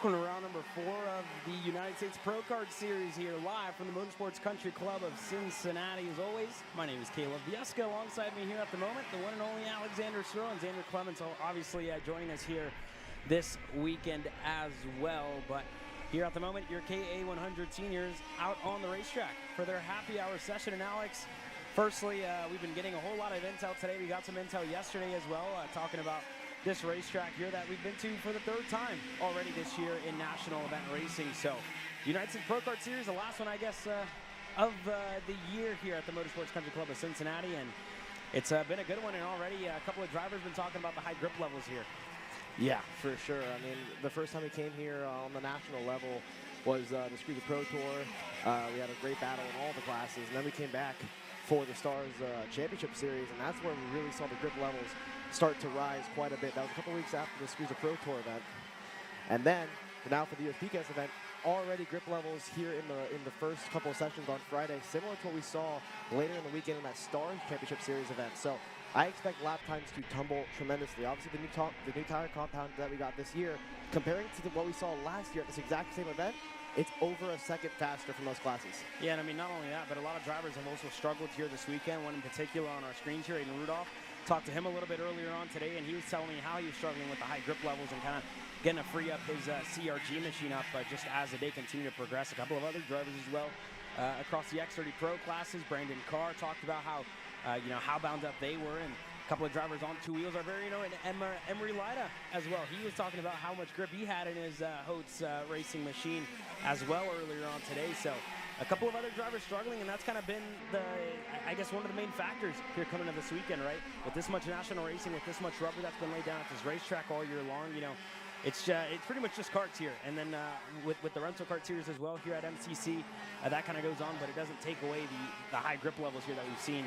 Welcome to round number 4 of the United States Pro Kart Series here live from the Motorsports Country Club of Cincinnati. As always, my name is Caleb Vieska. Alongside me here at the moment, the one and only Alexander Stroh and Xander Clements, obviously joining us here this weekend as well. But here at the moment, your KA100 seniors out on the racetrack for their happy hour session. And Alex, firstly, we've been getting a whole lot of intel today. We got some intel yesterday as well, talking about this racetrack here that we've been to for the 3rd time already this year in national event racing. So, United States Pro Kart Series, the last one, I guess, of the year here at the Motorsports Country Club of Cincinnati, and it's been a good one. And already a couple of drivers been talking about the high grip levels here. Yeah, for sure. I mean, the first time we came here on the national level was the Cruiser Pro Tour. We had a great battle in all the classes, and then we came back for the Stars Championship Series, and that's where we really saw the grip levels start to rise quite a bit. That was a couple weeks after the Cruiser Pro Tour event. And then, now for the USPCAS event, already grip levels here in the first couple of sessions on Friday, similar to what we saw later in the weekend in that Stars Championship Series event. So I expect lap times to tumble tremendously. Obviously, the new tire compound that we got this year, comparing to what we saw last year at this exact same event, it's over a second faster from those classes. Yeah, and I mean, not only that, but a lot of drivers have also struggled here this weekend. One in particular on our screens here, Aiden Rudolph. Talked to him a little bit earlier on today, and he was telling me how he was struggling with the high grip levels and kind of getting to free up his CRG machine up just as the day continued to progress. A couple of other drivers as well across the X30 Pro classes. Brandon Carr talked about how how bound up they were, and a couple of drivers on 2 wheels are very, and Emery Lida as well. He was talking about how much grip he had in his Hotes racing machine as well earlier on today. So a couple of other drivers struggling, and that's kind of been I guess one of the main factors here coming to this weekend, right? With this much national racing, with this much rubber that's been laid down at this racetrack all year long, it's pretty much just karts here. And then with the rental kart series as well here at MCC, that kind of goes on, but it doesn't take away the high grip levels here that we've seen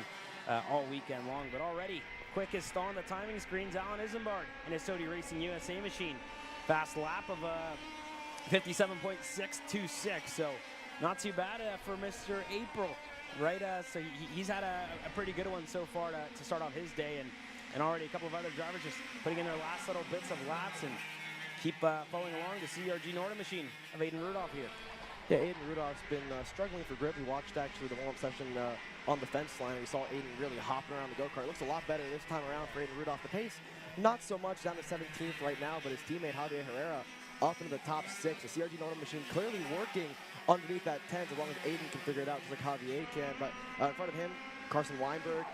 all weekend long. But already, quickest on the timing screens, Alan Isambard in his Sodi Racing USA machine. Fast lap of 57.626, so not too bad for Mr. April, right? So he's had a pretty good one so far to start off his day, and already a couple of other drivers just putting in their last little bits of laps and keep following along the CRG Norton machine of Aiden Rudolph here. Yeah, Aiden Rudolph's been struggling for grip. We watched actually the warm-up session on the fence line. We saw Aiden really hopping around the go-kart. Looks a lot better this time around for Aiden Rudolph. The pace, not so much, down to 17th right now, but his teammate Javier Herrera up into the top 6. The CRG Norton machine clearly working underneath that 10th, as long as Aiden can figure it out, just like Javier can. But in front of him, Cameron Weinberg,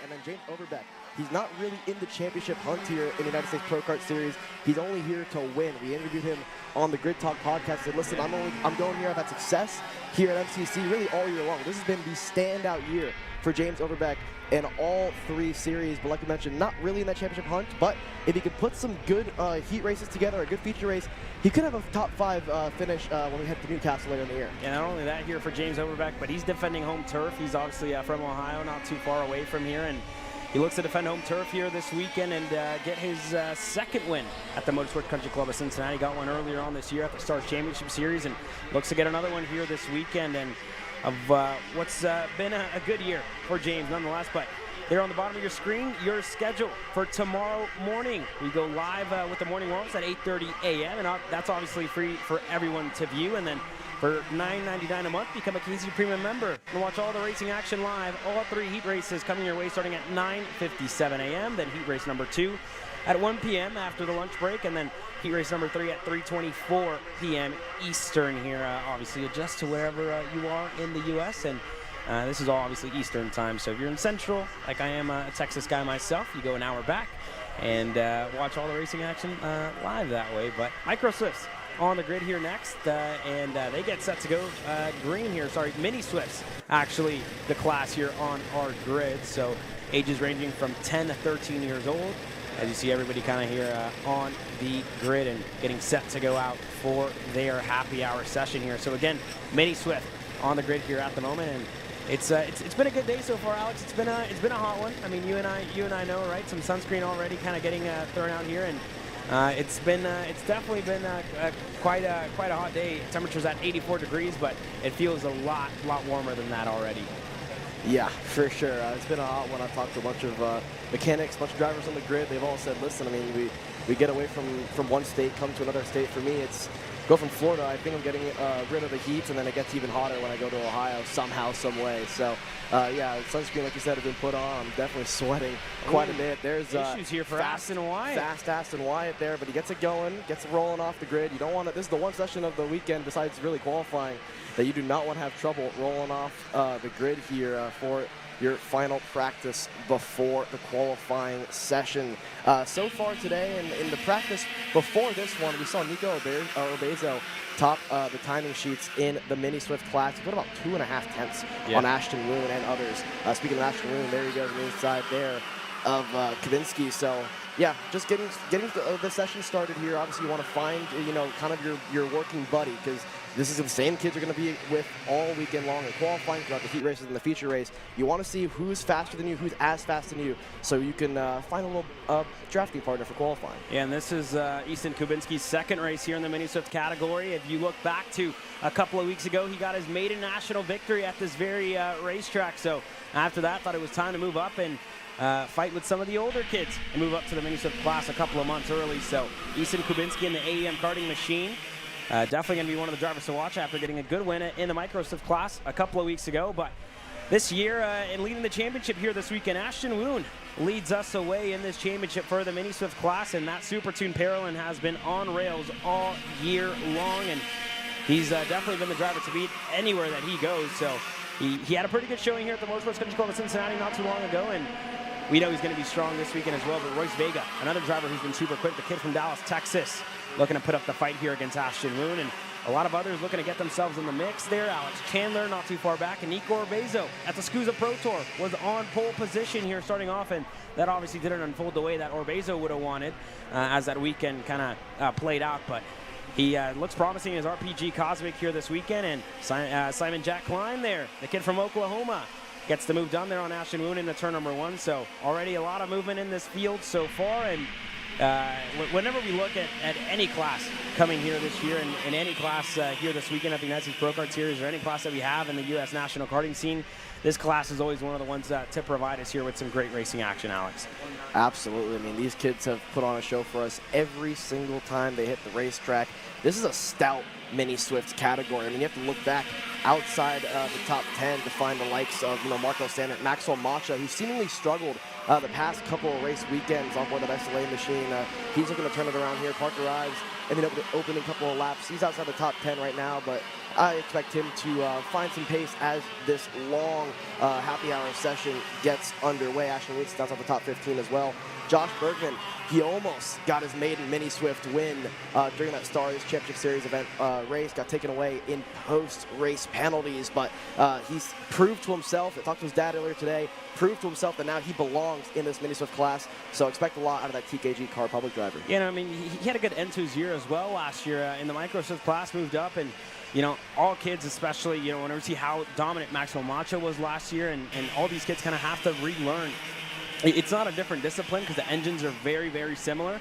and then James Overbeck. He's not really in the championship hunt here in the United States Pro Kart Series. He's only here to win. We interviewed him on the Grid Talk podcast. Said, listen, I'm going here. I've had success here at MCC really all year long. This has been the standout year for James Overbeck in all 3 series. But like we mentioned, not really in that championship hunt. But if he could put some good heat races together, a good feature race, he could have a top 5 finish when we head to Newcastle later in the year. And not only that here for James Overbeck, but he's defending home turf. He's obviously from Ohio, not too far away from here, and he looks to defend home turf here this weekend and get his 2nd win at the Motorsports Country Club of Cincinnati. Got one earlier on this year at the Stars Championship Series, and looks to get another one here this weekend. And of what's been a good year for James nonetheless. But there on the bottom of your screen, your schedule for tomorrow morning. We go live with the morning warm-ups at 8:30 a.m. and that's obviously free for everyone to view. And then for $9.99 a month, become a KC Premium member and watch all the racing action live. All 3 heat races coming your way starting at 9:57 a.m. Then heat race number 2 at 1 p.m. after the lunch break, and then heat race number 3 at 3:24 p.m. Eastern here. Obviously, adjust to wherever you are in the U.S. and this is all obviously Eastern time. So if you're in Central, like I am a Texas guy myself, you go an hour back and watch all the racing action live that way. But Micro Swifts on the grid here next, and they get set to go green here. Sorry, Mini Swifts, actually the class here on our grid. So ages ranging from 10 to 13 years old. As you see everybody kind of here on the grid and getting set to go out for their happy hour session here. So again, Mini Swift on the grid here at the moment, and it's been a good day so far, Alex. It's been a hot one. I mean, you and I know, right? Some sunscreen already kind of getting thrown out here, and it's definitely been quite a hot day. Temperature's at 84 degrees, but it feels a lot warmer than that already. Yeah, for sure. It's been a hot one. I've talked to a bunch of mechanics, a bunch of drivers on the grid. They've all said, listen, I mean, we get away from one state, come to another state. For me, it's go from Florida. I think I'm getting rid of the heat, and then it gets even hotter when I go to Ohio somehow, some way. So, yeah, sunscreen, like you said, has been put on. I'm definitely sweating quite a bit. There's issues here for Aston Wyatt. Fast Aston Wyatt there, but he gets it going, gets it rolling off the grid. You don't want to. This is the one session of the weekend, besides really qualifying, that you do not want to have trouble rolling off the grid here for your final practice before the qualifying session. So far today, in the practice before this one, we saw Nico Urbezo top the timing sheets in the Mini Swift class. He put about 2.5 tenths on Ashton Woon and others. Speaking of Ashton Woon, there he goes on the inside there of Kavinsky. So yeah, just getting the session started here. Obviously, you want to find kind of your working buddy, because this is the same kids you're going to be with all weekend long in qualifying, throughout the heat races and the feature race. You want to see who's faster than you, who's as fast than you, so you can find a little drafting partner for qualifying. Yeah, and this is Easton Kubinski's second race here in the Mini Swift category. If you look back to a couple of weeks ago, he got his maiden national victory at this very racetrack. So after that, thought it was time to move up and fight with some of the older kids and move up to the Mini Swift class a couple of months early. So Easton Kubinski in the AEM karting machine. Definitely going to be one of the drivers to watch after getting a good win in the Micro Swift class a couple of weeks ago. But this year, in leading the championship here this weekend, Ashton Woon leads us away in this championship for the Mini Swift class, and that Super Tune Parolin has been on rails all year long, and he's definitely been the driver to beat anywhere that he goes. So he had a pretty good showing here at the Motorsports Country Club in Cincinnati not too long ago, and we know he's going to be strong this weekend as well. But Royce Vega, another driver who's been super quick, the kid from Dallas, Texas, looking to put up the fight here against Ashton Woon, and a lot of others looking to get themselves in the mix there. Alex Chandler not too far back, and Nico Urbezo at the SCUSA Pro Tour was on pole position here starting off, and that obviously didn't unfold the way that Urbezo would have wanted as that weekend kind of played out. But he looks promising as RPG Cosmic here this weekend, and Simon Jack Klein there, the kid from Oklahoma, gets the move done there on Ashton Woon into turn number 1. So already a lot of movement in this field so far, and whenever we look at any class coming here this year, and in any class here this weekend at the United States Pro Kart Series, or any class that we have in the U.S. national karting scene, this class is always one of the ones to provide us here with some great racing action, Alex. Absolutely. I mean, these kids have put on a show for us every single time they hit the racetrack. This is a stout Mini Swift category. I mean, you have to look back outside the top 10 to find the likes of Marco Sandert, Maxwell Macha, who seemingly struggled the past couple of race weekends on board that SLA machine. He's looking to turn it around here. Parker Ives ended up opening a couple of laps. He's outside the top 10 right now, but I expect him to find some pace as this long happy hour session gets underway. Ashton Woon's outside the top 15 as well. Josh Bergman, he almost got his maiden Mini Swift win during that Stars Championship Series event race. Got taken away in post-race penalties, but he's proved to himself, I talked to his dad earlier today, proved to himself that now he belongs in this Mini Swift class. So expect a lot out of that TKG car public driver. I mean, he had a good end to his year as well last year in the Micro Swift class, moved up, and all kids, especially, whenever you see how dominant Maxwell Macha was last year, and all these kids kind of have to relearn. It's not a different discipline because the engines are very, very similar,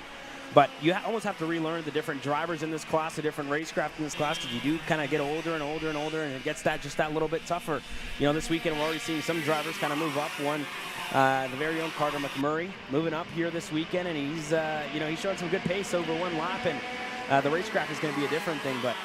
but you almost have to relearn the different drivers in this class, the different racecraft in this class, because you do kind of get older and older and older, and it gets just that little bit tougher. This weekend we're already seeing some drivers kind of move up. One, the very own Carter McMurray, moving up here this weekend, and he's showing some good pace over one lap, and the racecraft is going to be a different thing, but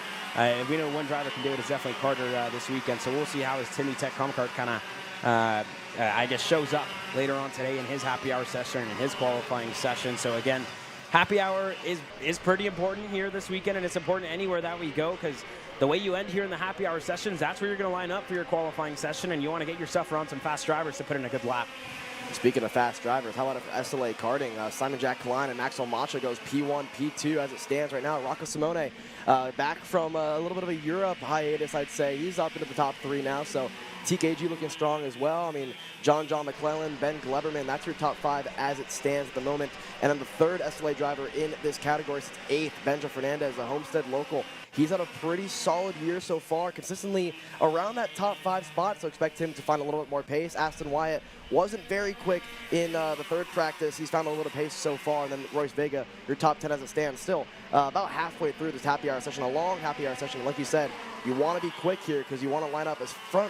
we know one driver can do it. It's definitely Carter this weekend, so we'll see how his Timmy Tech Comp Kart kind of shows up later on today in his happy hour session and in his qualifying session. So again, happy hour is pretty important here this weekend, and it's important anywhere that we go, because the way you end here in the happy hour sessions, that's where you're going to line up for your qualifying session, and you want to get yourself around some fast drivers to put in a good lap. Speaking of fast drivers, how about SLA karting? Simon Jack Klein and Maxwell Macha goes P1, P2 as it stands right now. Rocco Simone back from a little bit of a Europe hiatus, I'd say. He's up into the top 3 now, so TKG looking strong as well. I mean, John McClellan, Ben Gleberman, that's your top 5 as it stands at the moment. And then the third SLA driver in this category since 8th, Benja Fernandez, a Homestead local. he's had a pretty solid year so far, consistently around that top 5 spot, so expect him to find a little bit more pace. Aston Wyatt wasn't very quick in the 3rd practice. He's found a little pace so far, and then Royce Vega, your top 10 as it stands. Still, about halfway through this happy hour session, a long happy hour session. Like you said, you want to be quick here because you want to line up as far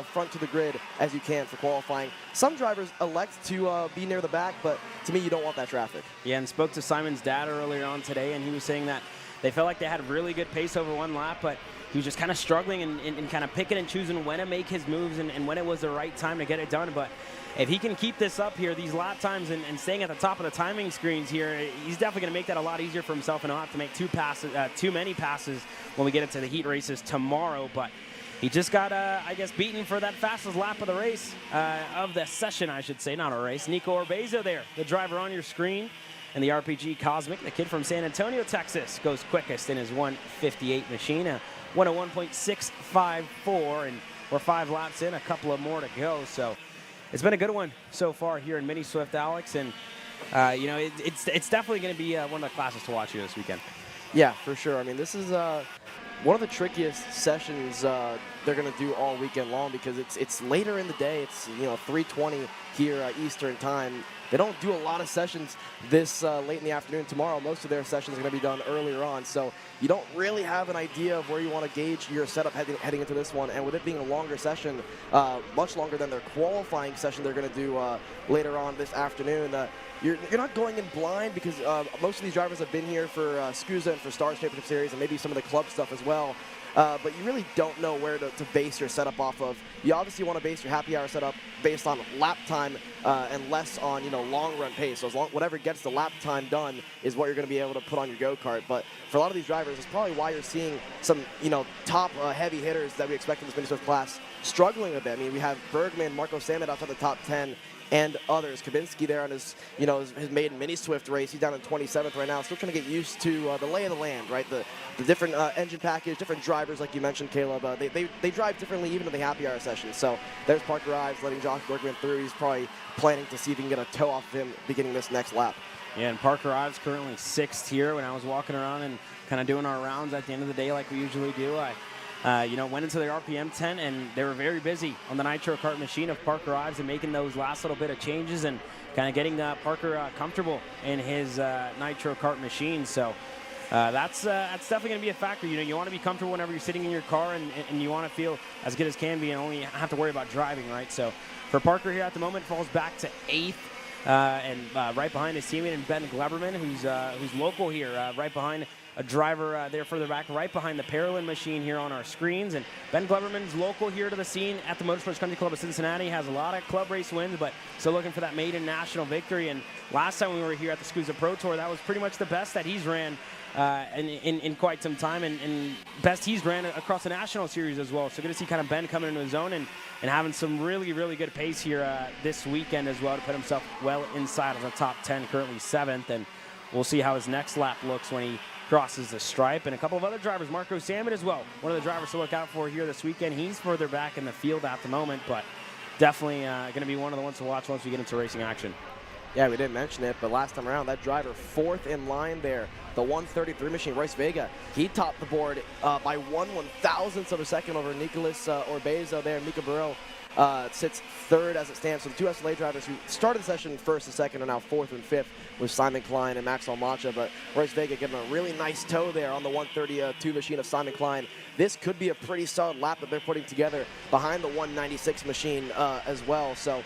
front to the grid as you can for qualifying. Some drivers elect to be near the back, but to me, you don't want that traffic. Yeah, and spoke to Simon's dad earlier on today, and he was saying that they felt like they had really good pace over one lap, but he was just kind of struggling and kind of picking and choosing when to make his moves and when it was the right time to get it done. But if he can keep this up here, these lap times, and staying at the top of the timing screens here, he's definitely going to make that a lot easier for himself, and he'll have to make too many passes when we get into the heat races tomorrow. But he just got, I guess, beaten for that fastest lap of the race, of the session, I should say, not a race. Nico Orbezo there, the driver on your screen. And the RPG Cosmic, the kid from San Antonio, Texas, goes quickest in his 1:58 machine, a 101.654, and we're 5 laps in, a couple of more to go. So it's been a good one so far here in Mini Swift, Alex, and you know, it's definitely going to be one of the classes to watch here this weekend. Yeah, for sure. I mean, this is one of the trickiest sessions they're going to do all weekend long because it's later in the day. It's 3:20 here Eastern time. They don't do a lot of sessions this late in the afternoon. Tomorrow, most of their sessions are going to be done earlier on, so you don't really have an idea of where you want to gauge your setup heading into this one. And with it being a longer session, much longer than their qualifying session they're going to do later on this afternoon, you're not going in blind because most of these drivers have been here for SCUSA and for Stars Championship Series and maybe some of the club stuff as well. But you really don't know where to base your setup off of. You obviously want to base your happy hour setup based on lap time and less on long run pace. So whatever gets the lap time done is what you're going to be able to put on your go-kart. But for a lot of these drivers, it's probably why you're seeing some top heavy hitters that we expect in this Mini Swift class struggling a bit. I mean, we have Bergman, Marco Samet outside the top 10. And others. Kabinski there on his maiden Mini Swift race. He's down in 27th right now. Still trying to get used to the lay of the land, right? The different engine package, different drivers, like you mentioned, Caleb. They drive differently even in the happy hour session. So there's Parker Ives letting Josh Bergman through. He's probably planning to see if he can get a toe off of him beginning this next lap. Yeah, and Parker Ives currently 6th here. When I was walking around and kind of doing our rounds at the end of the day like we usually do, I went into the RPM tent, and they were very busy on the Nitro Kart machine of Parker Ives and making those last little bit of changes and kind of getting Parker comfortable in his Nitro Kart machine. So that's definitely going to be a factor. You want to be comfortable whenever you're sitting in your car, and you want to feel as good as can be and only have to worry about driving, right? So for Parker here at the moment, falls back to 8th. And right behind his teammate Ben Gleberman, who's local here, right behind a driver there further back, right behind the Paralyn machine here on our screens. And Ben Gleberman's local here to the scene at the Motorsports Country Club of Cincinnati, has a lot of club race wins, but still looking for that maiden national victory. And last time we were here at the SCUSA Pro Tour, that was pretty much the best that he's ran in quite some time, and best he's ran across the national series as well. So good to see kind of Ben coming into his own and having some really, really good pace here this weekend as well to put himself well inside of the top 10, currently 7th. And we'll see how his next lap looks when he crosses the stripe. And a couple of other drivers, Marco Samet as well, one of the drivers to look out for here this weekend. He's further back in the field at the moment, but definitely going to be one of the ones to watch once we get into racing action. Yeah, we didn't mention it, but last time around, that driver 4th in line there, the 133 machine, Royce Vega, he topped the board by 1/1000th of a second over Nicolas Orbezo there. Mika Burrow sits 3rd as it stands. So the 2 SLA drivers who started the session 1st and 2nd are now 4th and 5th with Simon Klein and Max Almacha. But Royce Vega getting a really nice toe there on the 132 machine of Simon Klein. This could be a pretty solid lap that they're putting together behind the 196 machine as well. So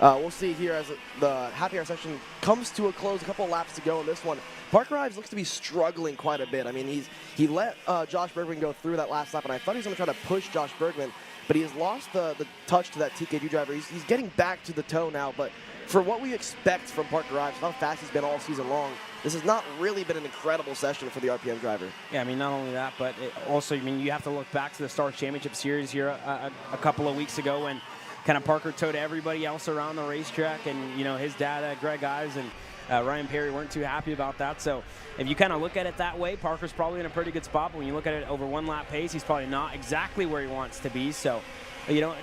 we'll see here as the happy hour session comes to a close. A couple of laps to go in this one. Parker Ives looks to be struggling quite a bit. I mean, he let Josh Bergman go through that last lap, and I thought he was going to try to push Josh Bergman, but he has lost the touch to that TKG driver. He's getting back to the toe now, but for what we expect from Parker Ives, how fast he's been all season long, this has not really been an incredible session for the RPM driver. Yeah, I mean, not only that, but also, I mean, you have to look back to the Stars Championship Series here a couple of weeks ago when kind of Parker towed everybody else around the racetrack, and his dad, Greg Ives, and Ryan Perry weren't too happy about that. So if you kind of look at it that way, Parker's probably in a pretty good spot. But when you look at it over one lap pace, he's probably not exactly where he wants to be. So you know,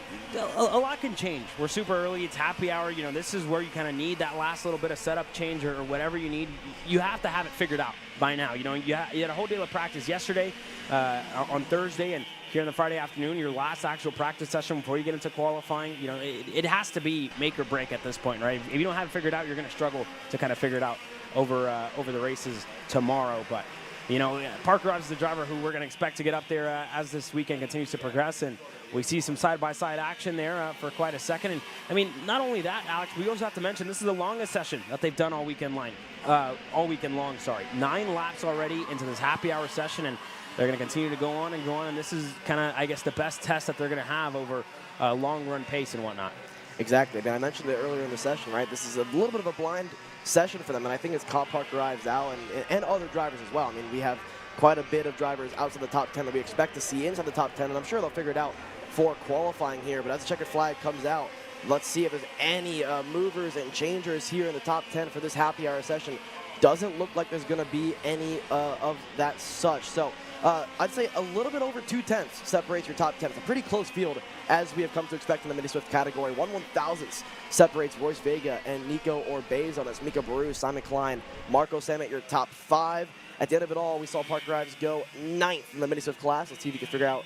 a lot can change. We're super early. It's happy hour. You know, this is where you kind of need that last little bit of setup change or whatever you need. You have to have it figured out by now. You know, you had a whole day of practice yesterday on Thursday, and here on the Friday afternoon, your last actual practice session before you get into qualifying. You know, it has to be make or break at this point, right? If you don't have it figured out, you're going to struggle to kind of figure it out over the races tomorrow. But you know, Parker Ives is the driver who we're going to expect to get up there as this weekend continues to progress, and we see some side-by-side action there for quite a second. And I mean, not only that, Alex, we also have to mention this is the longest session that they've done all weekend long. Sorry, 9 laps already into this happy hour session, and they're going to continue to go on and go on. And this is kind of, I guess, the best test that they're going to have over long-run pace and whatnot. Exactly. I mean, I mentioned it earlier in the session, right? This is a little bit of a blind session for them, and I think it's caught Parker Ives out and other drivers as well. I mean, we have quite a bit of drivers outside the top 10 that we expect to see inside the top 10, and I'm sure they'll figure it out for qualifying here. But as the checkered flag comes out, let's see if there's any movers and changers here in the top 10 for this happy hour session. Doesn't look like there's going to be any of that such. So I'd say a little bit over 2/10 separates your top 10. It's a pretty close field, as we have come to expect in the Mini Swift category. 1/1000th separates Royce Vega and Nico Orbezo. That's Mika Baru, Simon Klein, Marco Samet, your top 5. At the end of it all, we saw Parker Ives go 9th in the Mini Swift class. Let's see if you can figure out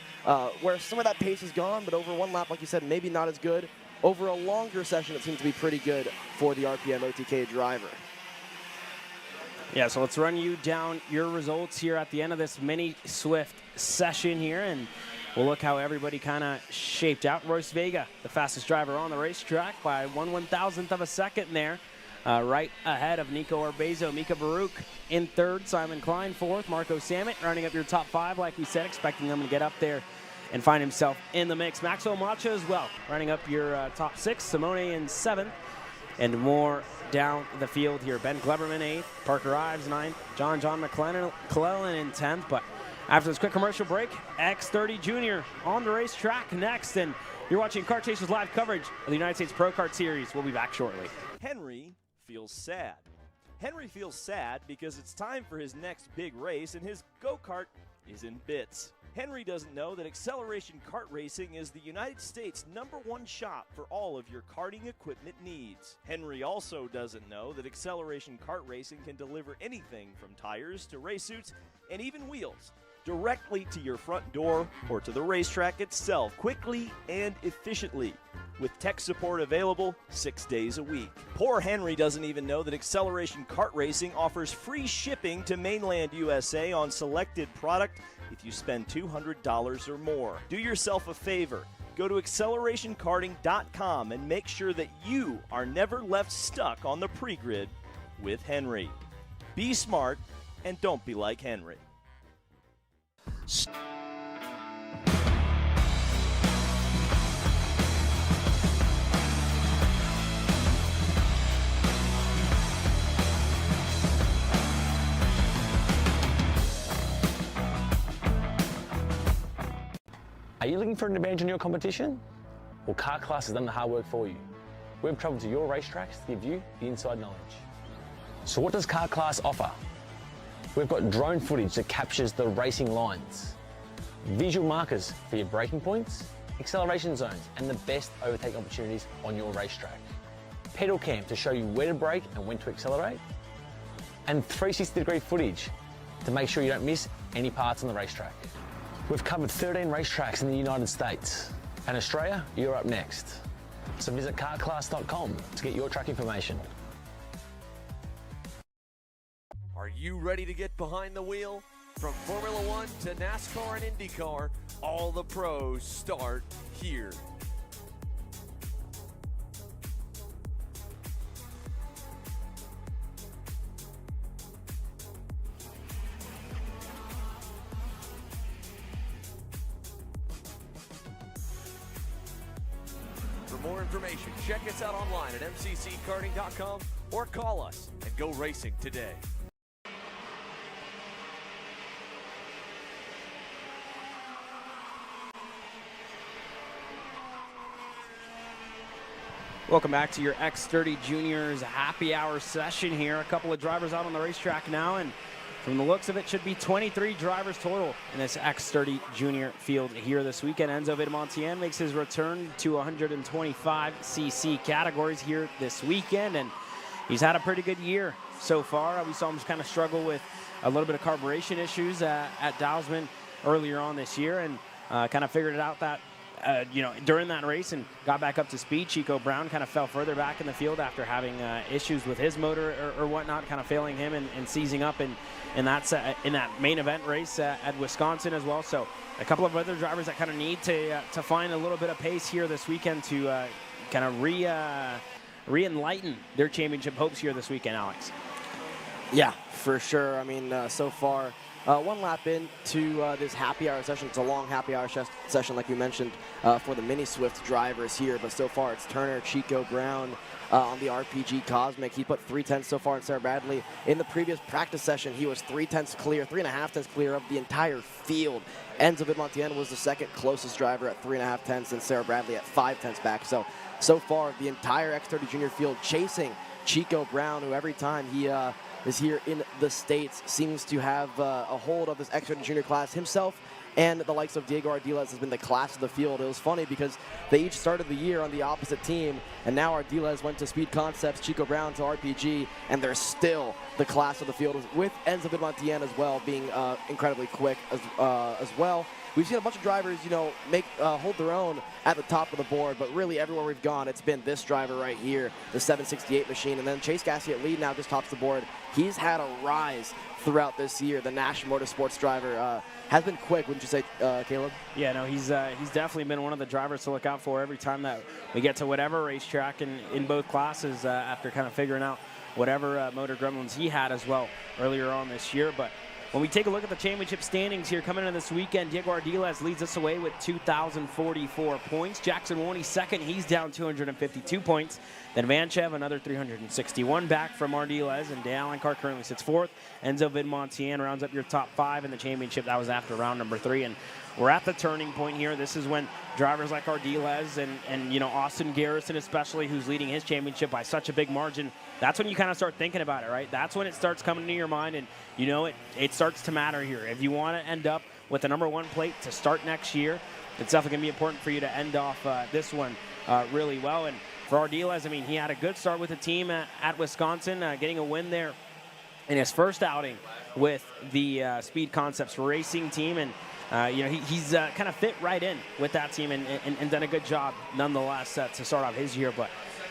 where some of that pace is gone, but over one lap, like you said, maybe not as good. Over a longer session, it seems to be pretty good for the RPM OTK driver. Yeah, so let's run you down your results here at the end of this Mini Swift session here, and we'll look how everybody kind of shaped out. Royce Vega, the fastest driver on the racetrack by 1/1000th of a second there. Right ahead of Nico Orbezo, Mika Baruch in 3rd, Simon Klein 4th, Marco Samet running up your top 5, like we said, expecting him to get up there and find himself in the mix. Maxwell Macha as well, running up your top 6, Simone in 7th, and more down the field here. Ben Gleberman 8th, Parker Ives 9th, John McClellan in 10th. But after this quick commercial break, X30 Junior on the racetrack next, and you're watching Kart Chasers live coverage of the United States Pro Kart Series. We'll be back shortly. Henry feels sad. Henry feels sad because it's time for his next big race and his go-kart is in bits. Henry doesn't know that Acceleration Kart Racing is the United States' #1 shop for all of your karting equipment needs. Henry also doesn't know that Acceleration Kart Racing can deliver anything from tires to race suits and even wheels directly to your front door or to the racetrack itself, quickly and efficiently, with tech support available 6 days a week. Poor Henry doesn't even know that Acceleration Kart Racing offers free shipping to mainland USA on selected product if you spend $200 or more. Do yourself a favor. Go to accelerationkarting.com and make sure that you are never left stuck on the pre-grid with Henry. Be smart and don't be like Henry. Are you looking for an advantage in your competition? Well, Kart Class has done the hard work for you. We've traveled to your racetracks to give you the inside knowledge. So what does Kart Class offer? We've got drone footage that captures the racing lines, visual markers for your braking points, acceleration zones, and the best overtake opportunities on your racetrack. Pedal cam to show you where to brake and when to accelerate, and 360-degree footage to make sure you don't miss any parts on the racetrack. We've covered 13 racetracks in the United States, and Australia, you're up next. So visit kartclass.com to get your track information. Are you ready to get behind the wheel? From Formula One to NASCAR and IndyCar, all the pros start here. For more information, check us out online at mcckarting.com or call us and go racing today. Welcome back to your X30 Juniors happy hour session here. A couple of drivers out on the racetrack now, and from the looks of it, should be 23 drivers total in this X30 Junior field here this weekend. Enzo Vidamontian makes his return to 125cc categories here this weekend, and he's had a pretty good year so far. We saw him kind of struggle with a little bit of carburation issues at Dowsman earlier on this year, and kind of figured it out that during that race and got back up to speed. Chico Brown kind of fell further back in the field after having issues with his motor or whatnot, kind of failing him and seizing up in that main event race at Wisconsin as well. So a couple of other drivers that kind of need to find a little bit of pace here this weekend to kind of re-enlighten their championship hopes here this weekend, Alex. Yeah, for sure. I mean, so far, one lap into this happy hour session. It's a long happy hour session, like you mentioned, for the Mini Swift drivers here. But so far, it's Turner, Chico Brown on the RPG Cosmic. He put 3/10 so far in Sarah Bradley. In the previous practice session, he was 3/10 clear, 3.5 clear of the entire field. Enzo Vidamontian was the second closest driver at 3.5 and Sarah Bradley at 5/10 back. So far, the entire X30 Junior field chasing Chico Brown, who every time he is here in the States seems to have a hold of this X30 Junior class himself, and the likes of Diego Ardiles has been the class of the field. It was funny because they each started the year on the opposite team, and now Ardiles went to Speed Concepts, Chico Brown to RPG, and they're still the class of the field, with Enzo Vidamontian as well being incredibly quick as well. We've seen a bunch of drivers, hold their own at the top of the board, but really everywhere we've gone, it's been this driver right here, the 768 machine. And then Chase Gassie at lead now just tops the board. He's had a rise throughout this year. The Nash Motorsports driver has been quick, wouldn't you say, Caleb? Yeah, no, he's definitely been one of the drivers to look out for every time that we get to whatever racetrack in both classes after kind of figuring out whatever motor gremlins he had as well earlier on this year. But when we take a look at the championship standings here coming into this weekend, Diego Ardiles leads us away with 2,044 points. Jackson Warney second, he's down 252 points. Then Vanchev, another 361 back from Ardiles, and Dan Alencar currently sits fourth. Enzo Vidamontian rounds up your top five in the championship. That was after round number 3, and we're at the turning point here. This is when drivers like Ardiles and Austin Garrison especially, who's leading his championship by such a big margin, that's when you kind of start thinking about it, right? That's when it starts coming to your mind, and it starts to matter here. If you want to end up with the number 1 plate to start next year, it's definitely going to be important for you to end off this one really well. And for Ardiles, I mean, he had a good start with the team at Wisconsin, getting a win there in his first outing with the Speed Concepts racing team, and he's kind of fit right in with that team and done a good job nonetheless to start off his year. But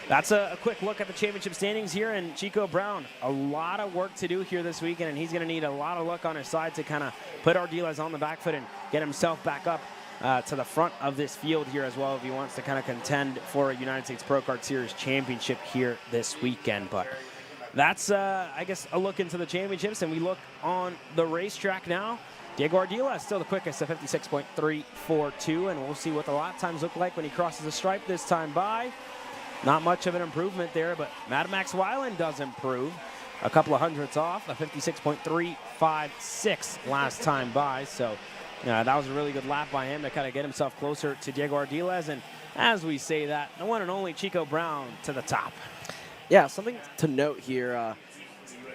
that's a quick look at the championship standings here, and Chico Brown, a lot of work to do here this weekend, and he's going to need a lot of luck on his side to kind of put Ardiles on the back foot and get himself back up to the front of this field here as well if he wants to kind of contend for a United States Pro Kart Series championship here this weekend. But that's, I guess, a look into the championships, and we look on the racetrack now. Diego Ardiles still the quickest at 56.342, and we'll see what the lap times look like when he crosses the stripe this time by. Not much of an improvement there, but Mad Max Weiland does improve. A couple of hundredths off, a 56.356 last time by. So that was a really good lap by him to kind of get himself closer to Diego Ardiles. And as we say that, the one and only Chico Brown to the top. Yeah, something to note here.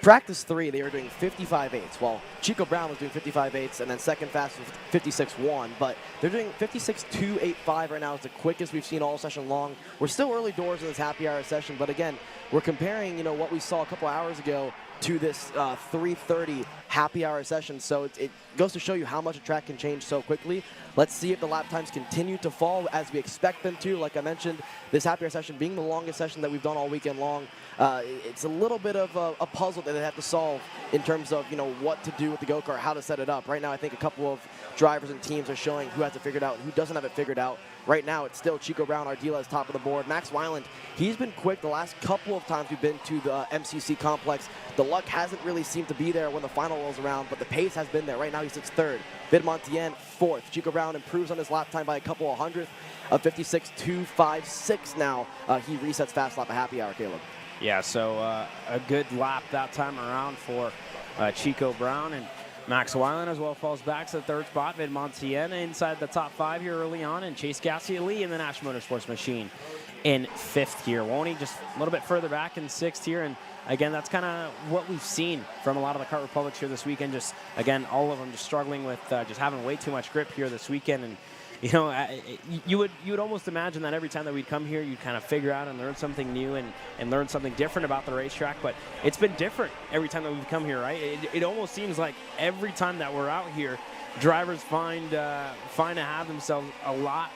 Practice 3, they were doing 55.8s. Well, Chico Brown was doing 55.8s, and then second fast was 56.1. But they're doing 56.285 right now. It's the quickest we've seen all session long. We're still early doors in this happy hour session, but again, we're comparing, what we saw a couple hours ago to this 3:30 happy hour session. So it goes to show you how much a track can change so quickly. Let's see if the lap times continue to fall as we expect them to. Like I mentioned, this happy hour session being the longest session that we've done all weekend long, it's a little bit of a puzzle that they have to solve in terms of what to do with the go-kart, how to set it up. Right now, I think a couple of drivers and teams are showing who has it figured out and who doesn't have it figured out. Right now, it's still Chico Brown, Ardiles top of the board. Max Weiland, he's been quick the last couple of times we've been to the MCC complex. The luck hasn't really seemed to be there when the final rolls around, but the pace has been there. Right now, he sits third. Vidamontian, fourth. Chico Brown improves on his lap time by a couple of hundredths of 56.256 now. He resets fast lap a happy hour, Caleb. Yeah, so a good lap that time around for Chico Brown, and Max Weiland as well falls back to the third spot. Vidamontian inside the top 5 here early on, and Chase Gassie Lee in the Nash Motorsports machine in 5th here. Won't he just a little bit further back in 6th here, and again, that's kind of what we've seen from a lot of the Kart Republics here this weekend. Just, again, all of them just struggling with just having way too much grip here this weekend. And, you know, you would almost imagine that every time that we'd come here, you'd kind of figure out and learn something new and learn something different about the racetrack. But it's been different every time that we've come here, right? It almost seems like every time that we're out here, drivers find to have themselves a lot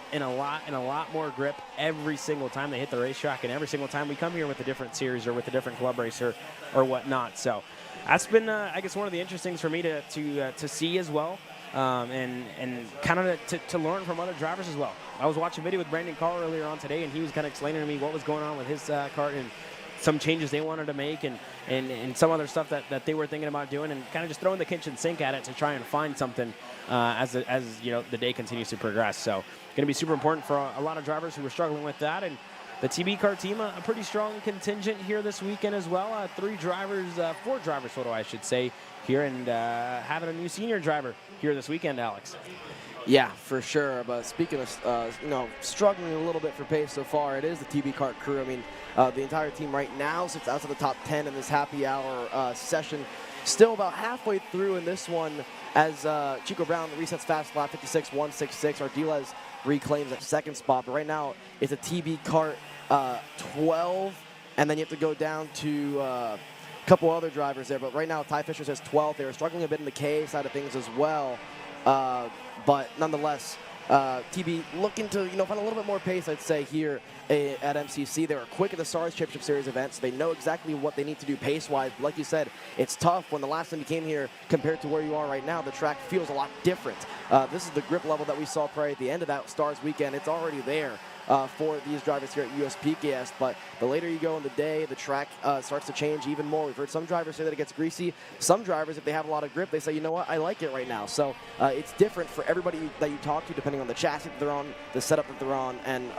more grip every single time they hit the racetrack, and every single time we come here with a different series or with a different club racer or whatnot. So that's been, I guess, one of the interesting things for me to see as well. And kind of to learn from other drivers as well. I was watching a video with Brandon Carr earlier on today, and he was kind of explaining to me what was going on with his kart and some changes they wanted to make and some other stuff that they were thinking about doing, and kind of just throwing the kitchen sink at it to try and find something as you know, the day continues to progress. So going to be super important for a lot of drivers who are struggling with that. And the TB Kart team, a pretty strong contingent here this weekend as well. 4 drivers total, I should say, here, and having a new senior driver here this weekend, Alex. Yeah, for sure. But speaking of, you know, struggling a little bit for pace so far, it is the TB Kart crew. I mean, the entire team right now sits outside the top 10 in this happy hour session. Still about halfway through in this one as Chico Brown resets fast lap 56.166. Ardiles reclaims that second spot. But right now, it's a TB Kart 12, and then you have to go down to a couple other drivers there. But right now, Ty Fisher says 12th. They were struggling a bit in the K side of things as well. But nonetheless, TB looking to, you know, find a little bit more pace, I'd say, here at MCC. They were quick at the SARS Championship Series events. They know exactly what they need to do pace-wise. Like you said, it's tough when the last time you came here compared to where you are right now. The track feels a lot different. This is the grip level that we saw probably at the end of that Stars weekend. It's already there for these drivers here at USPKS, but the later you go in the day, the track starts to change even more. We've heard some drivers say that it gets greasy. Some drivers, if they have a lot of grip, they say, you know what, I like it right now. So it's different for everybody that you talk to, depending on the chassis that they're on, the setup that they're on, and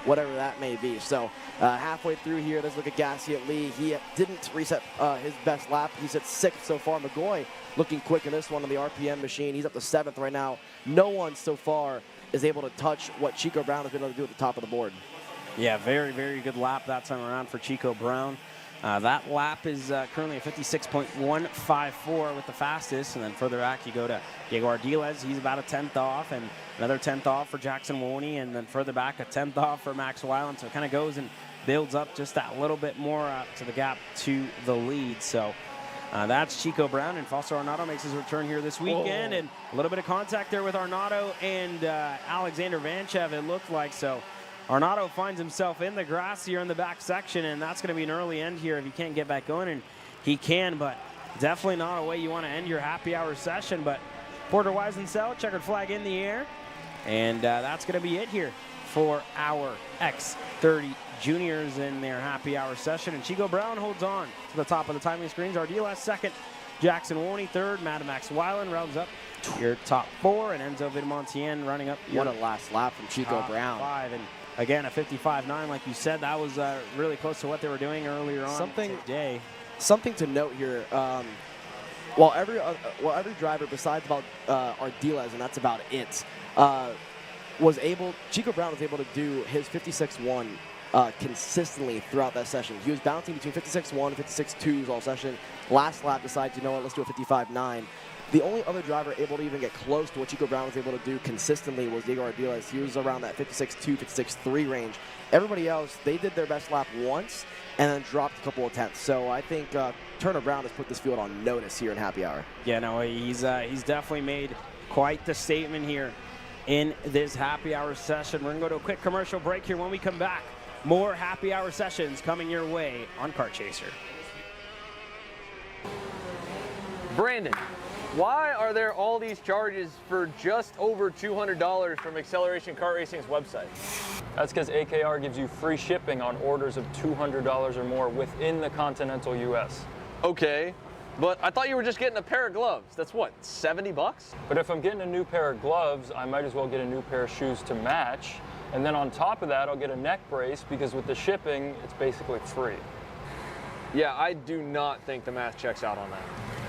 whatever that may be. So halfway through here, let's look at Gassiet Lee. He didn't reset his best lap. He's at 6th so far. McGoy looking quick in this one on the RPM machine. He's up to 7th right now. No one so far is able to touch what Chico Brown has been able to do at the top of the board. Yeah, very, very good lap that time around for Chico Brown. That lap is currently a 56.154 with the fastest, and then further back you go to Diego Ardiles. He's about a 10th off, and another 10th off for Jackson Woney, and then further back a 10th off for Max Weiland. So it kind of goes and builds up just that little bit more to the gap to the lead. So that's Chico Brown, and Foster Arnaudo makes his return here this weekend. And a little bit of contact there with Arnaudo and Alexander Vanchev, it looked like. So Arnaudo finds himself in the grass here in the back section, and that's going to be an early end here if he can't get back going, and he can, but definitely not a way you want to end your happy hour session. But Porter Weisensell, checkered flag in the air, and that's going to be it here for our X30 Juniors in their happy hour session. And Chico Brown holds on to the top of the timing screens. Ardiles second, Jackson Woney third, Mad Max Weiland rounds up your top 4, and Enzo Vidmontien running up your what a last lap from Chico Brown. 5. And again, a 55.9, like you said, that was really close to what they were doing earlier on today. Something to note here, while every driver besides about Ardiles, and that's about it, Chico Brown was able to do his 56.1 consistently throughout that session. He was bouncing between 56.1 and 56.2s all session. Last lap decides, you know what, let's do a 55.9. The only other driver able to even get close to what Chico Brown was able to do consistently was Diego Ardiles. He was around that 56.2, 56.3 range. Everybody else, they did their best lap once and then dropped a couple of tenths. So I think Turner Brown has put this field on notice here in happy hour. Yeah, no, he's definitely made quite the statement here in this happy hour session. We're going to go to a quick commercial break here. When we come back, more happy hour sessions coming your way on Kart Chaser. Brandon, why are there all these charges for just over $200 from Acceleration Kart Racing's website? That's because AKR gives you free shipping on orders of $200 or more within the continental US. Okay, but I thought you were just getting a pair of gloves. That's what, 70 bucks? But if I'm getting a new pair of gloves, I might as well get a new pair of shoes to match. And then on top of that, I'll get a neck brace because with the shipping, it's basically free. Yeah, I do not think the math checks out on that.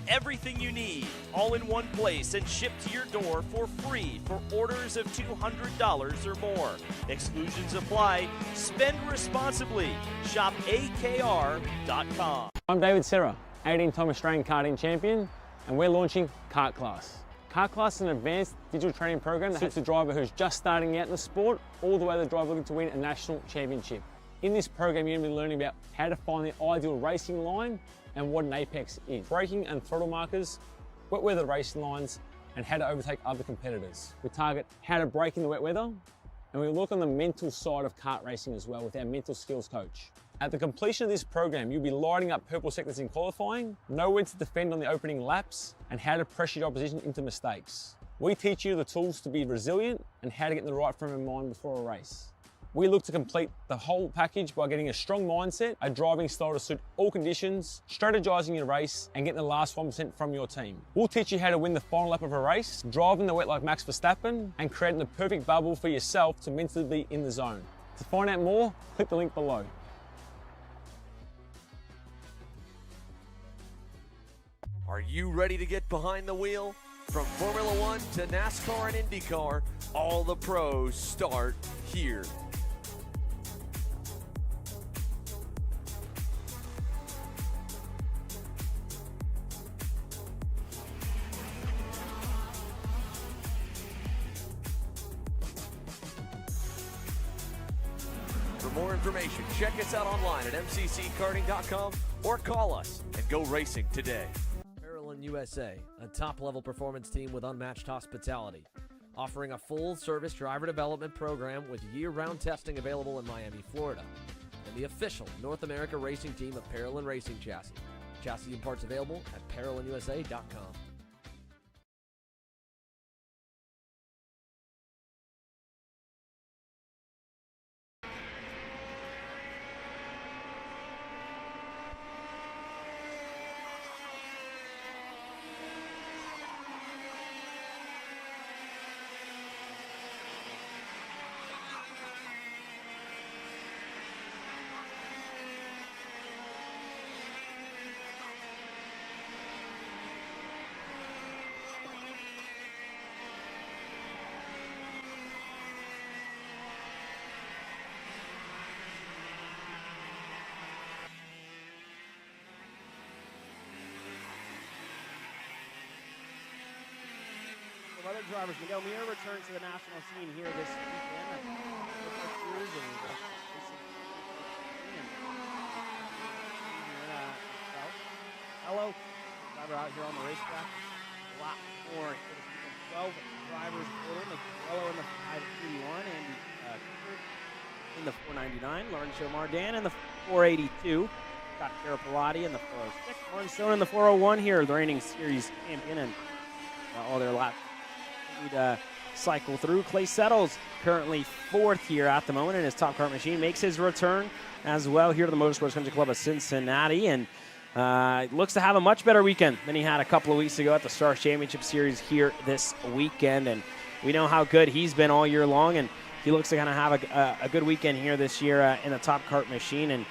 Everything you need, all in one place and shipped to your door for free for orders of $200 or more. Exclusions apply. Spend responsibly. Shop AKR.com. I'm David Serra, 18-time Australian karting champion, and we're launching Kart Class. Kart Class is an advanced digital training program that suits a driver who's just starting out in the sport, all the way to the driver looking to win a national championship. In this program, you're going to be learning about how to find the ideal racing line and what an apex is. Braking and throttle markers, wet weather racing lines, and how to overtake other competitors. We target how to brake in the wet weather, and we look on the mental side of kart racing as well with our mental skills coach. At the completion of this program, you'll be lighting up purple sectors in qualifying, know when to defend on the opening laps, and how to pressure your opposition into mistakes. We teach you the tools to be resilient and how to get in the right frame of mind before a race. We look to complete the whole package by getting a strong mindset, a driving style to suit all conditions, strategizing your race, and getting the last 1% from your team. We'll teach you how to win the final lap of a race, driving the wet like Max Verstappen, and creating the perfect bubble for yourself to mentally be in the zone. To find out more, click the link below. Are you ready to get behind the wheel? From Formula One to NASCAR and IndyCar, all the pros start here. For more information, check us out online at mcckarting.com or call us and go racing today. USA, a top-level performance team with unmatched hospitality, offering a full-service driver development program with year-round testing available in Miami, Florida, and the official North America racing team of Parolin Racing Chassis. Chassis and parts available at parolinusa.com. Other drivers, Miguel Mir returns to the national scene here this weekend. Hello, driver out here on the racetrack. A lot more. 12 drivers total. Miguel in the 531, Andy Cooper in the 499, Laurencio Mardan in the 482. Got Carapalati in the 406. Warren Stone in the 401 here, the reigning series champion, and all their laps. Cycle through. Clay Settles currently fourth here at the moment in his Top Kart machine. Makes his return as well here to the Motorsports Country Club of Cincinnati, and looks to have a much better weekend than he had a couple of weeks ago at the Stars Championship Series here this weekend. And we know how good he's been all year long, and he looks to kind of have a good weekend here this year in the Top Kart machine. And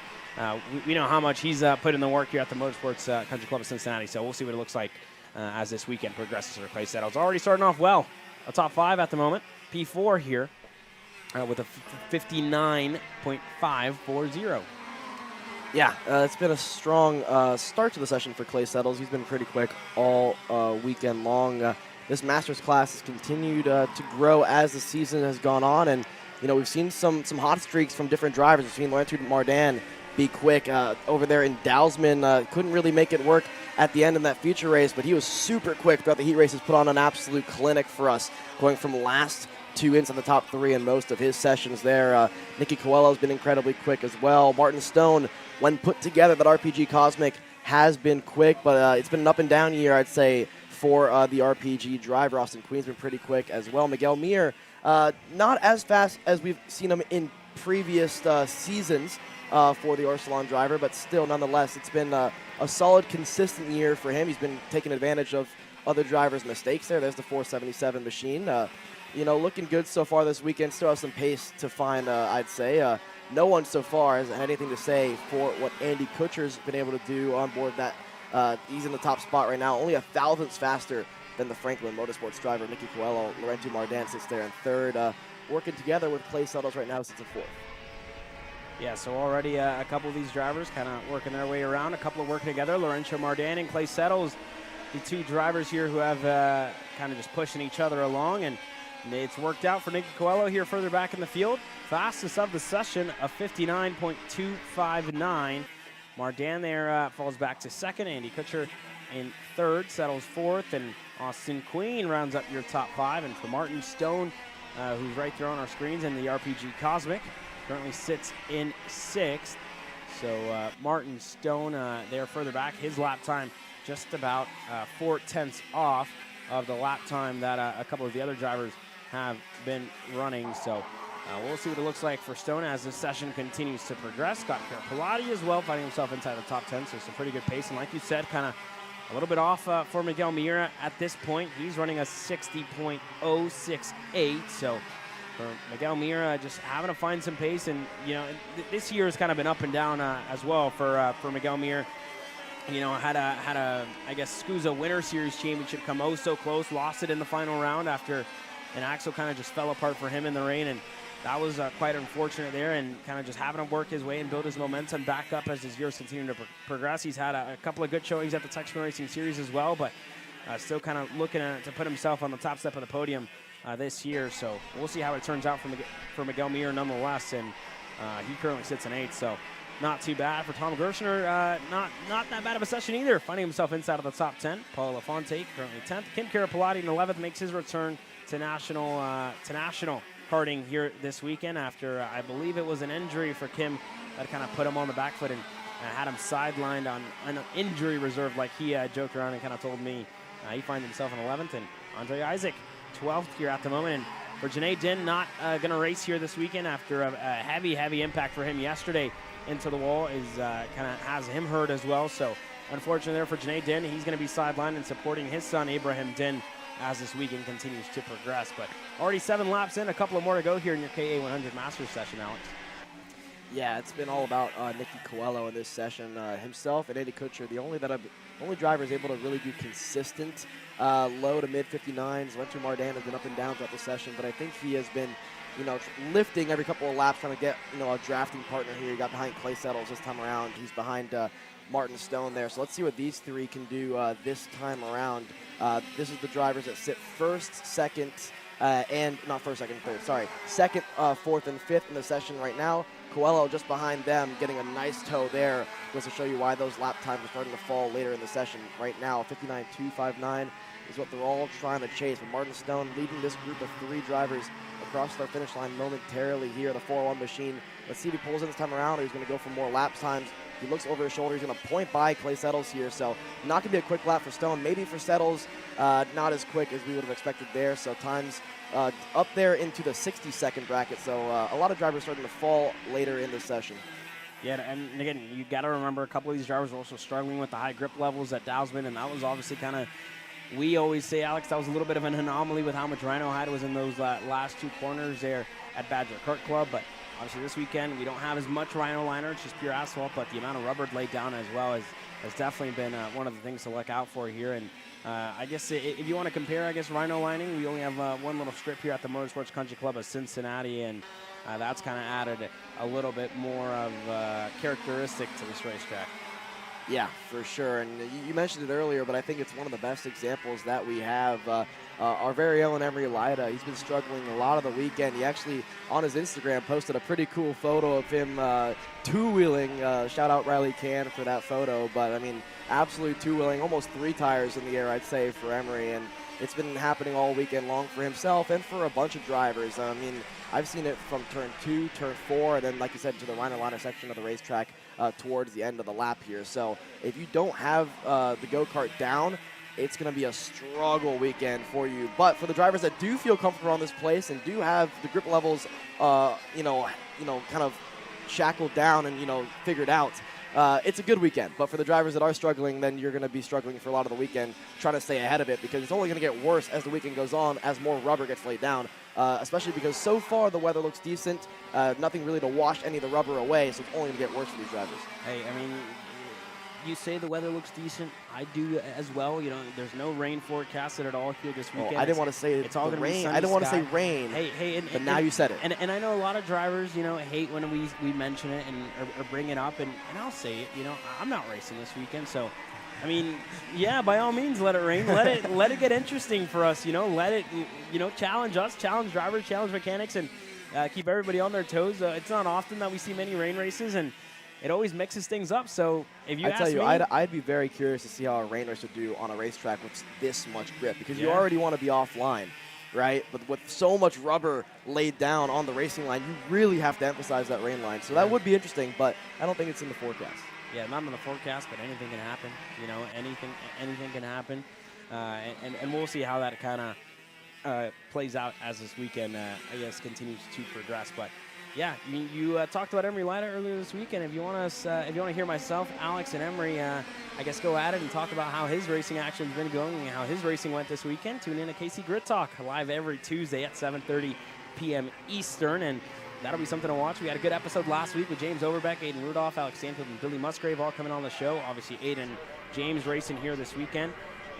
we know how much he's put in the work here at the Motorsports Country Club of Cincinnati. So we'll see what it looks like as this weekend progresses for Clay Settles. Already starting off well. A top 5 at the moment. P4 here with a 59.540. Yeah, it's been a strong start to the session for Clay Settles. He's been pretty quick all weekend long. This Masters class has continued to grow as the season has gone on, and we've seen some hot streaks from different drivers. We've seen Laurencio Mardan be quick over there in Dowsman. Couldn't really make it work at the end in that feature race, but he was super quick throughout the heat races, put on an absolute clinic for us, going from last to inside the top 3 in most of his sessions there. Nicky Coelho's been incredibly quick as well. Martin Stone, when put together, that RPG Cosmic has been quick, but it's been an up and down year, I'd say, for the RPG driver. Austin Queen's been pretty quick as well. Miguel Mir, not as fast as we've seen him in previous seasons for the Arcelon driver, but still, nonetheless, it's been a solid, consistent year for him. He's been taking advantage of other drivers' mistakes there. There's the 477 machine. Looking good so far this weekend. Still has some pace to find, I'd say. No one so far has had anything to say for what Andy Kutcher's been able to do on board that. He's in the top spot right now, only a thousandths faster than the Franklin Motorsports driver, Nicky Coelho. Laurencio Mardan sits there in third. Working together with Clay Settles right now, sits in fourth. Yeah, so already a couple of these drivers kind of working their way around, a couple of working together. Laurencio Mardan and Clay Settles, the two drivers here who have kind of just pushing each other along, and it's worked out for Nicky Coelho here further back in the field. Fastest of the session, a 59.259. Mardan there falls back to second. Andy Kutcher in third, Settles fourth, and Austin Queen rounds up your top five. And for Martin Stone, who's right there on our screens in the RPG Cosmic, currently sits in sixth. So Martin Stone there further back, his lap time just about 4/10 off of the lap time that a couple of the other drivers have been running. So we'll see what it looks like for Stone as this session continues to progress. Scott Carpellotti as well, finding himself inside the top 10, so some pretty good pace. And like you said, kind of a little bit off for Miguel Miura at this point. He's running a 60.068, so for Miguel Miura, just having to find some pace. And, you know, this year has kind of been up and down as well for Miguel Miura. You know, had a I guess SCUSA Winter Series Championship come oh so close, lost it in the final round after an axle kind of just fell apart for him in the rain, and that was quite unfortunate there, and kind of just having to work his way and build his momentum back up as his years continue to progress. He's had a couple of good showings at the Texas Racing Series as well, but still kind of looking to put himself on the top step of the podium this year. So we'll see how it turns out for Miguel Miura nonetheless, and he currently sits in eighth, so not too bad for Tom Gershner. Not that bad of a session either, finding himself inside of the top 10. Paul LaFonte currently 10th. Kim Carapellotti in 11th makes his return to national karting here this weekend after I believe it was an injury for Kim that kind of put him on the back foot and had him sidelined on an injury reserve, like he joked around and kind of told me. He finds himself in 11th, and Andre Isaac 12th here at the moment. And for Janae Din, not going to race here this weekend after a heavy impact for him yesterday into the wall is kind of has him hurt as well. So unfortunately there for Janae Din, he's going to be sidelined and supporting his son Abraham Din as this weekend continues to progress. But already 7 laps in, a couple of more to go here in your KA100 Masters session, Alex. Yeah, it's been all about Nicky Coelho in this session. Himself and Andy Kutcher, the only drivers able to really do consistent low to mid 59s. Laurencio Mardan has been up and down throughout the session, but I think he has been, you know, lifting every couple of laps, trying to get, you know, a drafting partner here. He got behind Clay Settles this time around. He's behind Martin Stone there. So let's see what these three can do this time around. This is the drivers that sit first, second, and not first, second, third, sorry. Second, fourth, and fifth in the session right now. Coelho just behind them, getting a nice tow there. Just to show you why those lap times are starting to fall later in the session. Right now, 59.259 is what they're all trying to chase. But Martin Stone leading this group of 3 drivers across their finish line momentarily here, the 401 machine. Let's see if he pulls in this time around, or he's going to go for more lap times. He looks over his shoulder. He's going to point by Clay Settles here, so not going to be a quick lap for Stone. Maybe for Settles, not as quick as we would have expected there. So times up there into the 60-second bracket. So a lot of drivers starting to fall later in the session. Yeah, and again, you got to remember a couple of these drivers were also struggling with the high grip levels at Dowsman, and that was obviously kind of, we always say, Alex, that was a little bit of an anomaly with how much Rhino Hide was in those last 2 corners there at Badger Kart Club. But obviously this weekend we don't have as much Rhino liner, it's just pure asphalt, but the amount of rubber laid down as well has definitely been one of the things to look out for here. And I guess if you want to compare, I guess, Rhino lining, we only have one little strip here at the Motorsports Country Club of Cincinnati, and that's kind of added a little bit more of characteristic to this racetrack. Yeah, for sure. And you mentioned it earlier, but I think it's one of the best examples that we have. Our very own Emery Lida, he's been struggling a lot of the weekend. He actually, on his Instagram, posted a pretty cool photo of him two-wheeling. Shout out Riley Can for that photo. But, I mean, absolute two-wheeling, almost 3 tires in the air, I'd say, for Emery. And it's been happening all weekend long for himself and for a bunch of drivers. I mean, I've seen it from turn 2, turn 4, and then, like you said, to the Rhino liner section of the racetrack towards the end of the lap here. So if you don't have the go-kart down, it's going to be a struggle weekend for you. But for the drivers that do feel comfortable on this place and do have the grip levels, kind of shackled down and, figured out, it's a good weekend. But for the drivers that are struggling, then you're going to be struggling for a lot of the weekend trying to stay ahead of it, because it's only going to get worse as the weekend goes on, as more rubber gets laid down, especially because so far the weather looks decent. Nothing really to wash any of the rubber away, so it's only going to get worse for these drivers. Hey, I mean, you say the weather looks decent. I do as well. You know, there's no rain forecasted at all here this weekend. I didn't want to say it's all the going to be rain. sunny I didn't want to sky. say rain. Hey, but now you said it. And I know a lot of drivers, you know, hate when we mention it and or bring it up, and I'll say it. You know, I'm not racing this weekend, so. I mean, yeah, by all means, let it rain. Let it get interesting for us. You know, let it, you know, challenge us, challenge drivers, challenge mechanics, and keep everybody on their toes. It's not often that we see many rain races, and it always mixes things up. So if you ask me, I'd be very curious to see how a rain race would do on a racetrack with this much grip, because you already want to be offline, right? But with so much rubber laid down on the racing line, you really have to emphasize that rain line. So that would be interesting, but I don't think it's in the forecast. Yeah, not in the forecast, but anything can happen. You know, anything can happen, and we'll see how that kind of plays out as this weekend, I guess, continues to progress. But yeah, you talked about Emery Latta earlier this week, and if you want to hear myself, Alex, and Emery, I guess go at it and talk about how his racing action's been going and how his racing went this weekend. Tune in to KC Grid Talk live every Tuesday at 7:30 p.m. Eastern, and that'll be something to watch. We had a good episode last week with James Overbeck, Aiden Rudolph, Alex Stanfield, and Billy Musgrave all coming on the show. Obviously, Aiden James racing here this weekend.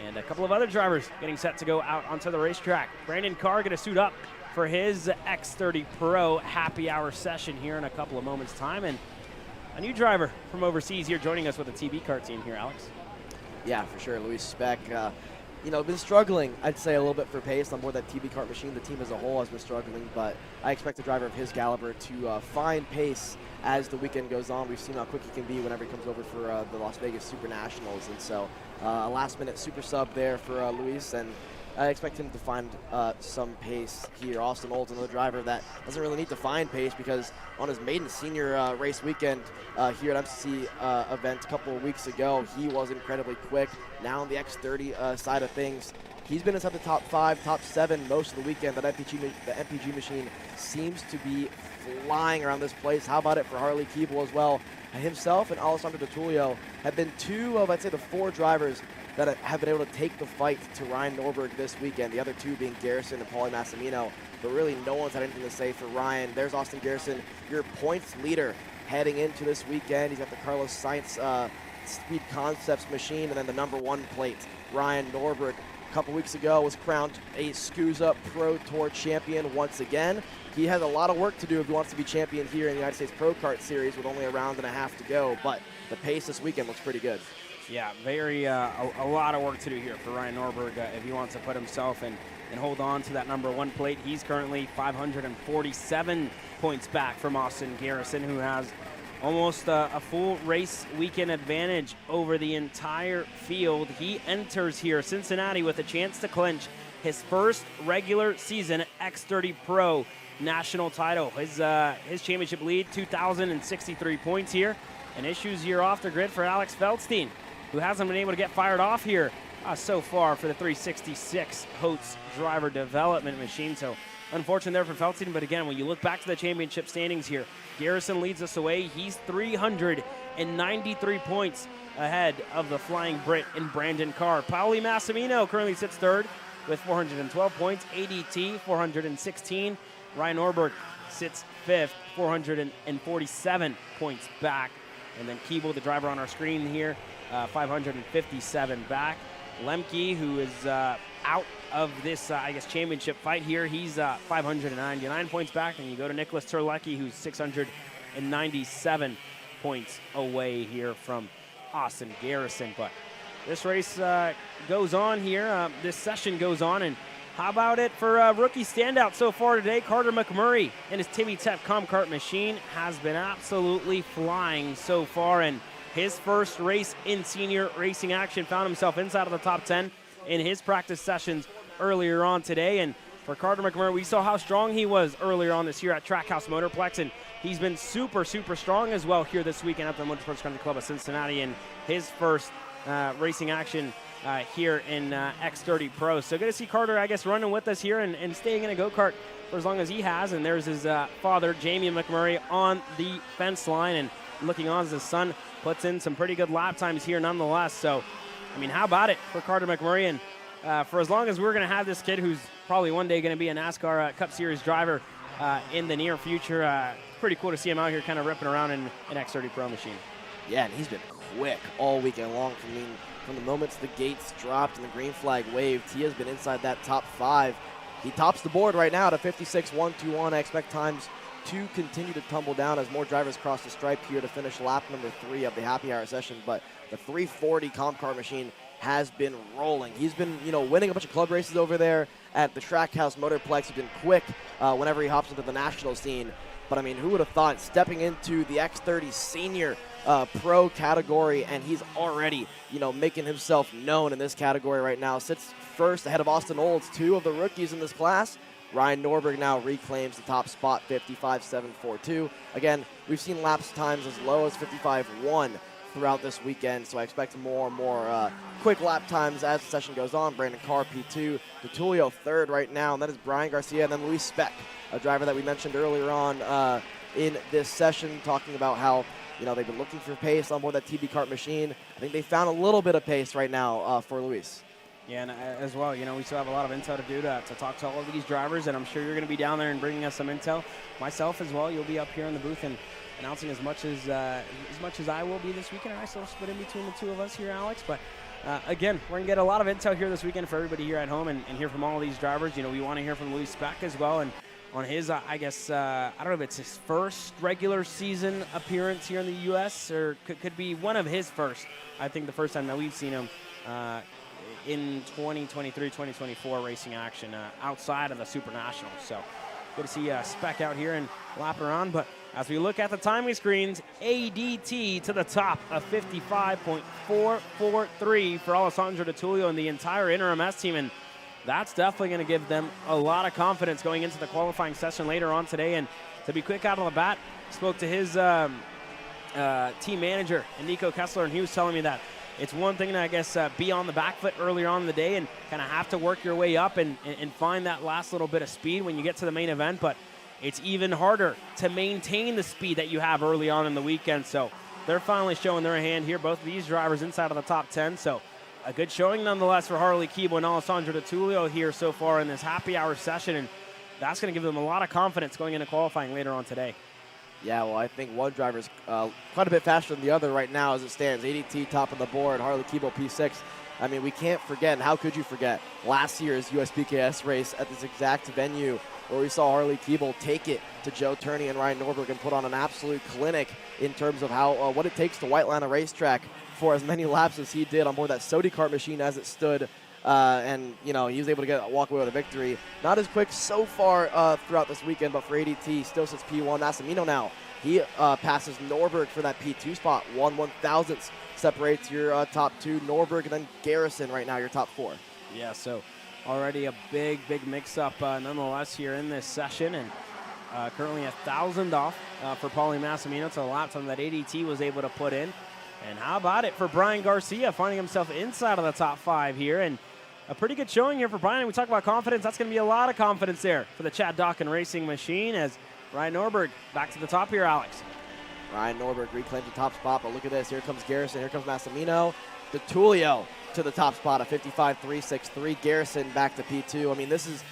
And a couple of other drivers getting set to go out onto the racetrack. Brandon Carr going to suit up for his X30 Pro happy hour session here in a couple of moments' time. And a new driver from overseas here joining us with the TB Kart team here, Alex. Yeah, for sure. Luis Speck, you know, been struggling, I'd say, a little bit for pace on board that TB Kart machine. The team as a whole has been struggling, but I expect a driver of his caliber to find pace as the weekend goes on. We've seen how quick he can be whenever he comes over for the Las Vegas Super Nationals, and so a last-minute super sub there for Luis, and I expect him to find some pace here. Austin Olds, another driver that doesn't really need to find pace, because on his maiden senior race weekend here at MCC event a couple of weeks ago, he was incredibly quick. Now on the X30 side of things, he's been inside the top 5, top 7 most of the weekend. The MPG machine seems to be flying around this place. How about it for Harley Keeble as well? Himself and Alessandro D'Attulio have been 2 of, I'd say, the 4 drivers that have been able to take the fight to Ryan Norberg this weekend. The other 2 being Garrison and Paulie Massimino. But really, no one's had anything to say for Ryan. There's Austin Garrison, your points leader heading into this weekend. He's got the Carlos Sainz Speed Concepts machine, and then the #1 plate. Ryan Norberg, a couple weeks ago, was crowned a SCUSA Pro Tour champion once again. He has a lot of work to do if he wants to be champion here in the United States Pro Kart Series with only a round and a half to go. But the pace this weekend looks pretty good. Yeah, very a lot of work to do here for Ryan Norberg if he wants to put himself and hold on to that #1 plate. He's currently 547 points back from Austin Garrison, who has almost a full race weekend advantage over the entire field. He enters here Cincinnati with a chance to clinch his first regular season X30 Pro national title. His championship lead, 2,063 points here. And issues year off the grid for Alex Feldstein, who hasn't been able to get fired off here so far for the 366 Holtz driver development machine. So unfortunate there for Feldstein, but again, when you look back to the championship standings here, Garrison leads us away. He's 393 points ahead of the Flying Brit in Brandon Carr. Paulie Massimino currently sits 3rd with 412 points. ADT 416. Ryan Norberg sits 5th, 447 points back. And then Keeble, the driver on our screen here, 557 back. Lemke, who is out of this, I guess, championship fight here, he's 599 points back. And you go to Nicholas Terlecki, who's 697 points away here from Austin Garrison. But this race goes on here. This session goes on. And how about it for rookie standout so far today? Carter McMurray and his Timmy Tep Comcart machine has been absolutely flying so far. And his first race in senior racing action found himself inside of the top 10 in his practice sessions earlier on today. And for Carter McMurray, we saw how strong he was earlier on this year at Trackhouse Motorplex, and he's been super, super strong as well here this weekend at the Motorsports Country Club of Cincinnati in his first racing action here in X30 Pro. So good to see Carter, I guess, running with us here and staying in a go-kart for as long as he has. And there's his father, Jamie McMurray, on the fence line and looking on as his son puts in some pretty good lap times here nonetheless. So, I mean, how about it for Carter McMurray? And for as long as we're going to have this kid who's probably one day going to be a NASCAR Cup Series driver in the near future, pretty cool to see him out here kind of ripping around in an X30 Pro machine. Yeah, and he's been quick all weekend long. From the moments the gates dropped and the green flag waved, he has been inside that top 5. He tops the board right now at a 56.121. I expect times to continue to tumble down as more drivers cross the stripe here to finish lap number 3 of the happy hour session. But the 340 comp car machine has been rolling. He's been, winning a bunch of club races over there at the Trackhouse Motorplex. He's been quick whenever he hops into the national scene. But, I mean, who would have thought stepping into the X30 Senior Pro category, and he's already, making himself known in this category right now. Sits first ahead of Austin Olds, 2 of the rookies in this class. Ryan Norberg now reclaims the top spot, 55.742. Again, we've seen lapse times as low as 55.1 throughout this weekend, so I expect more and more quick lap times as the session goes on. Brandon Carr, P2, DeTulio, 3rd right now, and that is Brian Garcia, and then Luis Speck, a driver that we mentioned earlier on in this session, talking about how they've been looking for pace on board that TB Kart machine. I think they found a little bit of pace right now for Luis. Yeah, and as well, we still have a lot of intel to do to talk to all of these drivers, and I'm sure you're going to be down there and bringing us some intel. Myself as well, you'll be up here in the booth and announcing as much as I will be this weekend. I still split in between the two of us here, Alex. But again, we're going to get a lot of intel here this weekend for everybody here at home and hear from all of these drivers. We want to hear from Luis Speck as well, and on his, I guess, I don't know if it's his first regular season appearance here in the U.S. or could be one of his first. I think the first time that we've seen him in 2023-2024 racing action outside of the Super Nationals. So good to see Speck out here and lapping around. But as we look at the timing screens, ADT to the top of 55.443 for Alessandro DeTulio and the entire Interim S team. And that's definitely going to give them a lot of confidence going into the qualifying session later on today. And to be quick out of the bat, spoke to his team manager, Nico Kessler, and he was telling me that it's one thing to, I guess, be on the back foot earlier on in the day and kind of have to work your way up and find that last little bit of speed when you get to the main event. But it's even harder to maintain the speed that you have early on in the weekend. So they're finally showing their hand here, both of these drivers inside of the top 10. So a good showing nonetheless for Harley Keeble and Alessandro DeTulio here so far in this happy hour session. And that's going to give them a lot of confidence going into qualifying later on today. Yeah, well, I think one driver's quite a bit faster than the other right now as it stands. ADT top of the board, Harley Keeble P6. I mean, we can't forget, and how could you forget, last year's USBKS race at this exact venue where we saw Harley Keeble take it to Joe Turney and Ryan Norberg and put on an absolute clinic in terms of how what it takes to white line a racetrack for as many laps as he did on board that Sodi Kart machine as it stood. And, he was able to walk away with a victory. Not as quick so far throughout this weekend, but for ADT, still sits P1. Massimino now, he passes Norberg for that P2 spot. 1/1000th separates your top 2. Norberg and then Garrison right now, your top 4. Yeah, so already a big mix-up nonetheless here in this session. And currently 1,000 off for Paulie Massimino to the lap time that ADT was able to put in. And how about it for Brian Garcia, finding himself inside of the top 5 here. And a pretty good showing here for Brian. We talk about confidence. That's going to be a lot of confidence there for the Chad Dawkin Racing machine as Ryan Norberg back to the top here, Alex. Ryan Norberg reclaims the top spot, but look at this. Here comes Garrison. Here comes Massimino. DeTulio to the top spot at 55.363. Garrison back to P2. I mean, this is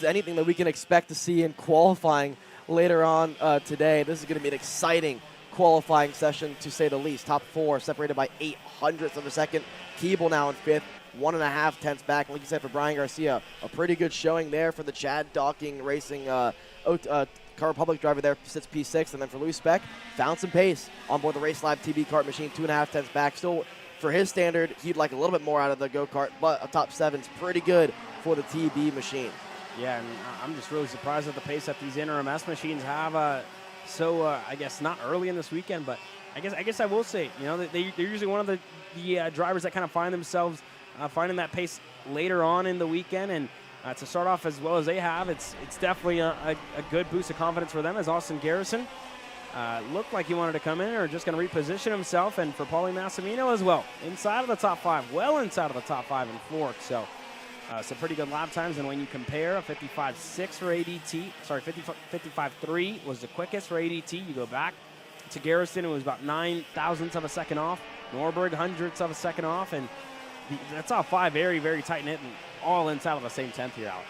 anything that we can expect to see in qualifying later on today. This is going to be an exciting qualifying session, to say the least. Top 4 separated by 0.08 of a second. Keeble now in 5th. 1.5 tenths back. Like you said, for Brian Garcia, a pretty good showing there for the Chad Dawkin Racing Car Republic driver there, sits P6. And then for Luis Speck, found some pace on board the Race Lab TB Kart machine, 2.5 tenths back. Still, for his standard, he'd like a little bit more out of the go-kart, but a top 7's pretty good for the TB machine. Yeah, and I'm just really surprised at the pace that these Interim S machines have. I guess not early in this weekend, but I guess I will say, they're usually one of the drivers that kind of find themselves finding that pace later on in the weekend. And to start off as well as they have, it's definitely a good boost of confidence for them, as Austin Garrison looked like he wanted to come in or just going to reposition himself. And for Paulie Massimino as well, inside of the top 5, well inside of the top 5 in 4th. So some pretty good lap times. And when you compare a 55.6 for ADT, 55.3 was the quickest for ADT. You go back to Garrison, it was about 0.09 of a second off. Norberg, 100ths of a second off. And that's all 5 very, very tight knit and all inside of the same 10th here, Alex.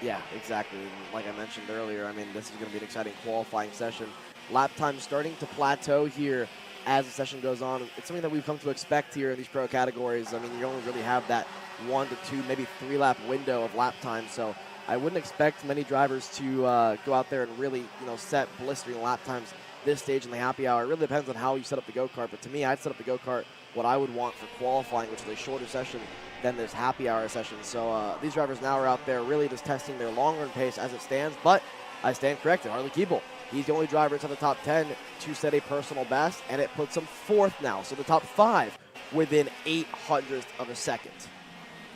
Yeah, exactly. Like I mentioned earlier, I mean, this is going to be an exciting qualifying session. Lap time starting to plateau here as the session goes on. It's something that we've come to expect here in these pro categories. I mean, you only really have that 1 to 2, maybe 3 lap window of lap time, so I wouldn't expect many drivers to go out there and really, set blistering lap times this stage in the happy hour. It really depends on how you set up the go-kart, but to me, I'd set up the go-kart what I would want for qualifying, which is a shorter session than this happy hour session. So these drivers now are out there really just testing their long-run pace as it stands, but I stand corrected. Harley Keeble, he's the only driver inside the top 10 to set a personal best, and it puts him 4th now, so the top 5 within 0.08 of a second.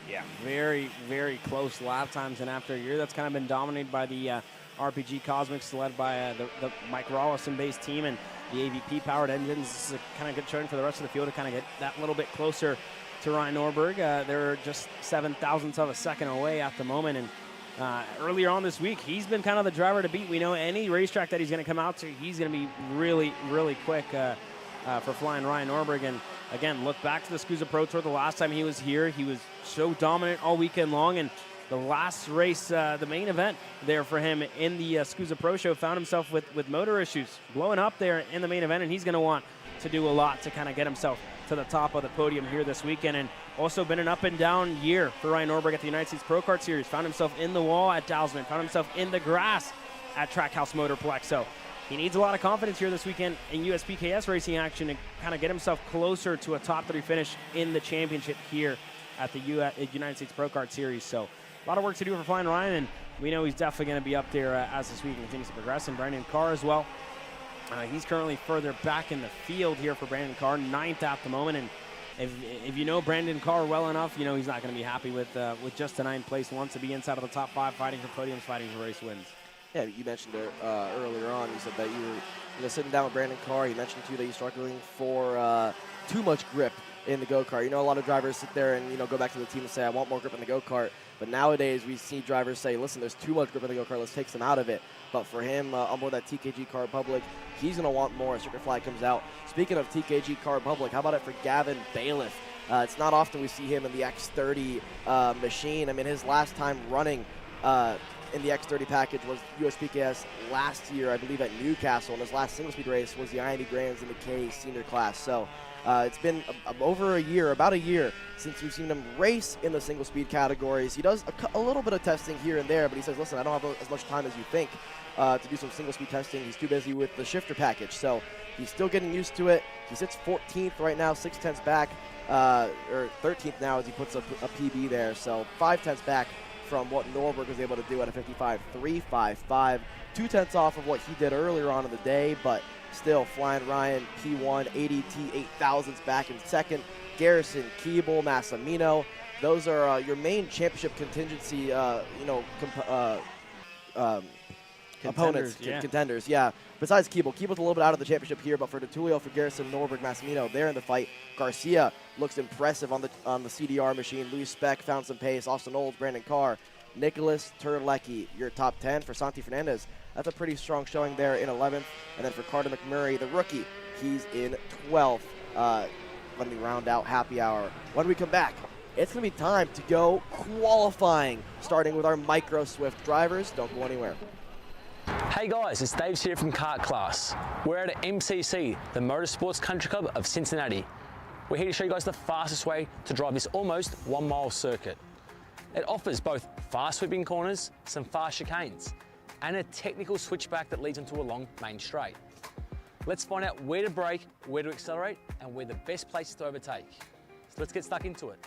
Yeah, very, very close lap times, and after a year that's kind of been dominated by the RPG Cosmics, led by the Mike Rawlison-based team and the AVP-powered engines. This is a kind of good showing for the rest of the field to kind of get that little bit closer to Ryan Norberg. They're just 0.07 of a second away at the moment, and earlier on this week, he's been kind of the driver to beat. We know any racetrack that he's going to come out to, he's going to be really, really quick for flying Ryan Norberg. And again, look back to the SCUSA Pro Tour. The last time he was here, he was so dominant all weekend long, and the last race, the main event there for him in the SCUSA Pro Show, found himself with motor issues, blowing up there in the main event, and he's going to want to do a lot to kind of get himself to the top of the podium here this weekend. And also been an up and down year for Ryan Norberg at the United States Pro Kart Series. Found himself in the wall at Dowsman, found himself in the grass at Trackhouse Motorplex. So he needs a lot of confidence here this weekend in USPKS racing action to kind of get himself closer to a top 3 finish in the championship here at the United States Pro Kart Series. So a lot of work to do for Flying Ryan, and we know he's definitely going to be up there as this week continues to progress. And Brandon Carr as well. He's currently further back in the field here for Brandon Carr, 9th at the moment. And if you know Brandon Carr well enough, you know he's not going to be happy with just a 9th place. Wants to be inside of the top 5, fighting for podiums, fighting for race wins. Yeah, you mentioned it earlier on. You said that you were sitting down with Brandon Carr. You mentioned too that you're struggling for too much grip in the go-kart. A lot of drivers sit there and go back to the team and say, I want more grip in the go-kart. But nowadays we see drivers say, listen, there's too much grip in the go-kart, let's take some out of it. But for him, on board that TKG Car Republic, he's going to want more as Circuit Flag comes out. Speaking of TKG Car Republic, how about it for Gavin Bailiff? It's not often we see him in the X30 machine. I mean, his last time running in the X30 package was USPKS last year, I believe, at Newcastle, and his last single-speed race was the IND Grands in the K senior class. So it's been over a year, about a year, since we've seen him race in the single-speed categories. He does a little bit of testing here and there, but he says, listen, I don't have as much time as you think to do some single-speed testing. He's too busy with the shifter package, so he's still getting used to it. He sits 14th right now, 6/10 back, or 13th now as he puts a PB there, so 5/10 back from what Norberg was able to do at a 55.355. 2/10 off of what he did earlier on in the day, but still Flying Ryan, P1, ADT 8,000s back in second. Garrison, Keeble, Massimino, those are your main championship contingency, opponents, contenders, yeah. Besides Keeble. Keeble's a little bit out of the championship here, but for DeTulio, for Garrison, Norberg, Massimino, they're in the fight. Garcia looks impressive on the CDR machine. Luis Speck found some pace. Austin Olds, Brandon Carr, Nicholas Terlecki, your top 10 for Santi Fernandez. That's a pretty strong showing there in 11th. And then for Carter McMurray, the rookie, he's in 12th. Let me round out happy hour. When we come back, it's going to be time to go qualifying, starting with our Micro Swift drivers. Don't go anywhere. Hey guys, it's Dave here from Kart Class. We're at MCC, the Motorsports Country Club of Cincinnati. We're here to show you guys the fastest way to drive this almost 1 mile circuit. It offers both fast sweeping corners, some fast chicanes, and a technical switchback that leads into a long main straight. Let's find out where to brake, where to accelerate, and where the best places to overtake. So let's get stuck into it.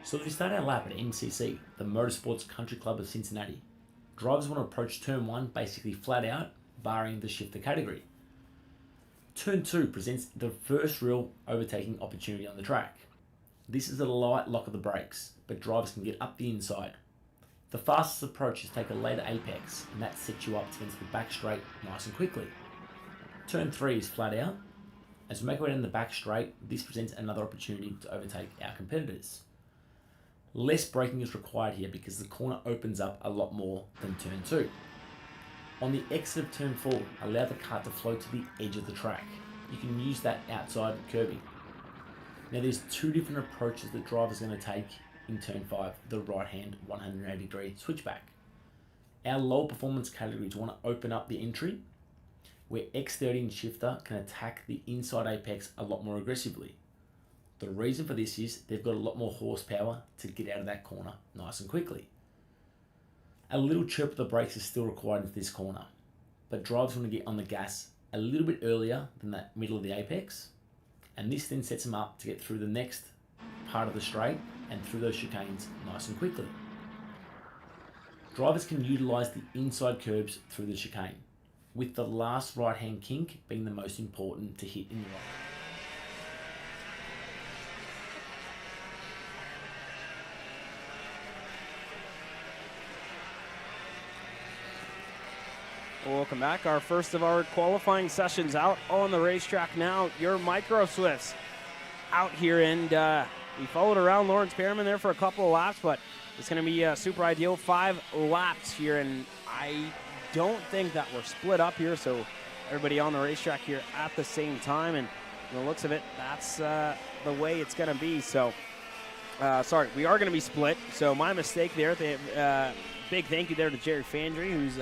So if we start our lap at MCC, the Motorsports Country Club of Cincinnati, drivers want to approach turn 1 basically flat out, barring the shifter category. Turn 2 presents the first real overtaking opportunity on the track. This is a light lock of the brakes, but drivers can get up the inside. The fastest approaches take a later apex, and that sets you up to enter the back straight nice and quickly. Turn 3 is flat out. As we make our way down the back straight, this presents another opportunity to overtake our competitors. Less braking is required here because the corner opens up a lot more than turn 2. On the exit of turn 4, allow the kart to flow to the edge of the track. You can use that outside curbing. Now there's 2 different approaches that drivers are going to take in turn 5, the right hand 180 degree switchback. Our lower performance categories want to open up the entry, where X30 and shifter can attack the inside apex a lot more aggressively. The reason for this is they've got a lot more horsepower to get out of that corner nice and quickly. A little chirp of the brakes is still required into this corner, but drivers want to get on the gas a little bit earlier than that middle of the apex, and this then sets them up to get through the next part of the straight and through those chicanes nice and quickly. Drivers can utilise the inside curbs through the chicane, with the last right hand kink being the most important to hit in the right. Welcome back. Our first of our qualifying sessions out on the racetrack now. Your Micro Swifts out here, and we followed around Lawrence Perriman there for a couple of laps, but it's going to be super ideal. 5 laps here, and I don't think that we're split up here, so everybody on the racetrack here at the same time, and from the looks of it, that's the way it's going to be. So, sorry, we are going to be split, so my mistake there. Big thank you there to Jerry Fandry, who's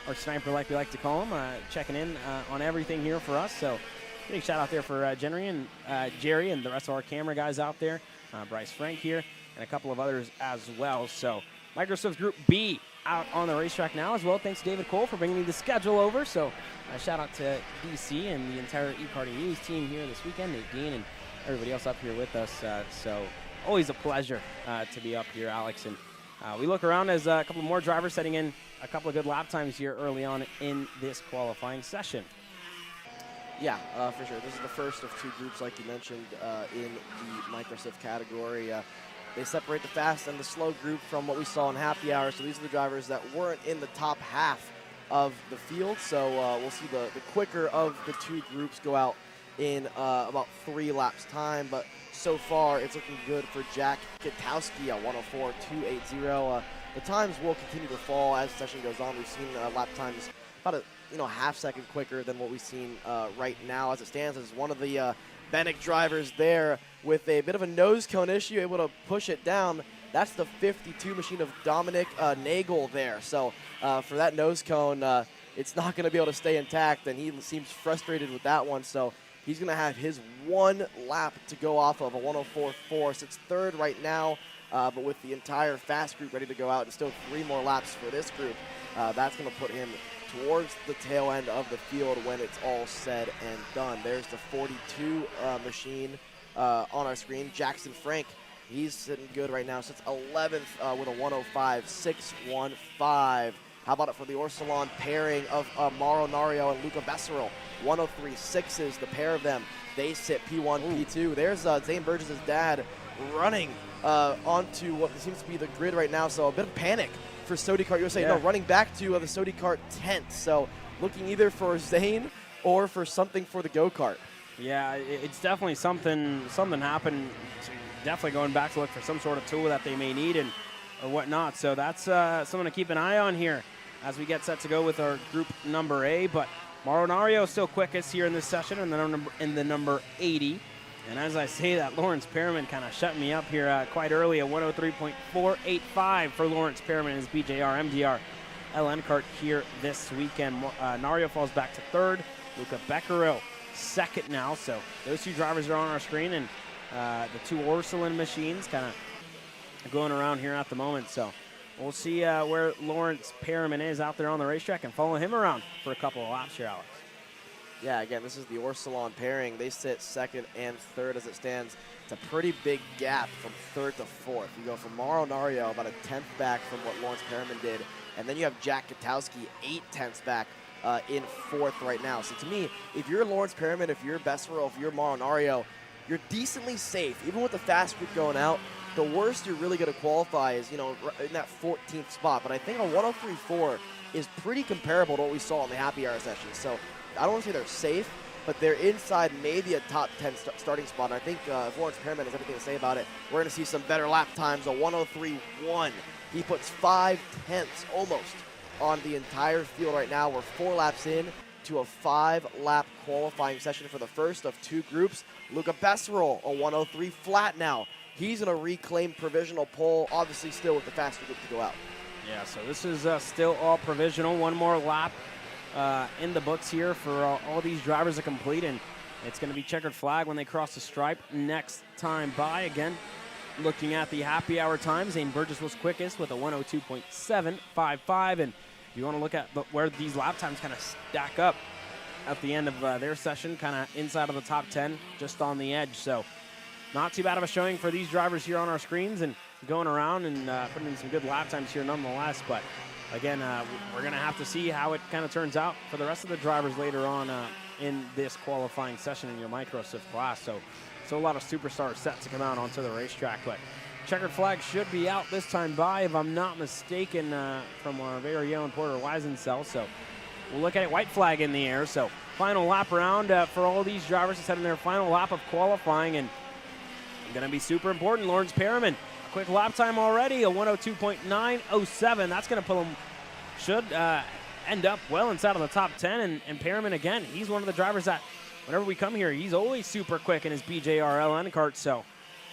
our sniper, like we like to call him, checking in on everything here for us. So big shout out there for Jerry and the rest of our camera guys out there, Bryce Frank here, and a couple of others as well. So Microsoft Group B out on the racetrack now as well. Thanks to David Cole for bringing me the schedule over. So shout out to DC and the entire eKarting News team here this weekend, Nate Dean and everybody else up here with us. So always a pleasure to be up here, Alex. And we look around as a couple more drivers setting in a couple of good lap times here early on in this qualifying session. Yeah, for sure. This is the first of 2 groups, like you mentioned, in the Microsoft category. They separate the fast and the slow group from what we saw in happy hour. So these are the drivers that weren't in the top half of the field. So we'll see the quicker of the 2 groups go out in about 3 laps time. But so far, it's looking good for Jack Kitowski at 104.280. The times will continue to fall as the session goes on. We've seen lap times about a half second quicker than what we've seen right now as it stands. As one of the Bennett drivers there with a bit of a nose cone issue, able to push it down. That's the 52 machine of Dominic Nagel there. So for that nose cone, it's not going to be able to stay intact, and he seems frustrated with that one. So he's going to have his 1 lap to go off of, a 104.4. Sits 3rd right now. But with the entire fast group ready to go out and still 3 more laps for this group, that's going to put him towards the tail end of the field when it's all said and done. There's the 42 machine on our screen. Jackson Frank, he's sitting good right now. Sits 11th with a 105.615. How about it for the Orsalon pairing of Mauro Nario and Luca Besseril? 103.6s, the pair of them. They sit P1, P2. There's Zane Burgess' dad running onto what seems to be the grid right now. So a bit of panic for Sodi Kart USA. No, running back to the Sodi Kart tent. So looking either for Zane or for something for the go-kart. Yeah, it's definitely something happened. Definitely going back to look for some sort of tool that they may need or whatnot. So that's something to keep an eye on here as we get set to go with our group number A. But Mauro Nario still quickest here in this session in the number 80. And as I say that, Lawrence Perriman kind of shut me up here quite early at 103.485 for Lawrence Perriman and his BJR MDR LN kart here this weekend. Nario falls back to 3rd. Luca Becquerel 2nd now. So those 2 drivers are on our screen, and the 2 Orsalon machines kind of going around here at the moment. So we'll see where Lawrence Perriman is out there on the racetrack and follow him around for a couple of laps here, Alex. Yeah, again, this is the Orsalon pairing. They sit 2nd and 3rd as it stands. It's a pretty big gap from 3rd to 4th. You go from Mauro Nario about a 10th back from what Lawrence Perriman did, and then you have Jack Kitowski 8/10ths back in 4th right now. So to me, if you're Lawrence Perriman, if you're Besseril, if you're Mauro Nario, you're decently safe. Even with the fast group going out, the worst you're really going to qualify is, in that 14th spot. But I think a 103.4 is pretty comparable to what we saw in the happy hour session. So I don't want to say they're safe, but they're inside maybe a top 10 starting spot. And I think if Lawrence Perriman has anything to say about it, we're going to see some better lap times, a 103.1. He puts 5/10 almost on the entire field right now. We're 4 laps in to a 5-lap qualifying session for the first of 2 groups. Luca Besseril, a 103 flat now. he's going to reclaim provisional pole, obviously still with the faster group to go out. Yeah, so this is still all provisional. One more lap in the books here for all these drivers to complete, and it's going to be checkered flag when they cross the stripe next time by. Again, looking at the happy hour times, Zane Burgess was quickest with a 102.755, and if you want to look at where these lap times kind of stack up at the end of their session, kind of inside of the top 10, just on the edge. So not too bad of a showing for these drivers here on our screens, and going around and putting in some good lap times here nonetheless. But again, we're going to have to see how it kind of turns out for the rest of the drivers later on in this qualifying session in your Micro Swift class. So a lot of superstars set to come out onto the racetrack. But checkered flag should be out this time by, if I'm not mistaken, from our very own Porter Weisencell. So we'll look at it, white flag in the air. So final lap around for all these drivers to set in their final lap of qualifying, and going to be super important. Lawrence Perriman, quick lap time already, a 102.907. That's going to pull him, should end up well inside of the top 10. And Perriman, again, he's one of the drivers that whenever we come here, he's always super quick in his BJRLN kart. So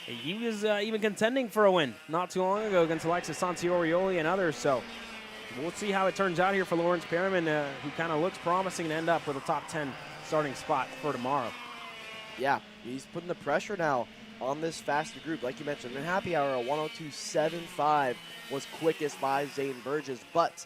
he was even contending for a win not too long ago against Alexis Santiorioli and others. So we'll see how it turns out here for Lawrence Perriman, who kind of looks promising to end up with a top 10 starting spot for tomorrow. Yeah, he's putting the pressure now on this faster group. Like you mentioned, in happy hour, a 102.75 was quickest by Zane Burgess, but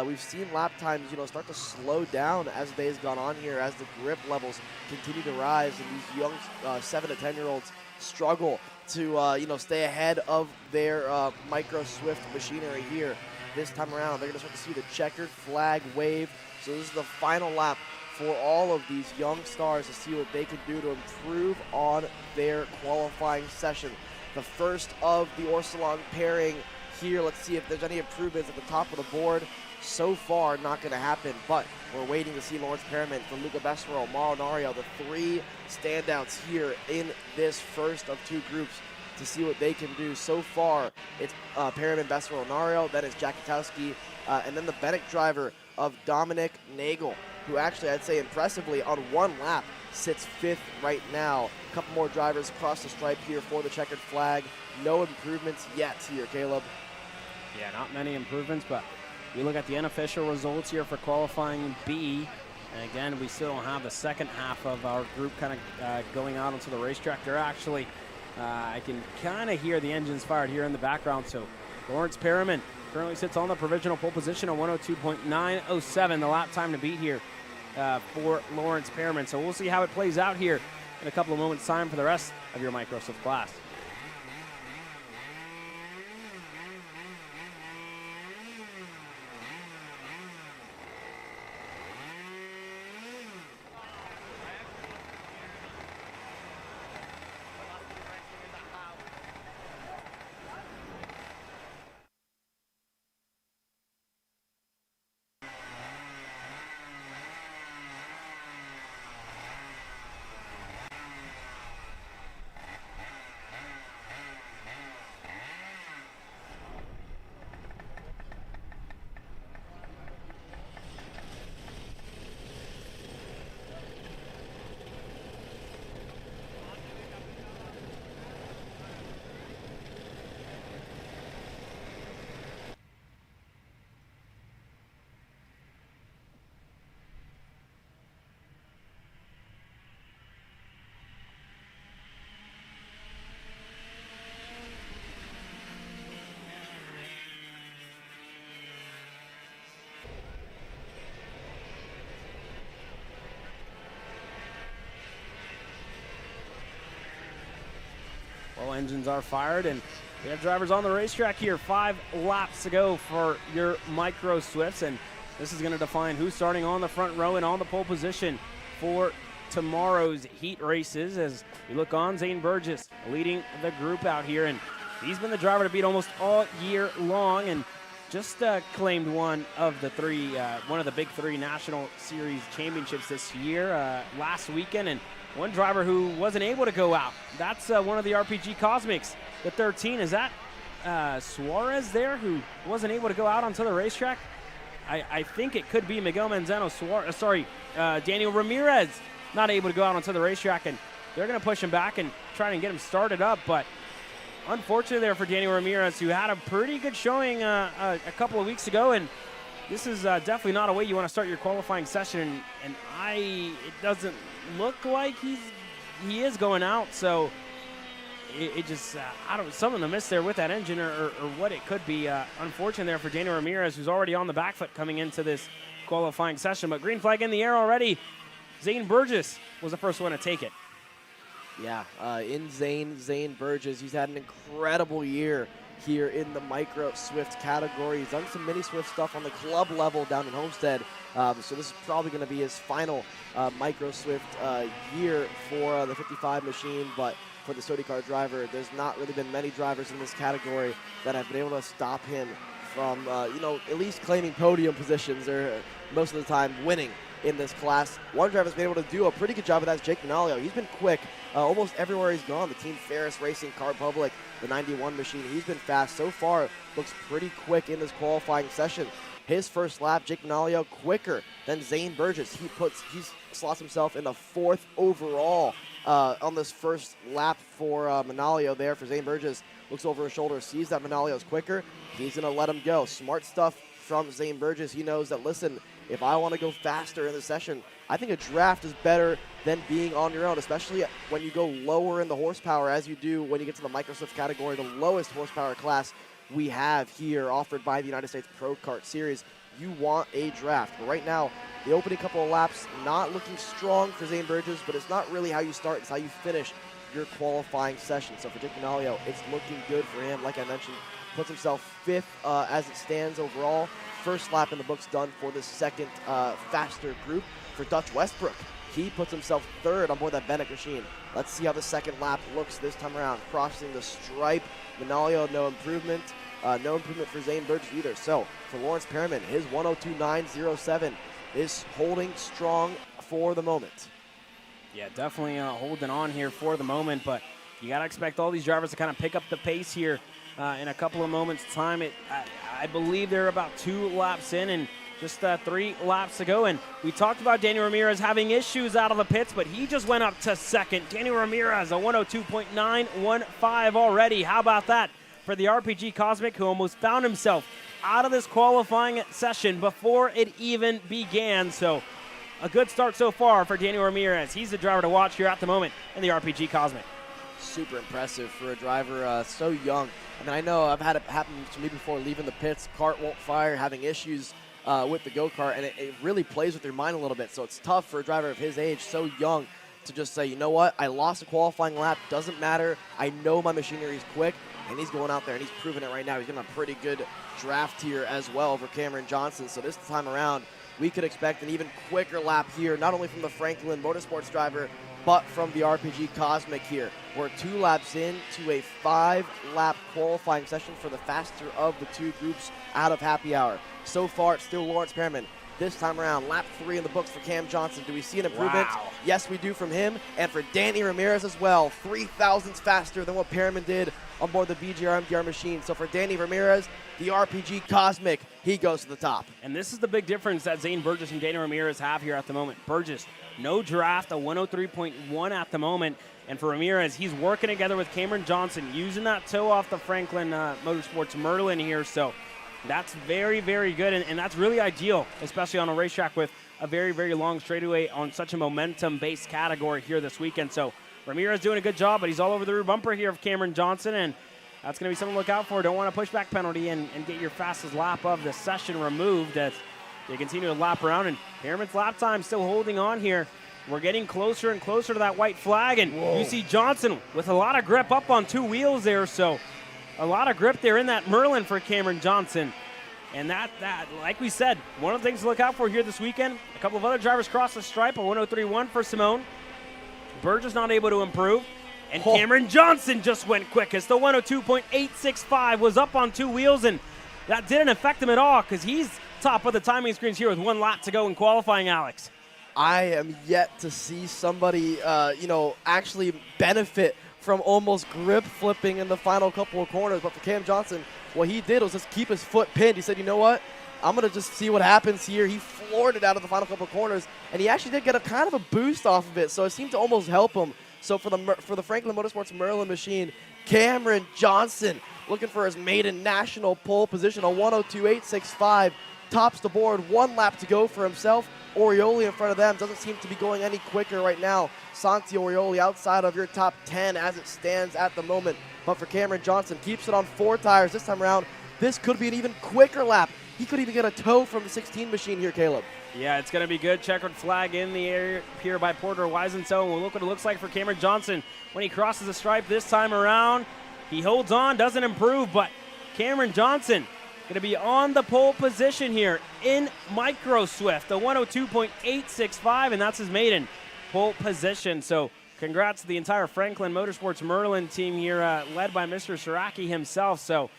we've seen lap times, start to slow down as the day's gone on here, as the grip levels continue to rise, and these young 7 to 10-year-olds struggle to, stay ahead of their Micro Swift machinery here. This time around, they're going to start to see the checkered flag wave. So this is the final lap for all of these young stars to see what they can do to improve on their qualifying session. The first of the Orsilon pairing here. Let's see if there's any improvements at the top of the board. So far, not going to happen, but we're waiting to see Lawrence Perriman, from Luca Bessero, Mauro Nario, the 3 standouts here in this first of 2 groups, to see what they can do. So far, it's Perriman, Bessero, Nario, then it's Jack Katowski, and then the Bennett driver of Dominic Nagel, who actually, I'd say impressively, on 1 lap, sits 5th right now. A couple more drivers across the stripe here for the checkered flag. No improvements yet here, Caleb. Yeah, not many improvements, but we look at the unofficial results here for qualifying B. And again, we still don't have the second half of our group kind of going out onto the racetrack. They're actually, I can kind of hear the engines fired here in the background. So Lawrence Perriman currently sits on the provisional pole position at 102.907, the lap time to beat here for Lawrence Perriman. So we'll see how it plays out here in a couple of moments' time for the rest of your Micro Swift class. Well, engines are fired, and we have drivers on the racetrack here. 5 laps to go for your Micro Swifts, and this is going to define who's starting on the front row and on the pole position for tomorrow's heat races. As we look on, Zane Burgess leading the group out here, and he's been the driver to beat almost all year long, and just claimed one of the big 3 National Series championships this year last weekend, and one driver who wasn't able to go out. That's one of the RPG Cosmics, the 13. Is that Suarez there, who wasn't able to go out onto the racetrack? I think it could be Miguel Manzano Daniel Ramirez not able to go out onto the racetrack, and they're going to push him back and try and get him started up. But unfortunate there for Daniel Ramirez, who had a pretty good showing a couple of weeks ago, and this is definitely not a way you want to start your qualifying session. And it doesn't look like he is going out, so it just I don't know, something to miss there with that engine or what it could be. Unfortunate there for Daniel Ramirez, who's already on the back foot coming into this qualifying session. But green flag in the air already. Zane Burgess was the first one to take it. Yeah, in Zane Burgess, he's had an incredible year here in the micro Swift category. He's done some mini Swift stuff on the club level down in Homestead. So this is probably going to be his final micro Swift year for the 55 machine. But for the Sody car driver, there's not really been many drivers in this category that have been able to stop him from, at least claiming podium positions or most of the time winning in this class. One driver has been able to do a pretty good job of that is Jake Manalio. He's been quick almost everywhere he's gone. The Team Ferris Racing, Car Public, the 91 machine, he's been fast. So far, looks pretty quick in this qualifying session. His first lap, Jake Manalio, quicker than Zane Burgess. He slots himself in the 4th overall on this first lap for Manalio there. For Zane Burgess, looks over his shoulder, sees that Manalio's quicker. He's going to let him go. Smart stuff from Zane Burgess. He knows that, listen, if I want to go faster in the session, I think a draft is better than being on your own, especially when you go lower in the horsepower as you do when you get to the Microsoft category, the lowest horsepower class we have here offered by the United States Pro Kart Series. You want a draft. But right now, the opening couple of laps not looking strong for Zane Burgess, but it's not really how you start, it's how you finish your qualifying session. So for Jake Manalio, it's looking good for him. Like I mentioned, puts himself 5th as it stands overall. First lap in the books done for the second faster group. For Dutch Westbrook, he puts himself 3rd on board that Bennett machine. Let's see how the second lap looks this time around. Crossing the stripe, Manalio, no improvement. No improvement for Zane Burgess either. So for Lawrence Perriman, his 102.907 is holding strong for the moment. Yeah, definitely holding on here for the moment, but you got to expect all these drivers to kind of pick up the pace here in a couple of moments' time. I believe they're about 2 laps in and just 3 laps to go. And we talked about Daniel Ramirez having issues out of the pits, but he just went up to 2nd. Daniel Ramirez, a 102.915 already. How about that for the RPG Cosmic, who almost found himself out of this qualifying session before it even began. So a good start so far for Daniel Ramirez. He's the driver to watch here at the moment in the RPG Cosmic. Super impressive for a driver so young. I mean, I know I've had it happen to me before leaving the pits. Kart won't fire, having issues with the go-kart, and it really plays with your mind a little bit. So it's tough for a driver of his age, so young, to just say, you know what, I lost a qualifying lap, doesn't matter. I know my machinery is quick, and he's going out there, and he's proving it right now. He's getting a pretty good draft here as well over Cameron Johnson. So this time around, we could expect an even quicker lap here, not only from the Franklin Motorsports driver, but from the RPG Cosmic here. We're 2 laps in to a 5-lap qualifying session for the faster of the 2 groups out of happy hour. So far, it's still Lawrence Perriman. This time around, lap 3 in the books for Cam Johnson. Do we see an improvement? Wow. Yes, we do from him. And for Danny Ramirez as well, 3,000ths faster than what Perriman did on board the BGR MDR machine. So for Danny Ramirez, the RPG Cosmic, he goes to the top. And this is the big difference that Zane Burgess and Daniel Ramirez have here at the moment. Burgess, no draft, a 103.1 at the moment. And for Ramirez, he's working together with Cameron Johnson, using that toe off the Franklin Motorsports Merlin here. So that's very, very good, and that's really ideal, especially on a racetrack with a very, very long straightaway on such a momentum-based category here this weekend. So Ramirez doing a good job, but he's all over the rear bumper here of Cameron Johnson, and that's going to be something to look out for. Don't want a pushback penalty and get your fastest lap of the session removed as they continue to lap around, and Perriman's lap time still holding on here. We're getting closer and closer to that white flag, and you see Johnson with a lot of grip up on 2 wheels there, so a lot of grip there in that Merlin for Cameron Johnson. And that, like we said, one of the things to look out for here this weekend. A couple of other drivers crossed the stripe, a 103.1 for Simone. Burgess not able to improve. And Cameron Johnson just went quickest. The 102.865 was up on 2 wheels, and that didn't affect him at all because he's top of the timing screens here with 1 lap to go in qualifying, Alex. I am yet to see somebody, actually benefit from almost grip flipping in the final couple of corners. But for Cam Johnson, what he did was just keep his foot pinned. He said, you know what? I'm going to just see what happens here. He floored it out of the final couple of corners, and he actually did get a kind of a boost off of it, so it seemed to almost help him. So for the Franklin Motorsports Merlin machine, Cameron Johnson looking for his maiden national pole position, a 102.865. Tops the board, 1 lap to go for himself. Orioli in front of them doesn't seem to be going any quicker right now. Santi Orioli outside of your top 10 as it stands at the moment. But for Cameron Johnson, keeps it on 4 tires this time around. This could be an even quicker lap. He could even get a tow from the 16 machine here, Caleb. Yeah, it's going to be good. Checkered flag in the air here by Porter Weisenso. And we'll look what it looks like for Cameron Johnson when he crosses the stripe this time around. He holds on, doesn't improve, but Cameron Johnson going to be on the pole position here in Micro Swift, the 102.865, and that's his maiden pole position. So congrats to the entire Franklin Motorsports Merlin team here, led by Mr. Siraki himself. So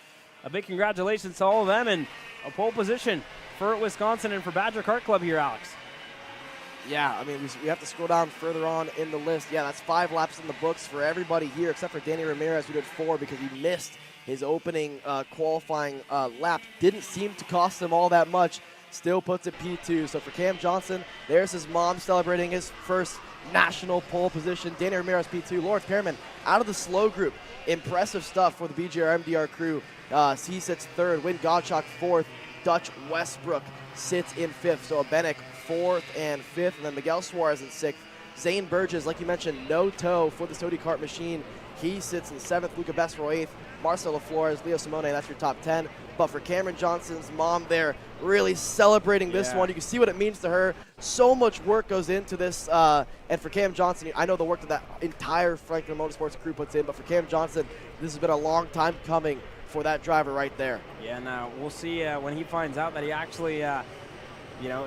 a big congratulations to all of them, and a pole position for Wisconsin and for Badger Kart Club here, Alex. Yeah, I mean, we have to scroll down further on in the list. Yeah, that's 5 laps in the books for everybody here except for Danny Ramirez, who did 4 because he missed his opening qualifying lap. Didn't seem to cost him all that much. Still puts it P2. So for Cam Johnson, there's his mom celebrating his first national pole position. Danny Ramirez P2. Lawrence Perriman out of the slow group. Impressive stuff for the BGR MDR crew. He sits 3rd. Wynn Gottschalk 4th. Dutch Westbrook sits in 5th. So Abenek 4th and 5th. And then Miguel Suarez in 6th. Zane Burgess, like you mentioned, no tow for the Sodi Kart machine. He sits in 7th. Luca Bessero 8th. Marcelo Flores, Leo Simone, that's your top 10. But for Cameron Johnson's mom there, really celebrating this one. You can see what it means to her. So much work goes into this. And for Cam Johnson, I know the work that entire Franklin Motorsports crew puts in, but for Cam Johnson, this has been a long time coming for that driver right there. Yeah, now we'll see when he finds out that he actually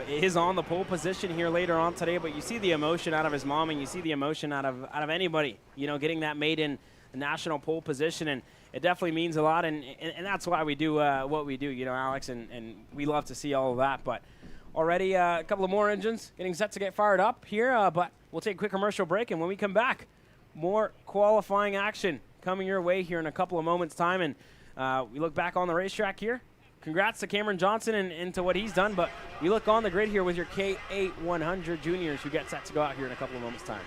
is on the pole position here later on today. But you see the emotion out of his mom, and you see the emotion out of anybody, getting that maiden national pole position, and it definitely means a lot, and that's why we do what we do, Alex, and we love to see all of that. But already a couple of more engines getting set to get fired up here, but we'll take a quick commercial break, and when we come back, more qualifying action coming your way here in a couple of moments' time, and we look back on the racetrack here. Congrats to Cameron Johnson and to what he's done, but we look on the grid here with your K8 Juniors who get set to go out here in a couple of moments' time.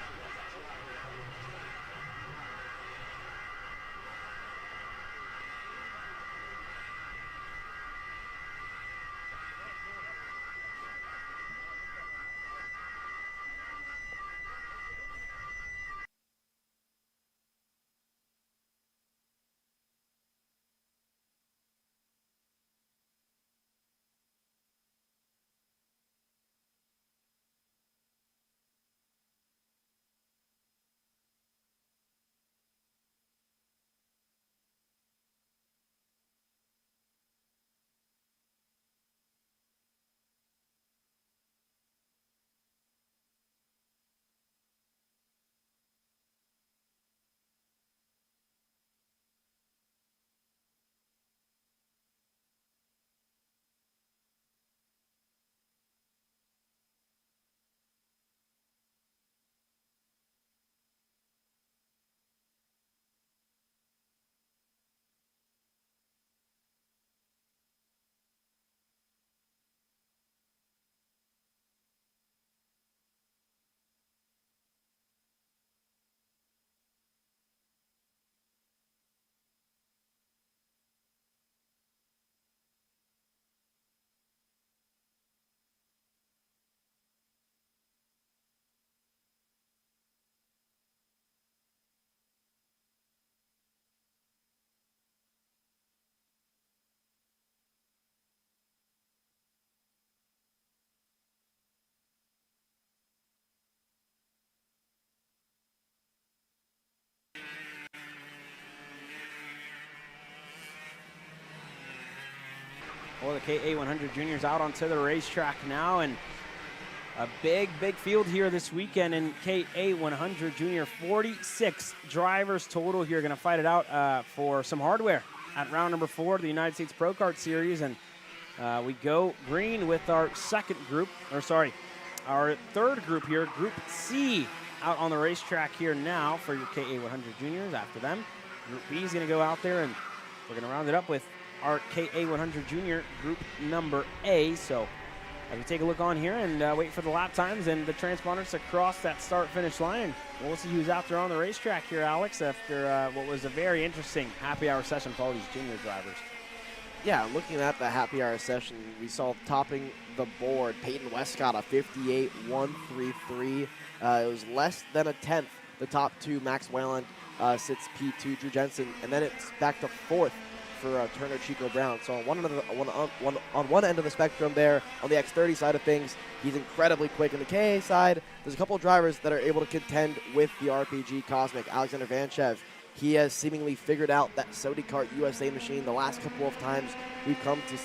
Well, the KA100 Juniors out onto the racetrack now, and a big field here this weekend in KA100 Junior. 46 drivers total here going to fight it out for some hardware at round number 4 of the United States Pro Kart Series. And we go green with our our third group here, Group C, out on the racetrack here now for your KA100 Juniors. After them, Group B is going to go out there, and we're going to round it up with our KA100 Junior Group number A. So as we take a look on here and wait for the lap times and the transponders to cross that start-finish line. We'll see who's out there on the racetrack here, Alex, after what was a very interesting happy hour session for all these junior drivers. Yeah, looking at the happy hour session, we saw topping the board, Peyton Westcott, a 58.133. It was less than a tenth. The top two, Max Wayland sits P2, Drew Jensen, and then it's back to fourth for Turner Chico Brown. So on one end of the spectrum there, on the X30 side of things, he's incredibly quick. On the KA side, there's a couple of drivers that are able to contend with the RPG Cosmic. Alexander Vanchev, he has seemingly figured out that SOTY Kart USA machine. The last couple of times we've come to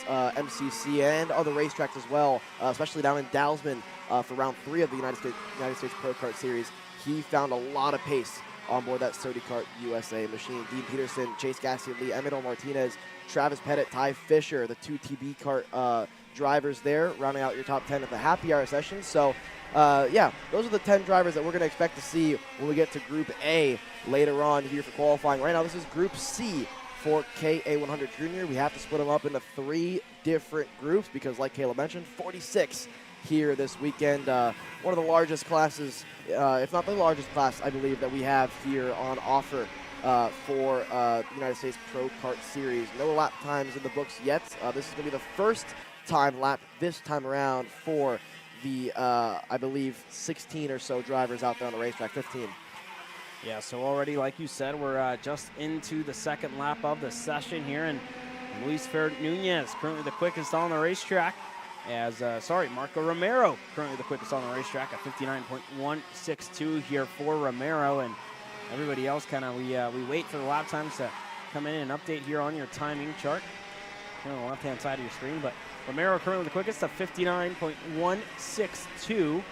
MCC and other racetracks as well, especially down in Dalsman for round 3 of the United States Pro Kart Series. He found a lot of pace on board that SOTY Kart USA machine. Dean Peterson, Chase Gassi, Lee Emilio Martinez, Travis Pettit, Ty Fisher, the 2 TB Kart drivers there, rounding out your top 10 at the happy hour session. So, yeah, those are the 10 drivers that we're going to expect to see when we get to Group A later on here for qualifying. Right now, this is Group C for KA100 Junior. We have to split them up into 3 different groups because, like Caleb mentioned, 46 here this weekend. One of the largest classes, if not the largest class, I believe, that we have here on offer for the United States Pro Kart Series. No lap times in the books yet. This is going to be the first time lap this time around for the, I believe, 16 or so drivers out there on the racetrack, 15. Yeah, so already, like you said, we're just into the second lap of the session here, and Luis Ferrer Nunez, currently the quickest on the racetrack, as, Marco Romero, currently the quickest on the racetrack at 59.162 here for Romero, and everybody else kind of, we wait for the lap times to come in and update here on your timing chart here on the left-hand side of your screen, but Romero currently the quickest at 59.162, and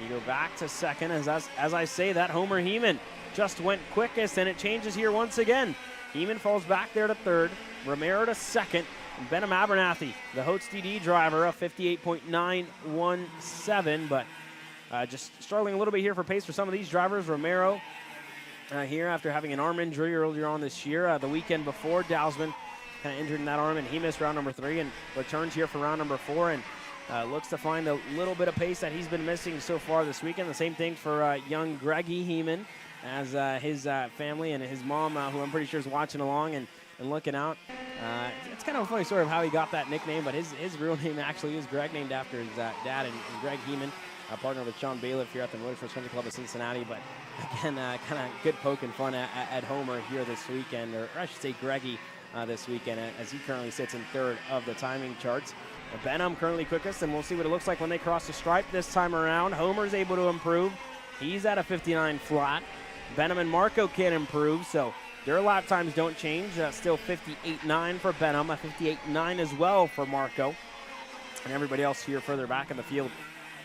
you go back to second, as I say that, Homer Heeman just went quickest, and it changes here once again. Heeman falls back there to third, Romero to second, and Benham Abernathy, the Hotes DD driver, of 58.917, but just struggling a little bit here for pace for some of these drivers. Romero here after having an arm injury earlier on this year, the weekend before, Dalsman kind of injured in that arm, and he missed round number 3 and returns here for round number 4, and looks to find a little bit of pace that he's been missing so far this weekend. The same thing for young Greggy Heeman, as his family and his mom, who I'm pretty sure is watching along and looking out. It's kind of a funny story of how he got that nickname, but his real name actually is Greg, named after his dad, and Greg Heeman, partner with Sean Bailiff here at the Motorsports Country Club of Cincinnati. But again, kind of good poking fun at Homer here this weekend, or I should say Greggy this weekend, as he currently sits in third of the timing charts. Benham currently quickest, and we'll see what it looks like when they cross the stripe this time around. Homer's able to improve. He's at a 59 flat. Benham and Marco can improve, so their lap times don't change. Still 58.9 for Benham, a 58.9 as well for Marco. And everybody else here further back in the field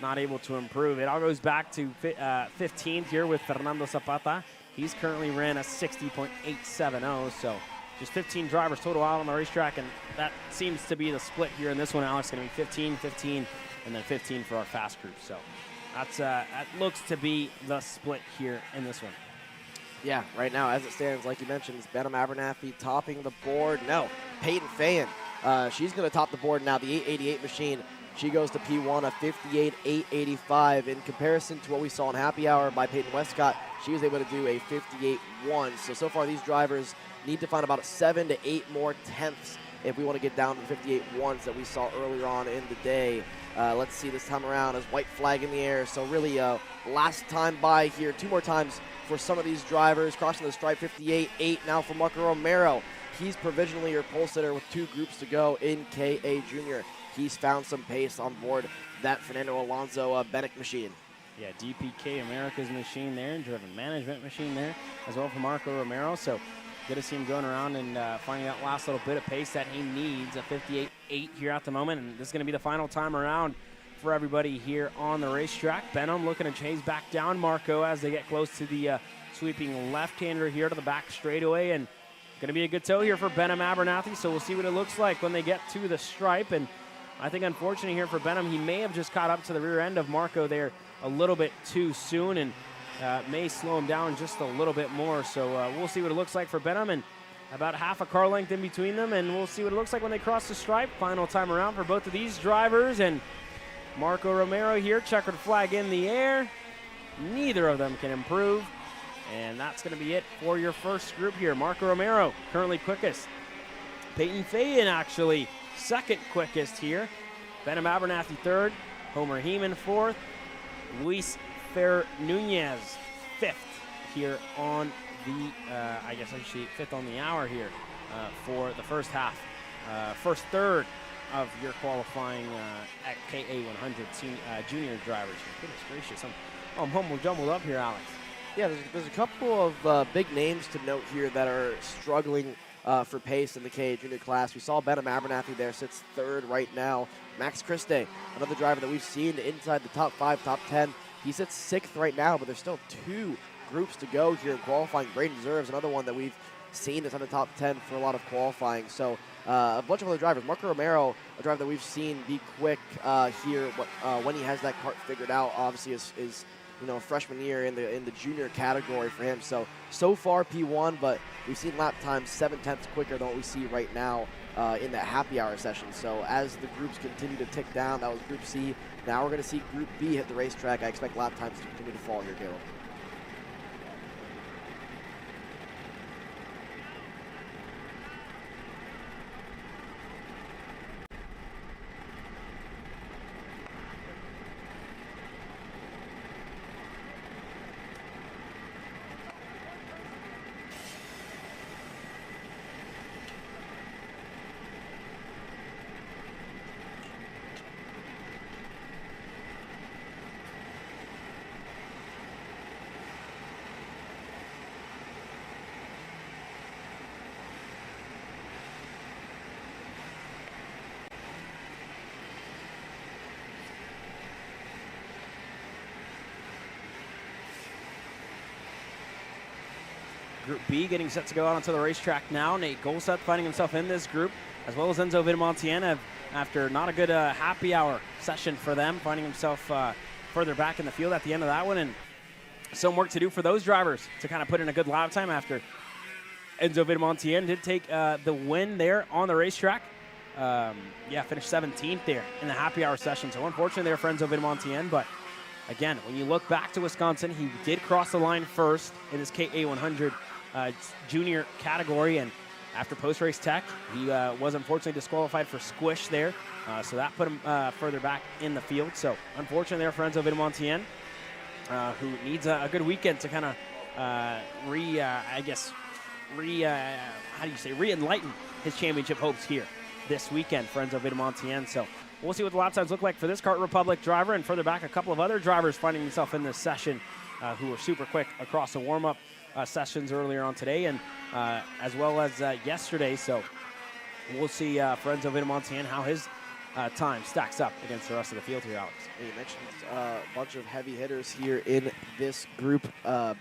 not able to improve. It all goes back to 15th here with Fernando Zapata. He's currently ran a 60.870, so just 15 drivers total out on the racetrack, and that seems to be the split here in this one, Alex. Going to be 15, 15, and then 15 for our fast group. So that looks to be the split here in this one. Yeah, right now, as it stands, like you mentioned, it's Benham Abernathy topping the board. No, Peyton Fayen, she's going to top the board now, the 888 machine. She goes to P1, a 58.885. In comparison to what we saw in Happy Hour by Peyton Westcott, she was able to do a 58.1. So far these drivers need to find about 7 to 8 more tenths if we want to get down to the 58.1s that we saw earlier on in the day. Let's see this time around as white flag in the air. So really last time by here, 2 more times for some of these drivers. Crossing the stripe, 58.8 now for Marco Romero. He's provisionally your pole sitter with 2 groups to go in KA Junior. He's found some pace on board that Fernando Alonso Bennett machine. Yeah, DPK America's machine there, and Driven Management machine there as well for Marco Romero. So good to see him going around and finding that last little bit of pace that he needs, a 58.8 here at the moment. And this is going to be the final time around for everybody here on the racetrack. Benham looking to chase back down Marco as they get close to the sweeping left-hander here to the back straightaway. And going to be a good tow here for Benham Abernathy, so we'll see what it looks like when they get to the stripe. And I think unfortunately here for Benham, he may have just caught up to the rear end of Marco there a little bit too soon, and may slow him down just a little bit more. So we'll see what it looks like for Benham, and about half a car length in between them, and we'll see what it looks like when they cross the stripe. Final time around for both of these drivers, and Marco Romero here, checkered flag in the air. Neither of them can improve. And that's going to be it for your first group here. Marco Romero, currently quickest. Peyton Fayen, actually, second quickest here. Benham Abernathy third. Homer Heeman fourth. Luis Fer Nunez fifth here on the, I guess actually fifth on the hour here for the first half. First third of your qualifying at KA100 junior drivers. Goodness gracious, I'm humble jumbled up here, Alex. Yeah, there's a couple of big names to note here that are struggling for pace in the KA junior class. We saw Benham Abernathy there, sits third right now. Max Christe, another driver that we've seen inside the top 5, top 10. He sits sixth right now, but there's still 2 groups to go here in qualifying. Braden Deserves, another one that we've seen is on the top 10 for a lot of qualifying. So a bunch of other drivers. Marco Romero, a driver that we've seen be quick here when he has that kart figured out. Obviously, is freshman year in the junior category for him. So far P1, but we've seen lap times 7/10 quicker than what we see right now in that happy hour session. So as the groups continue to tick down, that was Group C. Now we're going to see Group B hit the racetrack. I expect lap times to continue to fall here, Caleb. Group B getting set to go out onto the racetrack now. Nate Golseth finding himself in this group, as well as Enzo Vidamontien after not a good happy hour session for them, finding himself further back in the field at the end of that one. And some work to do for those drivers to kind of put in a good lap time after Enzo Vidamontien did take the win there on the racetrack. Finished 17th there in the happy hour session. So unfortunately there for Enzo Vidamontien, but again, when you look back to Wisconsin, he did cross the line first in this KA100 junior category, and after post-race tech, he was unfortunately disqualified for squish there, so that put him further back in the field. So unfortunately there for Enzo Vidamontien, who needs a good weekend to kind of re-enlighten his championship hopes here this weekend for Enzo Vidamontien. So we'll see what the lap times look like for this Kart Republic driver, and further back a couple of other drivers finding themselves in this session who were super quick across the warm-up sessions earlier on today and as well as yesterday. So we'll see for Enzo Vidamontien how his time stacks up against the rest of the field here, Alex. You mentioned a bunch of heavy hitters here in this Group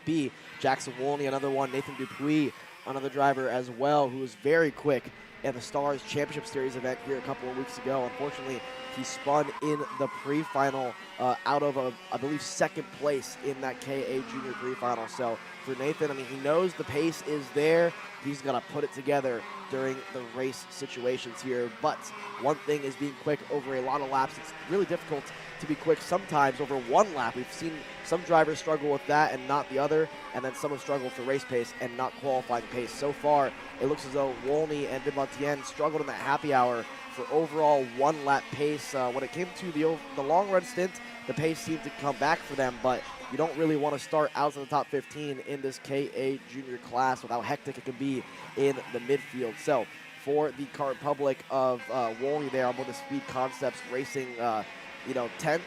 B. Jackson Wolney, another one. Nathan Dupuis, another driver as well, who was very quick at the Stars Championship Series event here a couple of weeks ago. Unfortunately, he spun in the pre-final out of, I believe, second place in that KA Junior pre-final. So for Nathan, he knows the pace is there. He's got to put it together during the race situations here. But one thing is being quick over a lot of laps. It's really difficult to be quick sometimes over one lap. We've seen some drivers struggle with that and not the other, and then some have struggled for race pace and not qualifying pace. So far, it looks as though Wolney and Vidamontien struggled in that happy hour for overall one-lap pace. When it came to the long-run stint, the pace seemed to come back for them, but you don't really want to start out in the top 15 in this KA Junior class with how hectic it can be in the midfield. So for the Kart Republic of Wolney there on the Speed Concepts Racing tent,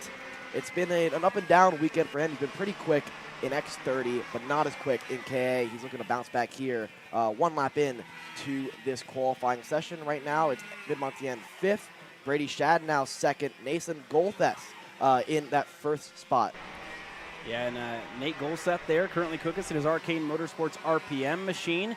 it's been an up-and-down weekend for him. He's been pretty quick in X30, but not as quick in KA. He's looking to bounce back here. One lap in to this qualifying session right now. It's Vidamontien 5th, Brady Shadnow 2nd, Nathan Golseth in that first spot. Yeah, and Nate Golseth there, currently quickest in his Arcane Motorsports RPM machine.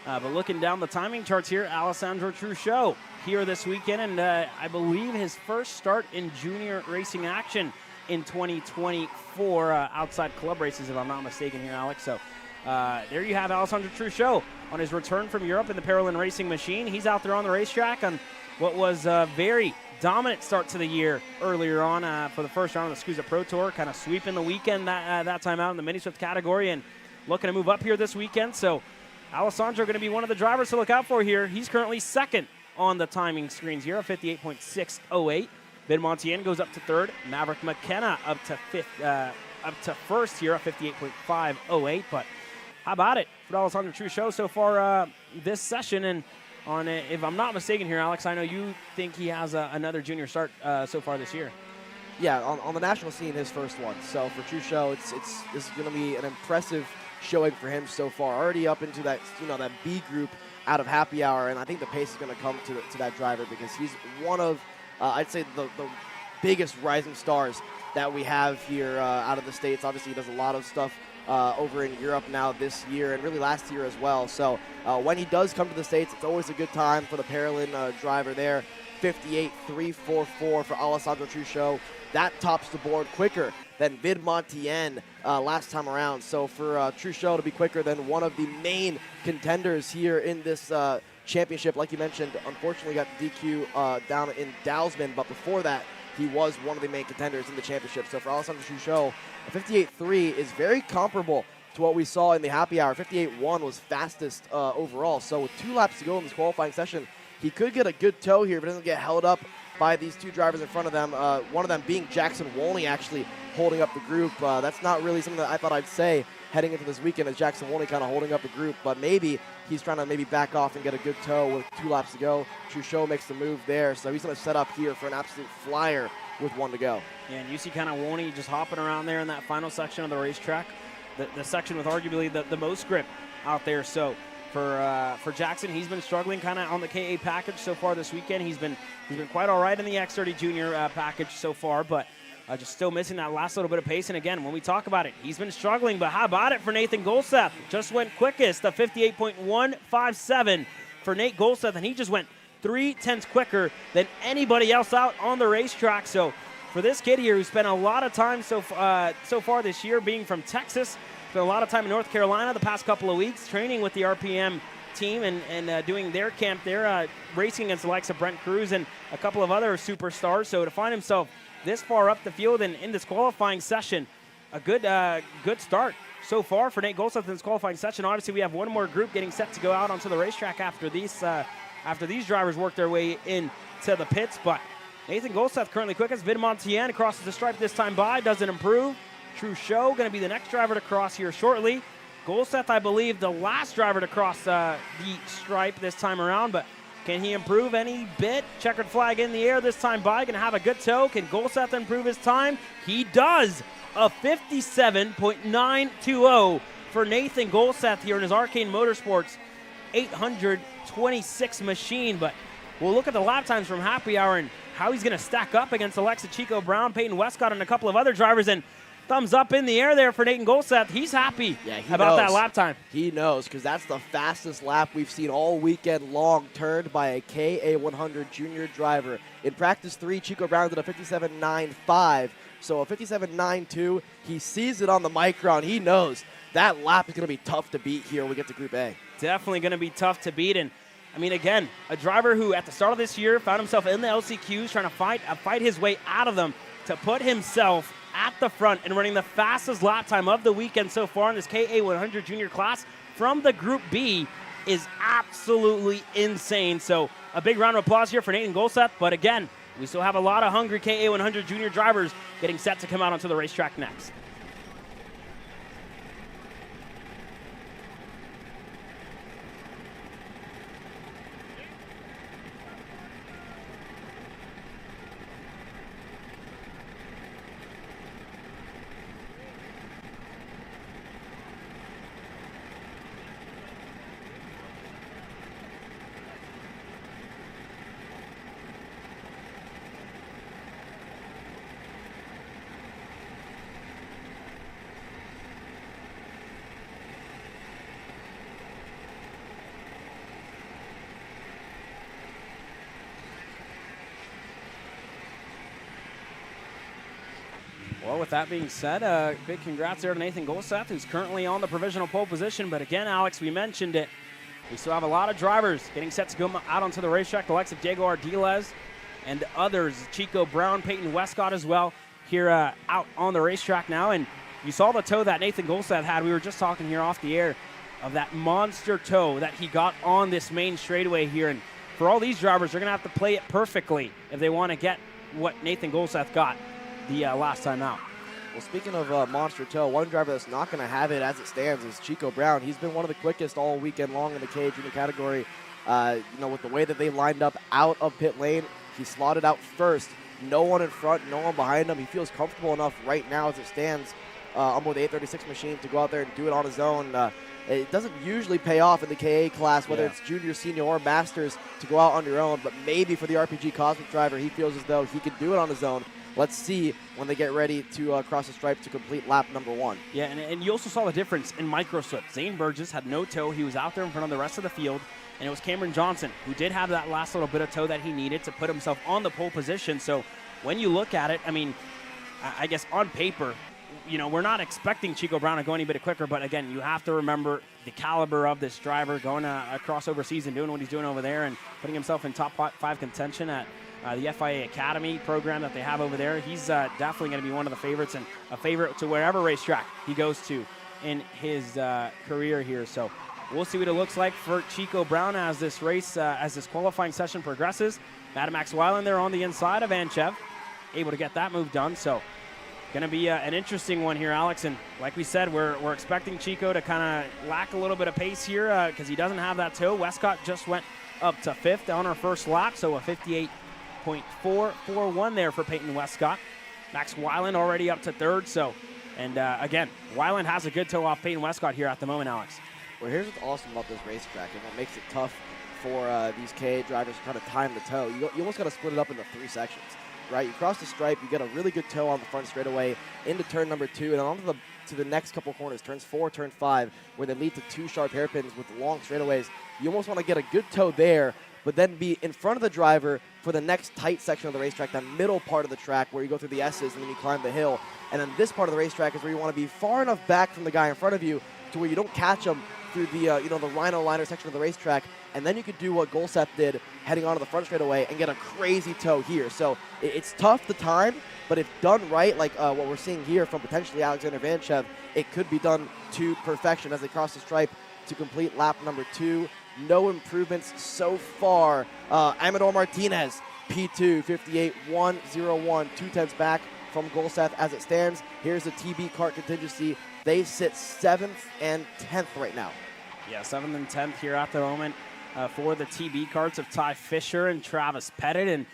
But looking down the timing charts here, Alessandro Truchot here this weekend, and I believe his first start in junior racing action in 2024 outside club races, if I'm not mistaken here, Alex. So there you have Alessandro Truchot on his return from Europe in the Parolin Racing machine. He's out there on the racetrack on what was a very dominant start to the year earlier on for the first round of the SCUSA Pro Tour, kind of sweeping the weekend that time out in the Mini Swift category and looking to move up here this weekend. So Alessandro going to be one of the drivers to look out for here. He's currently second on the timing screens here, 58.608. Ben Montien goes up to third. Maverick McKenna up to first here at 58.508. But how about it for Alessandro Truchot so far this session? And if I'm not mistaken here, Alex, I know you think he has another junior start so far this year. Yeah, on the national scene, his first one. So for Truchot, this is going to be an impressive showing for him so far. Already up into that that B group out of happy hour, and I think the pace is going to come to that driver because he's one of I'd say the biggest rising stars that we have here out of the States. Obviously, he does a lot of stuff over in Europe now this year and really last year as well. So when he does come to the States, it's always a good time for the Paralin driver there. 58.344 for Alessandro Truchot. That tops the board quicker than Vid Montien last time around. So for Truchot to be quicker than one of the main contenders here in this championship, like you mentioned, unfortunately got the DQ down in Dowsman, but before that, he was one of the main contenders in the championship. So for Alessandro Truchot, a 58.3 is very comparable to what we saw in the happy hour. 58.1 was fastest overall. So with 2 laps to go in this qualifying session, he could get a good tow here if it doesn't get held up by these 2 drivers in front of them. One of them being Jackson Wolney actually holding up the group. That's not really something that I thought I'd say heading into this weekend, as Jackson Wolney kind of holding up the group, but maybe he's trying to back off and get a good tow with 2 laps to go. Truchot makes the move there, so he's going to set up here for an absolute flyer with 1 to go. Yeah, and you see kind of Wolney just hopping around there in that final section of the racetrack, the section with arguably the most grip out there. So for Jackson, he's been struggling kind of on the KA package so far this weekend. He's been quite all right in the X30 Junior package so far, but just still missing that last little bit of pace. And again, when we talk about it, he's been struggling, but how about it for Nathan Golseth? Just went quickest, a 58.157 for Nate Golseth, and he just went 0.3 quicker than anybody else out on the racetrack. So for this kid here who spent a lot of time so far this year being from Texas, spent a lot of time in North Carolina the past couple of weeks training with the RPM team and doing their camp there, racing against the likes of Brent Cruz and a couple of other superstars. So to find himself this far up the field and in this qualifying session, a good start so far for Nate Golseth in this qualifying session. Obviously, we have one more group getting set to go out onto the racetrack after these drivers work their way into the pits. But Nathan Golseth currently quickest. Vid Montien crosses the stripe this time by, doesn't improve. Truchot going to be the next driver to cross here shortly. Golseth, I believe, the last driver to cross the stripe this time around, but can he improve any bit? Checkered flag in the air this time by. Going to have a good tow. Can Golseth improve his time? He does. A 57.920 for Nathan Golseth here in his Arcane Motorsports 826 machine. But we'll look at the lap times from happy hour and how he's going to stack up against Alexa Chico Brown, Peyton Westcott, and a couple of other drivers. And thumbs up in the air there for Nathan Golseth. He's happy about that lap time. He knows, because that's the fastest lap we've seen all weekend long turned by a KA100 junior driver. In practice 3, Chico Brown did a 57.95, so a 57.92. He sees it on the micron. He knows that lap is going to be tough to beat here when we get to Group A. Definitely going to be tough to beat. And I mean, again, a driver who at the start of this year found himself in the LCQs trying to fight his way out of them to put himself at the front and running the fastest lap time of the weekend so far in this KA100 junior class from the Group B is absolutely insane. So a big round of applause here for Nathan Golseth. But again, we still have a lot of hungry KA100 junior drivers getting set to come out onto the racetrack next. Well, with that being said, big congrats there to Nathan Golseth, who's currently on the provisional pole position. But again, Alex, we mentioned it. We still have a lot of drivers getting set to go out onto the racetrack, the likes of Diego Ardiles, and others. Chico Brown, Peyton Westcott as well here out on the racetrack now. And you saw the toe that Nathan Golseth had. We were just talking here off the air of that monster toe that he got on this main straightaway here. And for all these drivers, they're going to have to play it perfectly if they want to get what Nathan Golseth got the last time out. Well, speaking of monster toe, one driver that's not going to have it as it stands is Chico Brown. He's been one of the quickest all weekend long in the KA Junior category. With the way that they lined up out of pit lane, he slotted out first. No one in front, no one behind him. He feels comfortable enough right now as it stands on board the 836 machine to go out there and do it on his own. It doesn't usually pay off in the KA class, whether it's junior, senior, or masters, to go out on your own. But maybe for the RPG Cosmic driver, he feels as though he could do it on his own. Let's see when they get ready to cross the stripe to complete lap number 1. Yeah, and you also saw the difference in micro slip. Zane Burgess had no toe. He was out there in front of the rest of the field. And it was Cameron Johnson who did have that last little bit of toe that he needed to put himself on the pole position. So when you look at it, I mean, I guess on paper, we're not expecting Chico Brown to go any bit quicker. But again, you have to remember the caliber of this driver going across overseas and doing what he's doing over there and putting himself in top 5 contention at the FIA Academy program that they have over there. He's definitely going to be one of the favorites and a favorite to wherever racetrack he goes to in his career here. So we'll see what it looks like for Chico Brown as this race, as this qualifying session progresses. Max Weiland there on the inside of Anchev, able to get that move done. So going to be an interesting one here, Alex. And like we said, we're expecting Chico to kind of lack a little bit of pace here because he doesn't have that toe. Westcott just went up to 5th on our first lap, so a 58.441 there for Peyton Westcott. Max Weiland already up to 3rd. So, and again, Weiland has a good toe off Peyton Westcott here at the moment, Alex. Well, here's what's awesome about this racetrack, and what makes it tough for these KA drivers to try to time the toe. You almost got to split it up into 3 sections, right? You cross the stripe, you get a really good toe on the front straightaway into turn number 2, and then on to the next couple corners, turns 4, turn 5, where they lead to 2 sharp hairpins with long straightaways. You almost want to get a good toe there, but then be in front of the driver for the next tight section of the racetrack, that middle part of the track where you go through the S's and then you climb the hill. And then this part of the racetrack is where you want to be far enough back from the guy in front of you to where you don't catch him through the the Rhino liner section of the racetrack, and then you could do what Golseth did heading onto the front straightaway and get a crazy toe here. So it's tough to time, but if done right, like what we're seeing here from potentially Alexander Vanchev, it could be done to perfection as they cross the stripe to complete lap number 2. No improvements so far. Amador Martinez, P2, 58.101, 2/10 back from Golseth as it stands. Here's the TB Kart contingency. They sit 7th and 10th right now. Yeah, 7th and 10th here at the moment for the TB Karts of Ty Fisher and Travis Pettit. And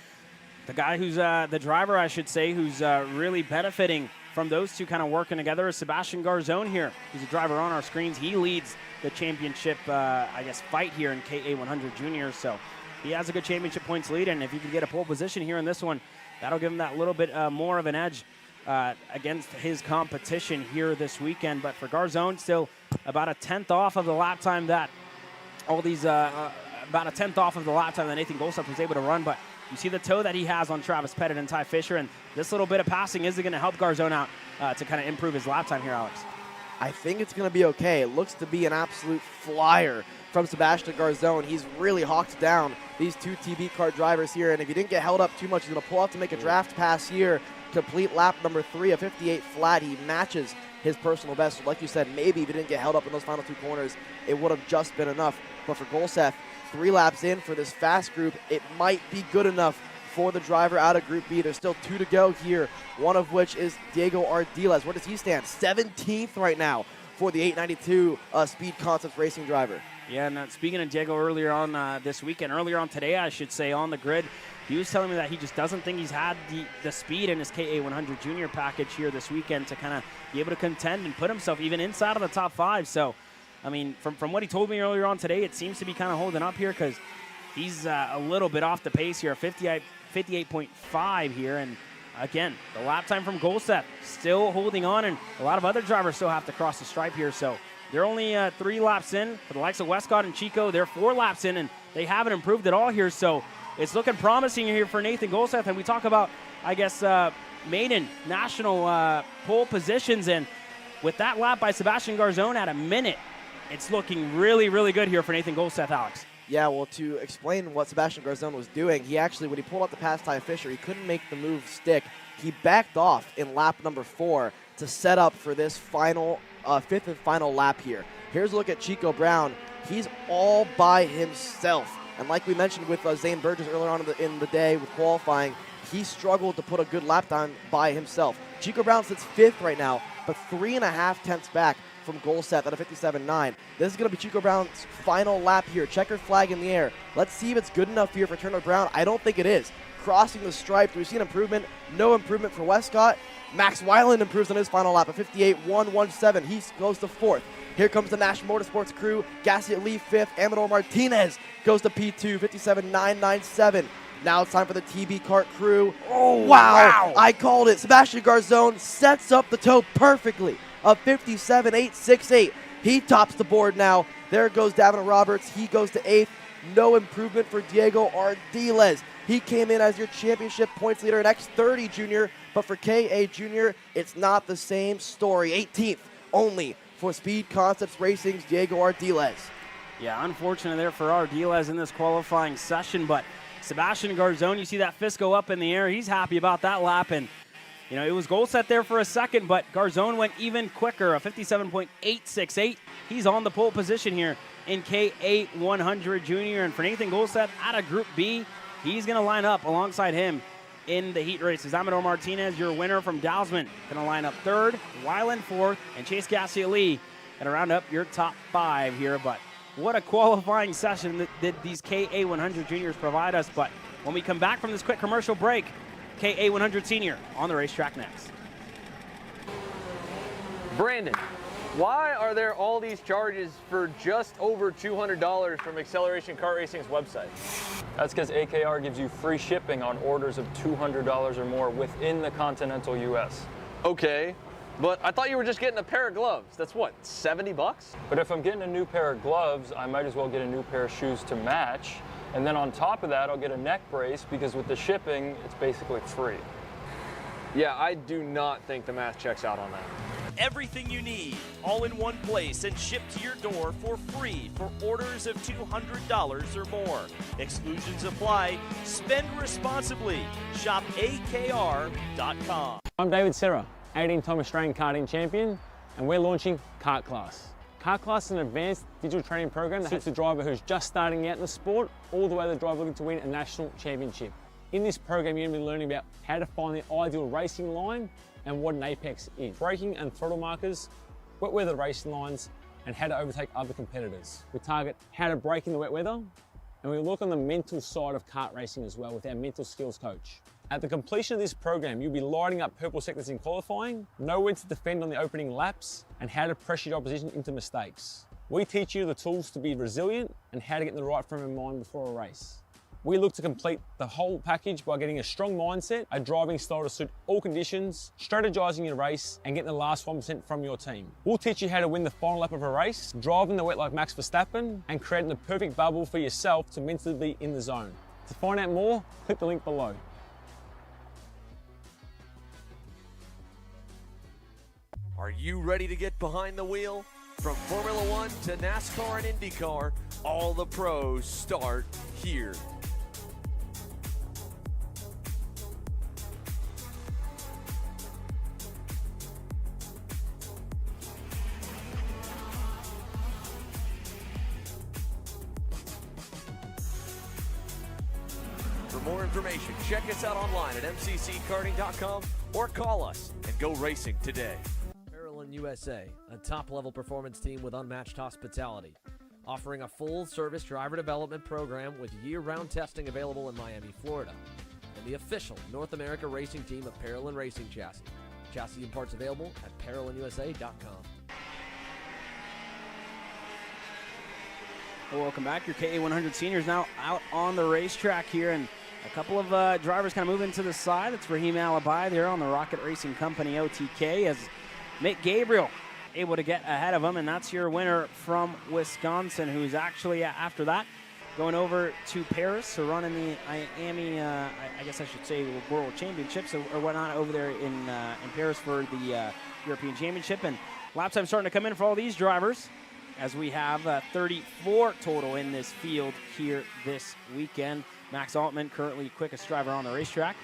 the guy who's the driver, I should say, who's really benefiting from those two kind of working together is Sebastian Garzone here. He's a driver on our screens. He leads the championship, fight here in KA 100 Junior. So he has a good championship points lead, and if he can get a pole position here in this one, that'll give him that little bit more of an edge against his competition here this weekend. But for Garzone, still about a 10th off of the lap time that all these, about a 10th off of the lap time that Nathan Golseth was able to run. But you see the toe that he has on Travis Pettit and Ty Fisher, and this little bit of passing is going to help Garzone out to kind of improve his lap time here, Alex. I think it's going to be okay. It looks to be an absolute flyer from Sebastian Garzone. He's really hawked down these 2 TB Kart drivers here, and if he didn't get held up too much, he's going to pull out to make a draft pass here, complete lap number 3, a 58 flat. He matches his personal best. So like you said, maybe if he didn't get held up in those final 2 corners, it would have just been enough. But for Golseth, 3 laps in for this fast group, it might be good enough for the driver out of Group B. There's still 2 to go here, one of which is Diego Ardiles. Where does he stand? 17th right now for the 892 Speed Concepts Racing driver. Yeah, and speaking of Diego earlier on this weekend, earlier on today, I should say, on the grid, he was telling me that he just doesn't think he's had the speed in his KA 100 Junior package here this weekend to kind of be able to contend and put himself even inside of the top 5. So, I mean, from what he told me earlier on today, it seems to be kind of holding up here because he's a little bit off the pace here, 58.5 here. And again, the lap time from Golseth still holding on, and a lot of other drivers still have to cross the stripe here. So they're only 3 laps in. For the likes of Westcott and Chico, they're 4 laps in, and they haven't improved at all here. So it's looking promising here for Nathan Golseth. And we talk about, I guess, maiden national pole positions. And with that lap by Sebastian Garzone at a minute, it's looking really, really good here for Nathan Golseth, Alex. Yeah, well, to explain what Sebastian Garzone was doing, he actually, when he pulled out the pass Ty Fisher, he couldn't make the move stick. He backed off in lap number 4 to set up for this final, 5th and final lap here. Here's a look at Chico Brown. He's all by himself. And like we mentioned with Zane Burgess earlier on in the day with qualifying, he struggled to put a good lap time by himself. Chico Brown sits 5th right now, but 3.5 tenths back from goal set at a 57.9. This is going to be Chico Brown's final lap here. Checkered flag in the air. Let's see if it's good enough here for Turner Brown. I don't think it is. Crossing the stripe. Do we see an improvement? No improvement for Westcott. Max Weiland improves on his final lap, a 58.117. He goes to 4th. Here comes the National Motorsports crew. Gassiet Lee 5th. Amador Martinez goes to P2, 57.997. Now it's time for the TB Kart crew. Oh, wow. I called it. Sebastian Garzone sets up the toe perfectly. A 57.868. He tops the board now. There goes Davin Roberts. He goes to 8th. No improvement for Diego Ardiles. He came in as your championship points leader in X30 Junior, but for KA Junior, it's not the same story. 18th only for Speed Concepts Racing's Diego Ardiles. Yeah, unfortunate there for Ardiles in this qualifying session, but Sebastian Garzone, you see that fist go up in the air. He's happy about that lap, and you know, it was goal set there for a second, but Garzone went even quicker, a 57.868. He's on the pole position here in KA 100 Junior, and for Nathan Golset out of Group B, he's going to line up alongside him in the heat races. Amador Martinez, your winner from Dowsman, going to line up 3rd, Weiland 4th, and Chase Gassiet-Lee going to round up your top 5 here. But what a qualifying session that did these KA 100 Juniors provide us. But when we come back from this quick commercial break, KA 100 Senior on the racetrack next. Brandon, why are there all these charges for just over $200 from Acceleration Kart Racing's website? That's because AKR gives you free shipping on orders of $200 or more within the continental US. Okay, but I thought you were just getting a pair of gloves. That's what, 70 bucks? But if I'm getting a new pair of gloves, I might as well get a new pair of shoes to match. And then on top of that, I'll get a neck brace because with the shipping, it's basically free. Yeah, I do not think the math checks out on that. Everything you need, all in one place and shipped to your door for free for orders of $200 or more. Exclusions apply. Spend responsibly. Shop AKR.com. I'm David Serra, 18-time Australian karting champion, and we're launching Kart Class. Kart Class is an advanced digital training program that suits a driver who's just starting out in the sport, all the way to the driver looking to win a national championship. In this program, you're going to be learning about how to find the ideal racing line and what an apex is, braking and throttle markers, wet weather racing lines, and how to overtake other competitors. We target how to brake in the wet weather, and we look on the mental side of kart racing as well with our mental skills coach. At the completion of this program, you'll be lighting up purple sectors in qualifying, know when to defend on the opening laps, and how to pressure your opposition into mistakes. We teach you the tools to be resilient and how to get in the right frame of mind before a race. We look to complete the whole package by getting a strong mindset, a driving style to suit all conditions, strategizing your race, and getting the last 1% from your team. We'll teach you how to win the final lap of a race, driving the wet like Max Verstappen, and creating the perfect bubble for yourself to mentally be in the zone. To find out more, click the link below. Are you ready to get behind the wheel? From Formula One to NASCAR and IndyCar, all the pros start here. For more information, check us out online at mcckarting.com or call us and go racing today. USA, a top-level performance team with unmatched hospitality, offering a full-service driver development program with year-round testing available in Miami, Florida, and the official North America racing team of Parolin Racing Chassis. Chassis and parts available at ParolinUSA.com. Well, welcome back. Your KA 100 Seniors now out on the racetrack here, and a couple of drivers kind of moving to the side. It's Raheem Alibi there on the Rocket Racing Company OTK as Mick Gabriel able to get ahead of him, and that's your winner from Wisconsin, who's actually, after that, going over to Paris to run in the Miami, I guess I should say, World Championships or whatnot over there in Paris for the European Championship. And lap time starting to come in for all these drivers as we have 34 total in this field here this weekend. Max Altman, currently quickest driver on the racetrack,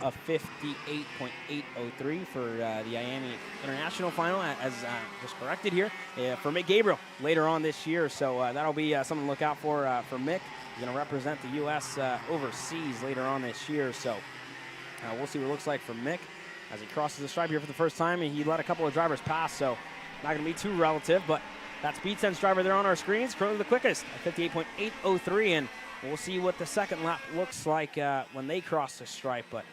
a 58.803 for the Miami International Final, as just corrected here, for Mick Gabriel later on this year. So that'll be something to look out for Mick. He's going to represent the U.S. Overseas later on this year. So we'll see what it looks like for Mick as he crosses the stripe here for the first time. And he let a couple of drivers pass, so not going to be too relative. But that speed sense driver there on our screens, currently the quickest at 58.803. And we'll see what the second lap looks like when they cross the stripe. But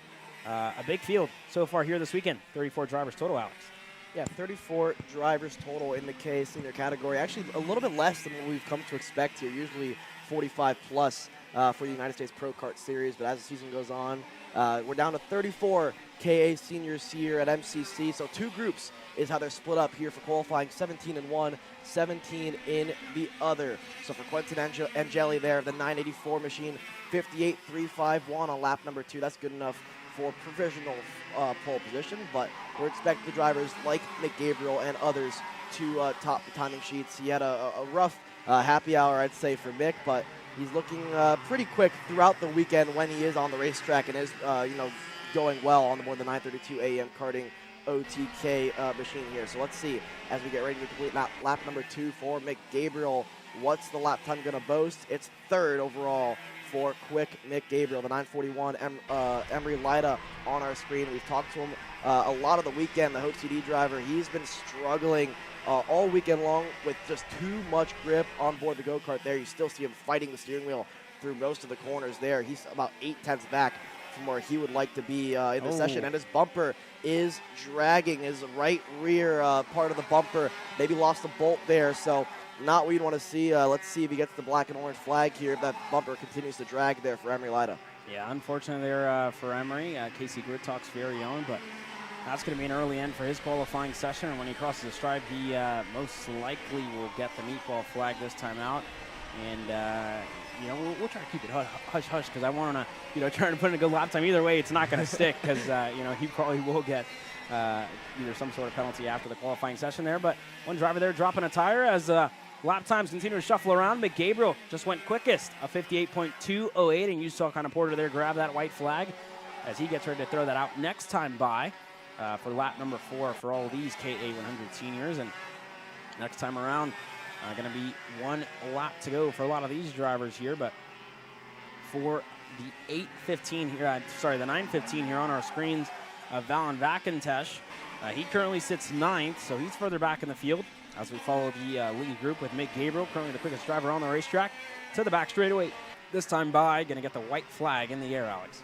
a big field so far here this weekend. 34 drivers total, Alex. Yeah, 34 drivers total in the K senior category. Actually, a little bit less than what we've come to expect here. Usually 45 plus for the United States Pro Kart Series. But as the season goes on, we're down to 34 KA seniors here at MCC. So two groups is how they're split up here for qualifying, 17 in one, 17 in the other. So for Quentin Angeli there, the 984 machine, 58.351 on lap number 2. That's good enough for provisional pole position, but we're expecting the drivers like Mick Gabriel and others to top the timing sheets. He had a rough happy hour, I'd say, for Mick, but he's looking pretty quick throughout the weekend when he is on the racetrack and is, going well on the more than 932 AM karting OTK machine here. So let's see as we get ready to complete lap number 2 for Mick Gabriel. What's the lap time going to boast? It's third overall for quick Mick Gabriel, the 941 Emery Lida on our screen. We've talked to him a lot of the weekend, the Hope CD driver. He's been struggling all weekend long with just too much grip on board the go-kart there. You still see him fighting the steering wheel through most of the corners there. He's about 8/10 back from where he would like to be in the session, and his bumper is dragging. His right rear part of the bumper maybe lost a bolt there, so not what you'd want to see. Let's see if he gets the black and orange flag here, if that bumper continues to drag there for Emery Lida. Yeah, unfortunately there for Emery. Casey Grittalk's very own, but that's going to be an early end for his qualifying session, and when he crosses the stripe, he most likely will get the meatball flag this time out. And we'll try to keep it hush-hush because I want to, trying to put in a good lap time. Either way, it's not going to stick because, he probably will get either some sort of penalty after the qualifying session there. But one driver there dropping a tire as lap times continue to shuffle around. Mick Gabriel just went quickest, a 58.208, and you saw kind of Porter there grab that white flag as he gets ready to throw that out next time by for lap number 4 for all these KA100 seniors. And next time around, going to be one lap to go for a lot of these drivers here, but for the 8:15 here, the 9:15 here on our screens, Valen Vakentesh, he currently sits 9th, so he's further back in the field as we follow the lead group with Mick Gabriel, currently the quickest driver on the racetrack, to the back straightaway. This time by, going to get the white flag in the air, Alex.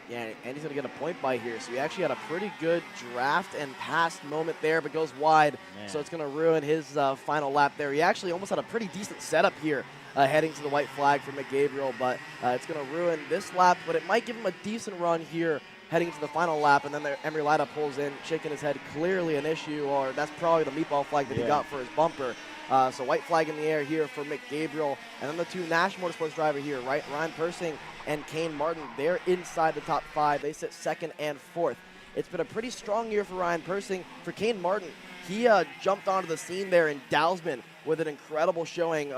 Yeah, and he's going to get a point by here. So he actually had a pretty good draft and pass moment there, but goes wide. Man. So it's going to ruin his final lap there. He actually almost had a pretty decent setup here heading to the white flag for Mick Gabriel, but it's going to ruin this lap, but it might give him a decent run here heading to the final lap, and then Emery Lida pulls in, shaking his head, clearly an issue, or that's probably the meatball flag that he got for his bumper. So white flag in the air here for Mick Gabriel. And then the two National Motorsports drivers here, right? Ryan Persing and Kane Martin, they're inside the top 5. They sit 2nd and 4th. It's been a pretty strong year for Ryan Persing. For Kane Martin, he jumped onto the scene there in Dowsman with an incredible showing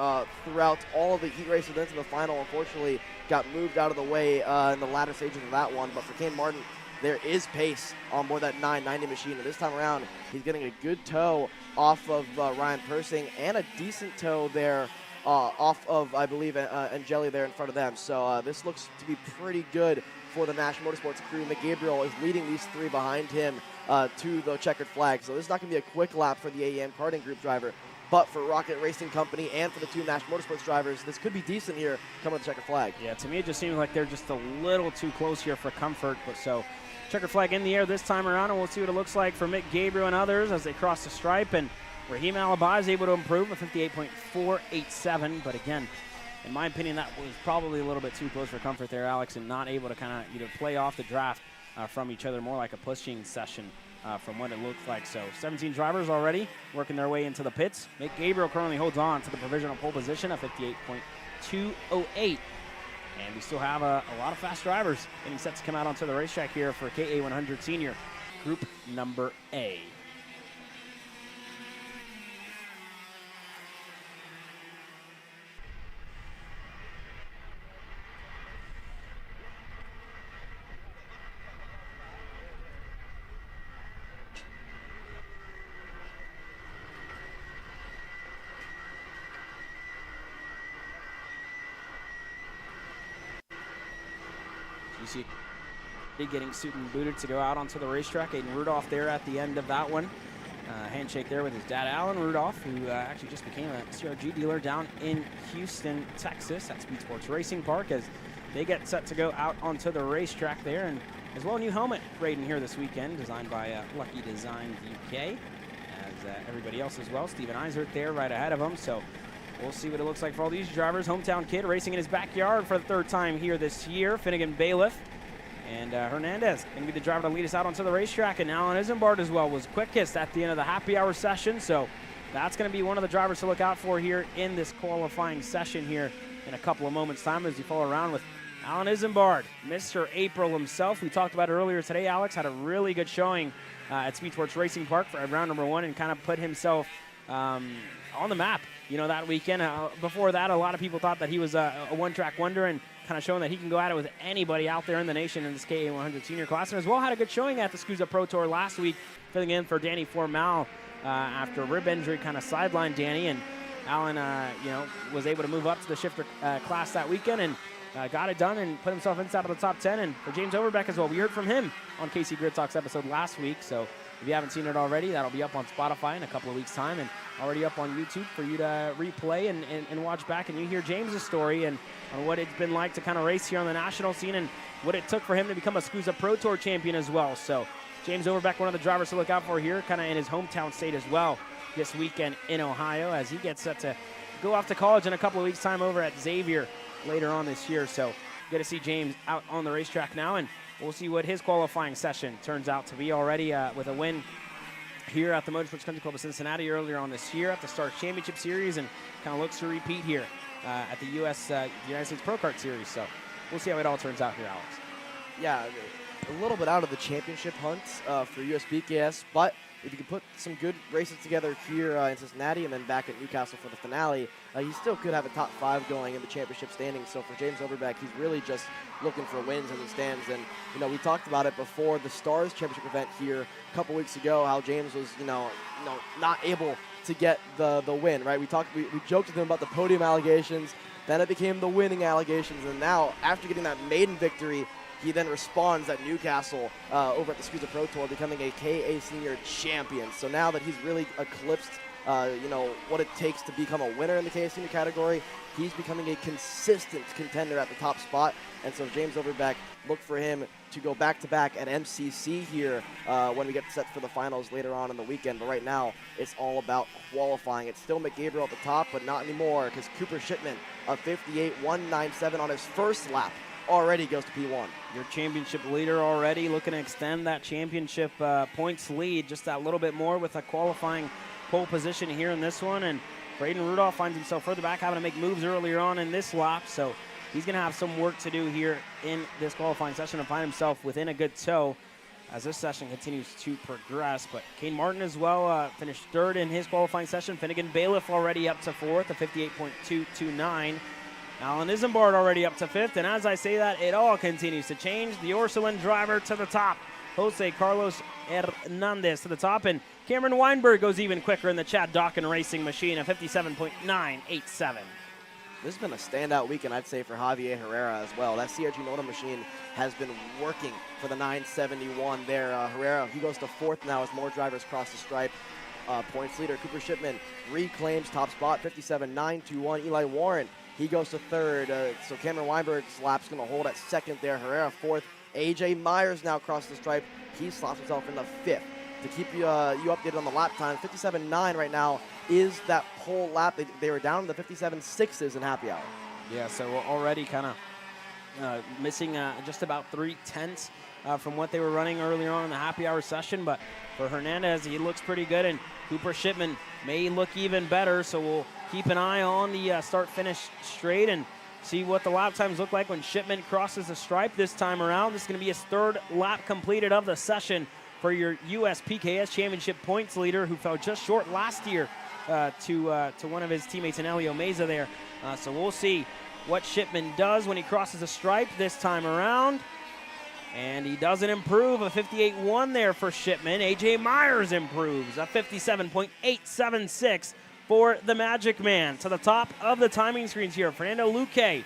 throughout all of the heat races into the final. Unfortunately, got moved out of the way in the latter stages of that one. But for Kane Martin, there is pace on board that 990 machine. And this time around, he's getting a good tow off of Ryan Persing and a decent tow there off of, I believe, Angeli there in front of them. So this looks to be pretty good for the National Motorsports crew. Mick Gabriel is leading these 3 behind him to the checkered flag. So this is not going to be a quick lap for the AEM karting group driver. But for Rocket Racing Company and for the 2 National Motorsports drivers, this could be decent here coming with the checkered flag. Yeah, to me it just seems like they're just a little too close here for comfort. But so checkered flag in the air this time around, and we'll see what it looks like for Mick Gabriel and others as they cross the stripe. And Raheem Alibi is able to improve a 58.487. But again, in my opinion, that was probably a little bit too close for comfort there, Alex, and not able to kind of either play off the draft from each other, more like a pushing session from what it looked like. So 17 drivers already working their way into the pits. Mick Gabriel currently holds on to the provisional pole position of 58.208. And we still have a lot of fast drivers getting set to come out onto the racetrack here for KA100 Senior, Group Number A. see getting suited and booted to go out onto the racetrack. Aiden Rudolph there at the end of that one. Handshake there with his dad, Alan Rudolph, who actually just became a CRG dealer down in Houston, Texas at Speed Sports Racing Park as they get set to go out onto the racetrack there. And as well, a new helmet rating here this weekend, designed by Lucky Designs UK, as everybody else as well. Steven Eisert there right ahead of him. So we'll see what it looks like for all these drivers. Hometown kid racing in his backyard for the third time here this year. Finnegan Bailiff. And Hernandez going to be the driver to lead us out onto the racetrack. And Alan Isambard as well was quickest at the end of the happy hour session. So that's going to be one of the drivers to look out for here in this qualifying session here in a couple of moments' time as you follow around with Alan Isambard, Mr. April himself. We talked about it earlier today. Alex had a really good showing at Speed Sports Racing Park for round number 1 and kind of put himself on the map, you know, that weekend. Before that, a lot of people thought that he was a one-track wonder and kind of showing that he can go at it with anybody out there in the nation in this KA100 senior class. And as well had a good showing at the SCUSA Pro Tour last week, filling in for Danny Formal after rib injury kind of sidelined Danny. And Alan, was able to move up to the shifter class that weekend and got it done and put himself inside of the top 10. And for James Overbeck as well, we heard from him on KC Grid Talks episode last week. So if you haven't seen it already, that'll be up on Spotify in a couple of weeks' time and already up on YouTube for you to replay and watch back. And you hear James's story and on what it's been like to kind of race here on the national scene and what it took for him to become a SCUSA Pro Tour champion as well. So James Overbeck, one of the drivers to look out for here, kind of in his hometown state as well this weekend in Ohio as he gets set to go off to college in a couple of weeks' time over at Xavier later on this year. So good to see James out on the racetrack now, and we'll see what his qualifying session turns out to be already with a win here at the Motorsports Country Club of Cincinnati earlier on this year at the Star Championship Series, and kind of looks to repeat here at the United States Pro Kart Series. So we'll see how it all turns out here, Alex. Yeah, a little bit out of the championship hunt for USBKS, but if you can put some good races together here in Cincinnati and then back at Newcastle for the finale, he still could have a top 5 going in the championship standings. So for James Overbeck, he's really just looking for wins as it stands. And, we talked about it before the Stars Championship event here a couple weeks ago, how James was, not able to get the win, right? We joked with him about the podium allegations, then it became the winning allegations, and now after getting that maiden victory, he then responds at Newcastle over at the SCUSA Pro Tour, becoming a KA Senior champion. So now that he's really eclipsed, what it takes to become a winner in the KA Senior category, he's becoming a consistent contender at the top spot. And so James Overbeck, look for him to go back-to-back at MCC here when we get set for the finals later on in the weekend. But right now, it's all about qualifying. It's still McGabriel at the top, but not anymore, because Cooper Shipman of 58.197 on his first lap already goes to P1. Your championship leader already looking to extend that championship points lead just that little bit more with a qualifying pole position here in this one. And Braden Rudolph finds himself further back, having to make moves earlier on in this lap. So he's going to have some work to do here in this qualifying session and find himself within a good tow as this session continues to progress. But Kane Martin as well finished third in his qualifying session. Finnegan Bailiff already up to fourth, a 58.229. Alan Isambard already up to fifth, and as I say that, it all continues to change. The Ursuline driver to the top, Jose Carlos Hernandez to the top, and Cameron Weinberg goes even quicker in the Chad Dawkin Racing machine, a 57.987. This has been a standout weekend, I'd say, for Javier Herrera as well. That CRG Nota machine has been working for the 971 there. Herrera, he goes to fourth now as more drivers cross the stripe. Points leader Cooper Shipman reclaims top spot, 57.921. Eli Warren, he goes to third. So Cameron Weinberg's lap's going to hold at second there. Herrera fourth. AJ Myers now crosses the stripe. He slots himself in the fifth. To keep you updated on the lap time, 57.9 right now is that pole lap. They were down to the 57.6s in happy hour. Yeah, so we're already kind of missing just about 3/10 from what they were running earlier on in the happy hour session. But for Hernandez, he looks pretty good, and Cooper Shipman may look even better. So we'll keep an eye on the start-finish straight and see what the lap times look like when Shipman crosses the stripe this time around. This is going to be his third lap completed of the session for your USPKS Championship points leader, who fell just short last year to one of his teammates in Elio Meza there. So we'll see what Shipman does when he crosses the stripe this time around. And he doesn't improve, a 58.1 there for Shipman. AJ Myers improves, a 57.876 for the Magic Man. To the top of the timing screens here, Fernando Luque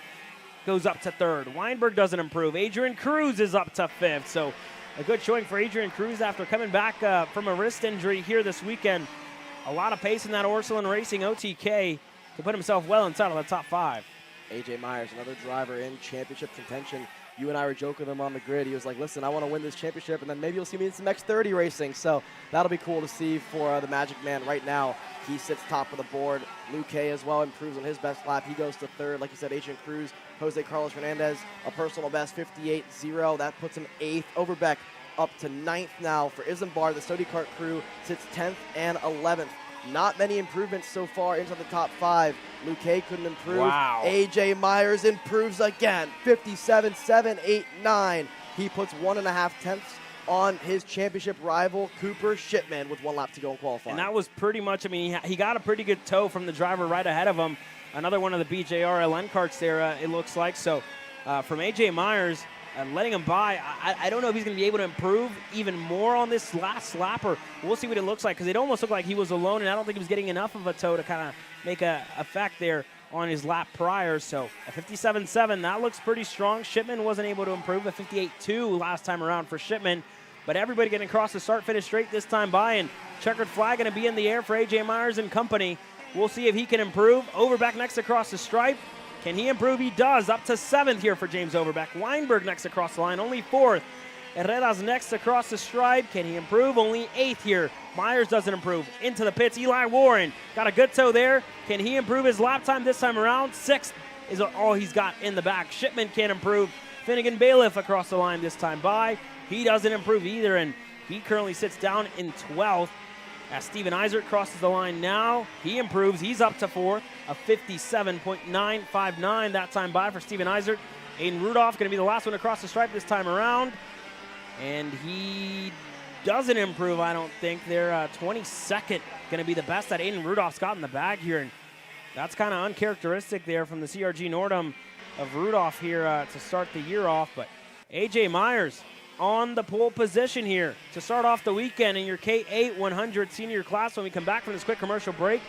goes up to third. Weinberg doesn't improve. Adrian Cruz is up to fifth. So a good showing for Adrian Cruz after coming back from a wrist injury here this weekend. A lot of pace in that Orsilon Racing OTK to put himself well inside of the top 5. AJ Myers, another driver in championship contention. You and I were joking with him on the grid. He was like, listen, I want to win this championship, and then maybe you'll see me in some X30 racing. So that'll be cool to see for the Magic Man right now. He sits top of the board. Luke Hay as well improves on his best lap. He goes to third. Like you said, Adrian Cruz, Jose Carlos Hernandez, a personal best 58.0. That puts him 8th. Overbeck up to 9th now for Isambard. The Sody Kart crew sits 10th and 11th. Not many improvements so far into the top 5. Luke Hay couldn't improve. Wow. AJ Myers improves again. 57.7, 8, 9. He puts 1.5 tenths on his championship rival, Cooper Shipman, with 1 lap to go in qualifying. And that was pretty much, I mean, he got a pretty good tow from the driver right ahead of him. Another one of the BJR LN karts there, it looks like. So from AJ Myers, letting him by, I don't know if he's going to be able to improve even more on this last lap, or we'll see what it looks like, because it almost looked like he was alone, and I don't think he was getting enough of a tow to kind of make a effect there on his lap prior. So a 57.7, that looks pretty strong. Shipman wasn't able to improve. A 58.2 last time around for Shipman. But everybody getting across the start-finish straight this time by, and checkered flag going to be in the air for AJ Myers and company. We'll see if he can improve. Overbeck next across the stripe. Can he improve? He does. Up to 7th here for James Overbeck. Weinberg next across the line, only 4th. Herrera's next across the stripe. Can he improve? Only 8th here. Myers doesn't improve. Into the pits, Eli Warren. Got a good tow there. Can he improve his lap time this time around? 6th is all he's got in the back. Shipman can't improve. Finnegan Bailiff across the line this time by. He doesn't improve either, and he currently sits down in 12th. As Steven Eisert crosses the line now, he improves. He's up to 4th, a 57.959 that time by for Steven Eisert. Aiden Rudolph going to be the last one across the stripe this time around, and he doesn't improve, I don't think. They're 22nd, going to be the best that Aiden Rudolph's got in the bag here, and that's kind of uncharacteristic there from the CRG Nordum of Rudolph here to start the year off. But AJ Myers on the pole position here to start off the weekend in your K8 100 senior class. When we come back from this quick commercial break,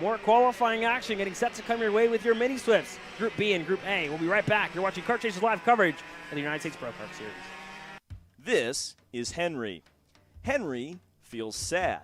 more qualifying action getting set to come your way with your mini Swifts, Group B and Group A. We'll be right back. You're watching Kart Chasers live coverage of the United States Pro Kart Series. This is Henry. Henry feels sad.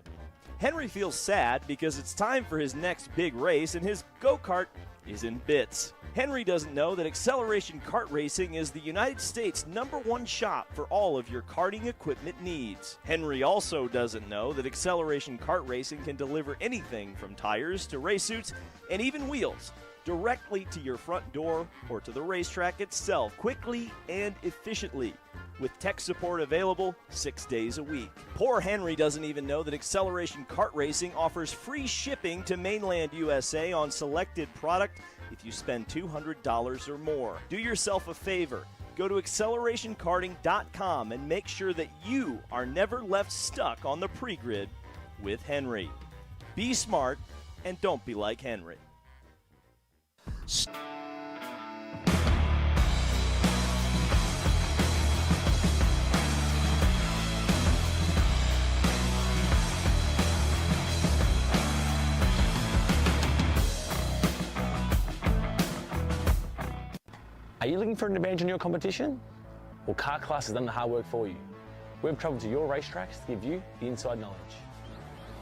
Henry feels sad because it's time for his next big race and his go-kart is in bits. Henry doesn't know that Acceleration Kart Racing is the United States' #1 shop for all of your karting equipment needs. Henry also doesn't know that Acceleration Kart Racing can deliver anything from tires to race suits and even wheels directly to your front door or to the racetrack itself, quickly and efficiently, with tech support available 6 days a week. Poor Henry doesn't even know that Acceleration Kart Racing offers free shipping to mainland USA on selected product if you spend $200 or more. Do yourself a favor. Go to accelerationkarting.com and make sure that you are never left stuck on the pre-grid with Henry. Be smart and don't be like Henry. Are you looking for an advantage in your competition? Well, Car Class has done the hard work for you. We've traveled to your racetracks to give you the inside knowledge.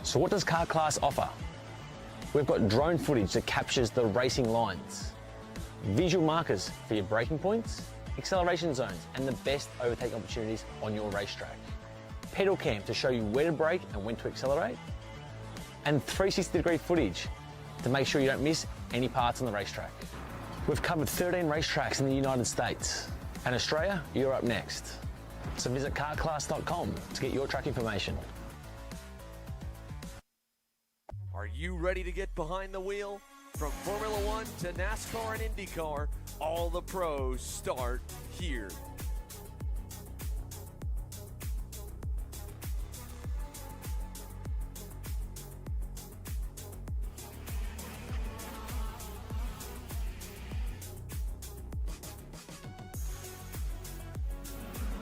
So what does Car Class offer? We've got drone footage that captures the racing lines, visual markers for your braking points, acceleration zones, and the best overtake opportunities on your racetrack. Pedal cam to show you where to brake and when to accelerate, and 360-degree footage to make sure you don't miss any parts on the racetrack. We've covered 13 racetracks in the United States, and Australia, you're up next. So visit carclass.com to get your track information. Are you ready to get behind the wheel? From Formula One to NASCAR and IndyCar, all the pros start here.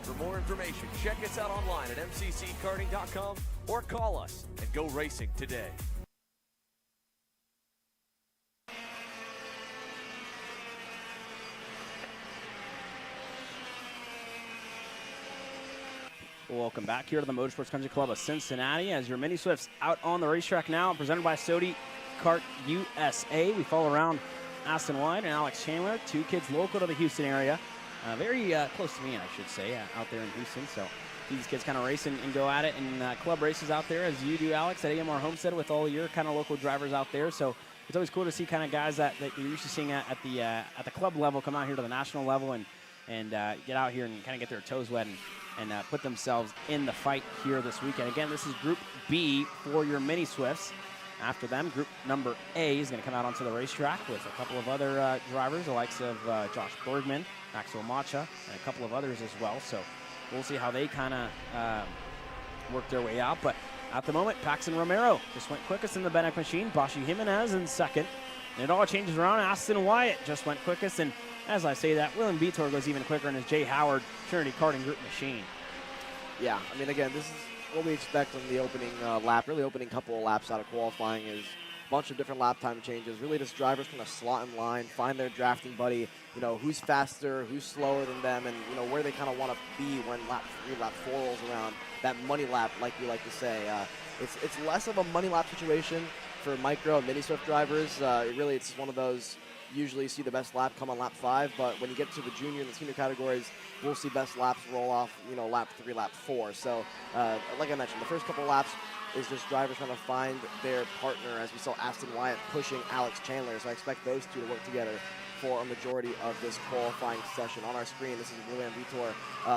For more information, check us out online at mcckarting.com or call us and go racing today. Welcome back here to the Motorsports Country Club of Cincinnati as your Mini Swifts out on the racetrack now, presented by Sodi Kart USA. We follow around Aston White and Alex Chandler, two kids local to the Houston area. Very close to me, I should say, out there in Houston. So these kids kind of race and go at it in club races out there, as you do, Alex, at AMR Homestead with all your kind of local drivers out there. So it's always cool to see kind of guys that you're used to seeing at the club level come out here to the national level and get out here and kind of get their toes wet and put themselves in the fight here this weekend. Again, this is Group B for your Mini Swifts. After them, Group number A is going to come out onto the racetrack with a couple of other drivers, the likes of Josh Bergman, Maxwell Macha, and a couple of others as well. So we'll see how they kind of work their way out. But at the moment, Paxton Romero just went quickest in the Benek machine. Bashi Jimenez in second. And it all changes around. Aston Wyatt just went quickest. And as I say that, William Vitor goes even quicker in his Jay Howard Trinity Karting Group machine. Yeah, I mean, again, this is what we expect on the opening lap, really opening couple of laps out of qualifying is a bunch of different lap time changes. Really just drivers kind of slot in line, find their drafting buddy, you know, who's faster, who's slower than them, and, you know, where they kind of want to be when lap 3, lap 4 rolls around. That money lap, like we like to say. It's less of a money lap situation for micro and mini Swift drivers. It's one of those, usually you see the best lap come on lap 5, but when you get to the junior and the senior categories, we'll see best laps roll off, you know, lap 3, lap 4. So, like I mentioned, the first couple laps is just drivers trying to find their partner, as we saw Aston Wyatt pushing Alex Chandler. So I expect those two to work together for a majority of this qualifying session. On our screen, this is William Vitor,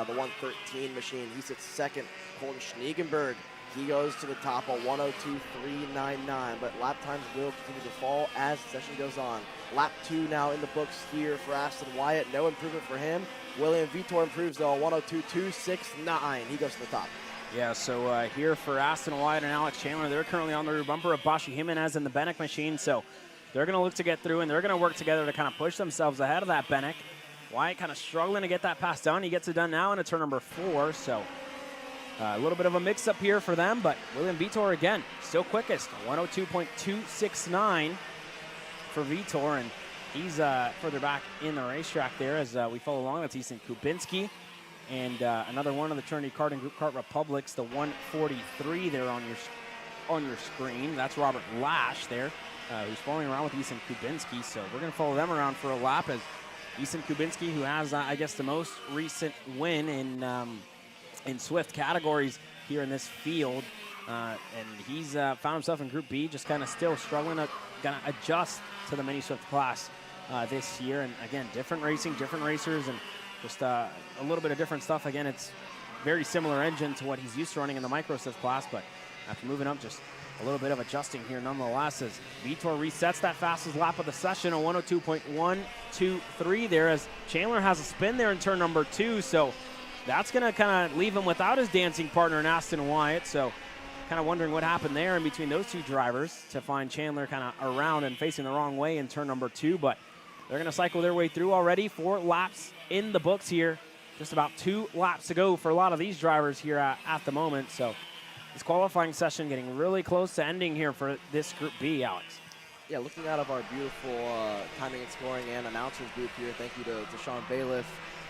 the 113 machine. He sits second. Colton Schniegenberg, he goes to the top of 102.399, but lap times will continue to fall as the session goes on. Lap 2 now in the books here for Aston Wyatt. No improvement for him. William Vitor improves though, 102.269. He goes to the top. Yeah, so here for Aston Wyatt and Alex Chandler, they're currently on the rear bumper of Bashi Jimenez in the Benek machine, so they're going to look to get through, and they're going to work together to kind of push themselves ahead of that Benek. Wyatt kind of struggling to get that pass done. He gets it done now into turn number 4, so a little bit of a mix-up here for them, but William Vitor, again, still quickest, 102.269 for Vitor, and he's further back in the racetrack there as we follow along. That's Ethan Kubinski. And another one of the Trinity Karting Group Kart Republics, the 143 there on your screen. That's Robert Lash there, who's following around with Ethan Kubinski. So we're going to follow them around for a lap as Ethan Kubinski, who has, I guess, the most recent win in Swift categories here in this field. And he's found himself in Group B, just kind of still struggling to kind of adjust to the Mini Swift class this year. And again, different racing, different racers, and just a little bit of different stuff. Again, it's very similar engine to what he's used to running in the Micro Swift class, but after moving up, just a little bit of adjusting here nonetheless as Vitor resets that fastest lap of the session, a 102.123 there as Chandler has a spin there in turn number 2, so that's going to kind of leave him without his dancing partner in Aston Wyatt, so kind of wondering what happened there in between those two drivers to find Chandler kind of around and facing the wrong way in turn number 2, but they're going to cycle their way through already. 4 laps in the books here. Just about 2 laps to go for a lot of these drivers here at the moment. So this qualifying session getting really close to ending here for this Group B, Alex. Yeah, looking out of our beautiful timing and scoring and announcers booth here, thank you to Sean Bailiff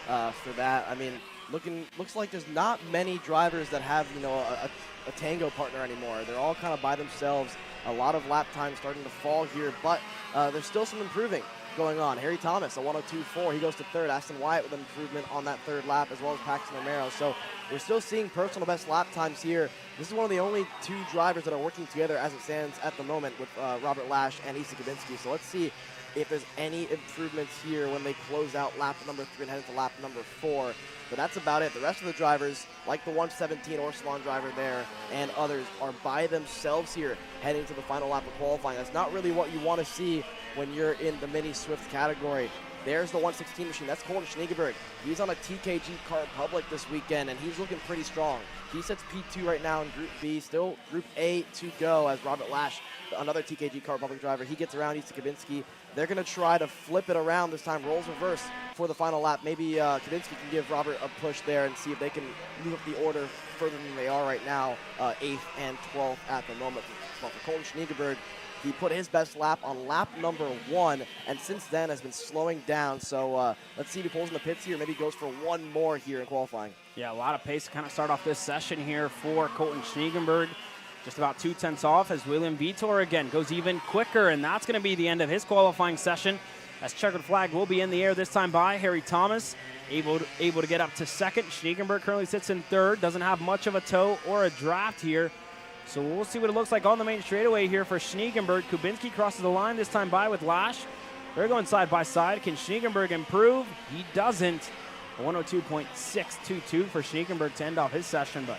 for that. I mean, looks like there's not many drivers that have, you know, a tango partner anymore. They're all kind of by themselves. A lot of lap time starting to fall here, but there's still some improving going on. Harry Thomas, a 102.4, he goes to 3rd. Aston Wyatt with an improvement on that 3rd lap, as well as Paxton Romero. So we're still seeing personal best lap times here. This is one of the only 2 drivers that are working together as it stands at the moment with Robert Lash and Issa Kubinski. So let's see if there's any improvements here when they close out lap number 3 and head into lap number 4. But that's about it. The rest of the drivers, like the 117 Orsalon driver there and others, are by themselves here heading to the final lap of qualifying. That's not really what you want to see when you're in the Mini Swift category. There's the 116 machine. That's Colton Schniegenberg. He's on a TKG Kart Public this weekend, and he's looking pretty strong. He sits P2 right now in Group B. Still Group A to go as Robert Lash, another TKG Kart Public driver, he gets around Issa Kubinski. They're going to try to flip it around this time, roles reverse for the final lap. Maybe Kubinski can give Robert a push there and see if they can move up the order further than they are right now, 8th and 12th at the moment. Well, for Colton Schniegenberg, He put his best lap on lap number 1, and since then has been slowing down. So let's see if he pulls in the pits here. Maybe he goes for one more here in qualifying. Yeah, a lot of pace to kind of start off this session here for Colton Schniegenberg. Just about 2/10 off as William Vitor again goes even quicker, and that's going to be the end of his qualifying session. As checkered flag will be in the air this time by Harry Thomas, able to get up to second. Schniegenberg currently sits in third, doesn't have much of a tow or a draft here. So we'll see what it looks like on the main straightaway here for Schniegenberg. Kubinski crosses the line this time by with Lash. They're going side by side. Can Schniegenberg improve? He doesn't. 102.622 for Schniegenberg to end off his session, but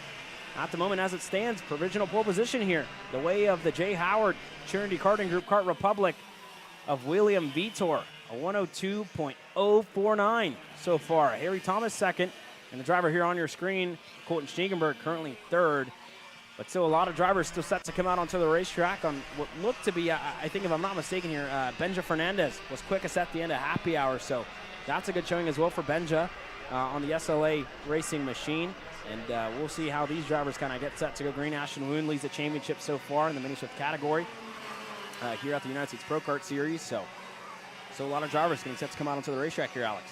at the moment as it stands, provisional pole position here. The way of the J. Howard Trinity Karting Group Kart Republic of William Vitor. A 102.049 so far. Harry Thomas second, and the driver here on your screen, Colton Schniegenberg, currently third. But still a lot of drivers still set to come out onto the racetrack on what looked to be, I think if I'm not mistaken here, Benja Fernandez was quickest at the end of happy hour. So that's a good showing as well for Benja on the SLA racing machine. And we'll see how these drivers kind of get set to go green. Ashton Woon leads the championship so far in the mini Swift category here at the United States Pro Kart Series. So a lot of drivers getting set to come out onto the racetrack here, Alex.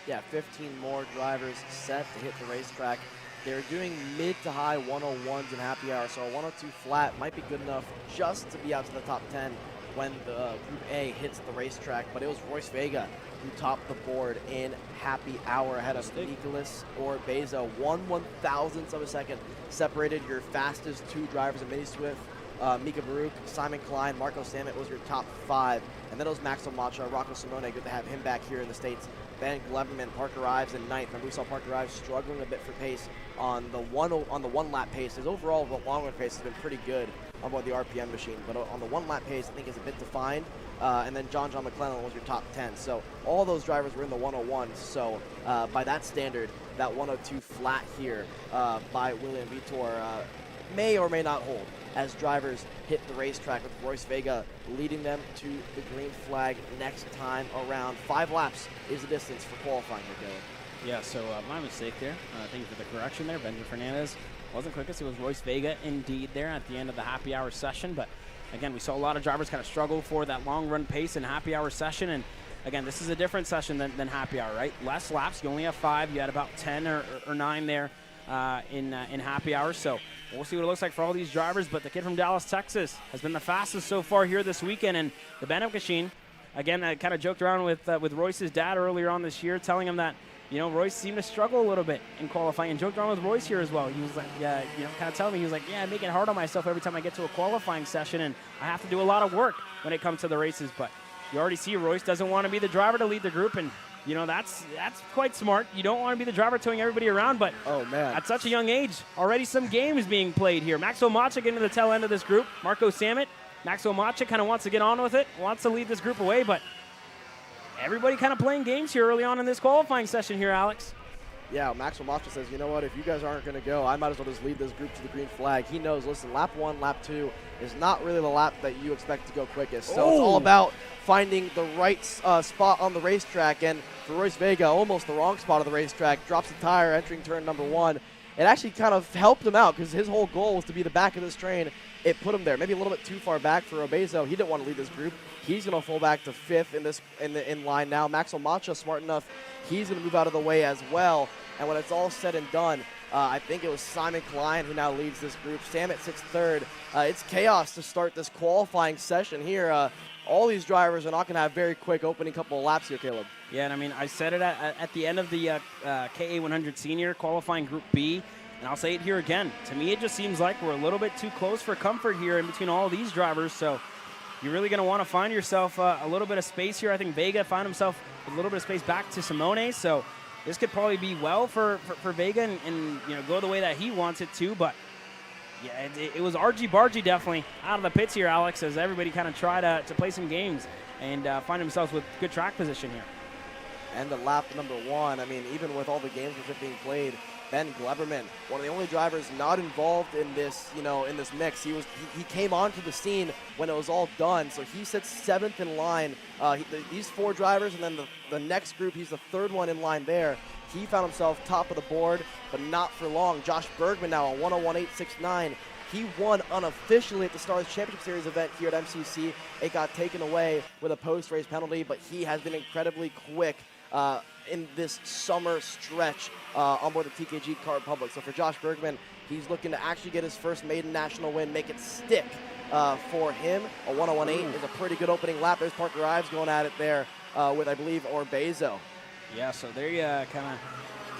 Yeah, 15 more drivers set to hit the racetrack. They're doing mid to high 101s in happy hour, so a 102 flat might be good enough just to be out to the top 10 when the Group A hits the racetrack. But it was Royce Vega who topped the board in happy hour ahead of Nicholas Orbeza. 1/1000th of a second separated your fastest two drivers in Mini Swift. Mika Baruch, Simon Klein, Marco Samet was your top 5. And then it was Max Omacha, Rocco Simone. Good to have him back here in the States. Ben Gleberman, Parker Ives in 9th. Remember, we saw Parker Ives struggling a bit for pace on the one lap pace. His overall long run pace has been pretty good on board the RPM machine, but on the one lap pace, I think is a bit defined. And then John McClellan was your top 10. So all those drivers were in the 101s. So by that standard, that 102 flat here by William Vitor may or may not hold as drivers hit the racetrack, with Royce Vega leading them to the green flag next time around. 5 laps is the distance for qualifying here, Caleb. Yeah, so my mistake there. Thank you for the correction there. Benja Fernandez wasn't quickest. It was Royce Vega indeed there at the end of the happy hour session. But again, we saw a lot of drivers kind of struggle for that long run pace in happy hour session. And again, this is a different session than happy hour, right? Less laps. You only have 5. You had about 10 or 9 there in happy hour. So we'll see what it looks like for all these drivers. But the kid from Dallas, Texas has been the fastest so far here this weekend. And the Bannock machine, again, I kind of joked around with Royce's dad earlier on this year, telling him that, you know, Royce seemed to struggle a little bit in qualifying, and joked around with Royce here as well. He was like, kind of telling me, he was like, I make it hard on myself every time I get to a qualifying session, and I have to do a lot of work when it comes to the races. But you already see Royce doesn't want to be the driver to lead the group, and you know, that's quite smart. You don't want to be the driver towing everybody around, but oh man, at such a young age, already some games being played here. Max Omacha getting to the tail end of this group. Marco Samet, Max Omacha kind of wants to get on with it, wants to lead this group away, but everybody kind of playing games here early on in this qualifying session here, Alex. Yeah, Max Omacha says, you know what, if you guys aren't going to go, I might as well just lead this group to the green flag. He knows, listen, lap 1, lap 2 is not really the lap that you expect to go quickest. So it's all about finding the right spot on the racetrack. And for Royce Vega, almost the wrong spot on the racetrack, drops the tire entering turn number 1. It actually kind of helped him out because his whole goal was to be the back of this train. It put him there, maybe a little bit too far back for Obezo. He didn't want to lead this group. He's going to fall back to 5th in line now. Max Omacha, smart enough, he's going to move out of the way as well. And when it's all said and done, I think it was Simon Klein who now leads this group. Samet sits 3rd. It's chaos to start this qualifying session here. All these drivers are not going to have very quick opening couple of laps here, Caleb. Yeah, and I mean, I said it at the end of the KA100 Senior qualifying Group B, and I'll say it here again. To me, it just seems like we're a little bit too close for comfort here in between all these drivers, so you're really going to want to find yourself a little bit of space here. I think Vega found himself a little bit of space back to Simone, so this could probably be well for Vega and you know, go the way that he wants it to, but yeah, it was argy-bargy definitely out of the pits here, Alex, as everybody kind of tried to play some games and find themselves with good track position here. And the lap number 1, I mean, even with all the games which are being played, Ben Gleberman, one of the only drivers not involved in this, in this mix. He came onto the scene when it was all done, so he sits 7th in line. These 4 drivers, and then the next group, he's the 3rd one in line there. He found himself top of the board, but not for long. Josh Bergman now on 101.869. He won unofficially at the Stars Championship Series event here at MCC. It got taken away with a post-race penalty, but he has been incredibly quick in this summer stretch on board the TKG Kart Public. So for Josh Bergman, he's looking to actually get his first maiden national win, make it stick for him. A 101.8 is a pretty good opening lap. There's Parker Ives going at it there with, I believe, Orbezo. Yeah, so there you kind of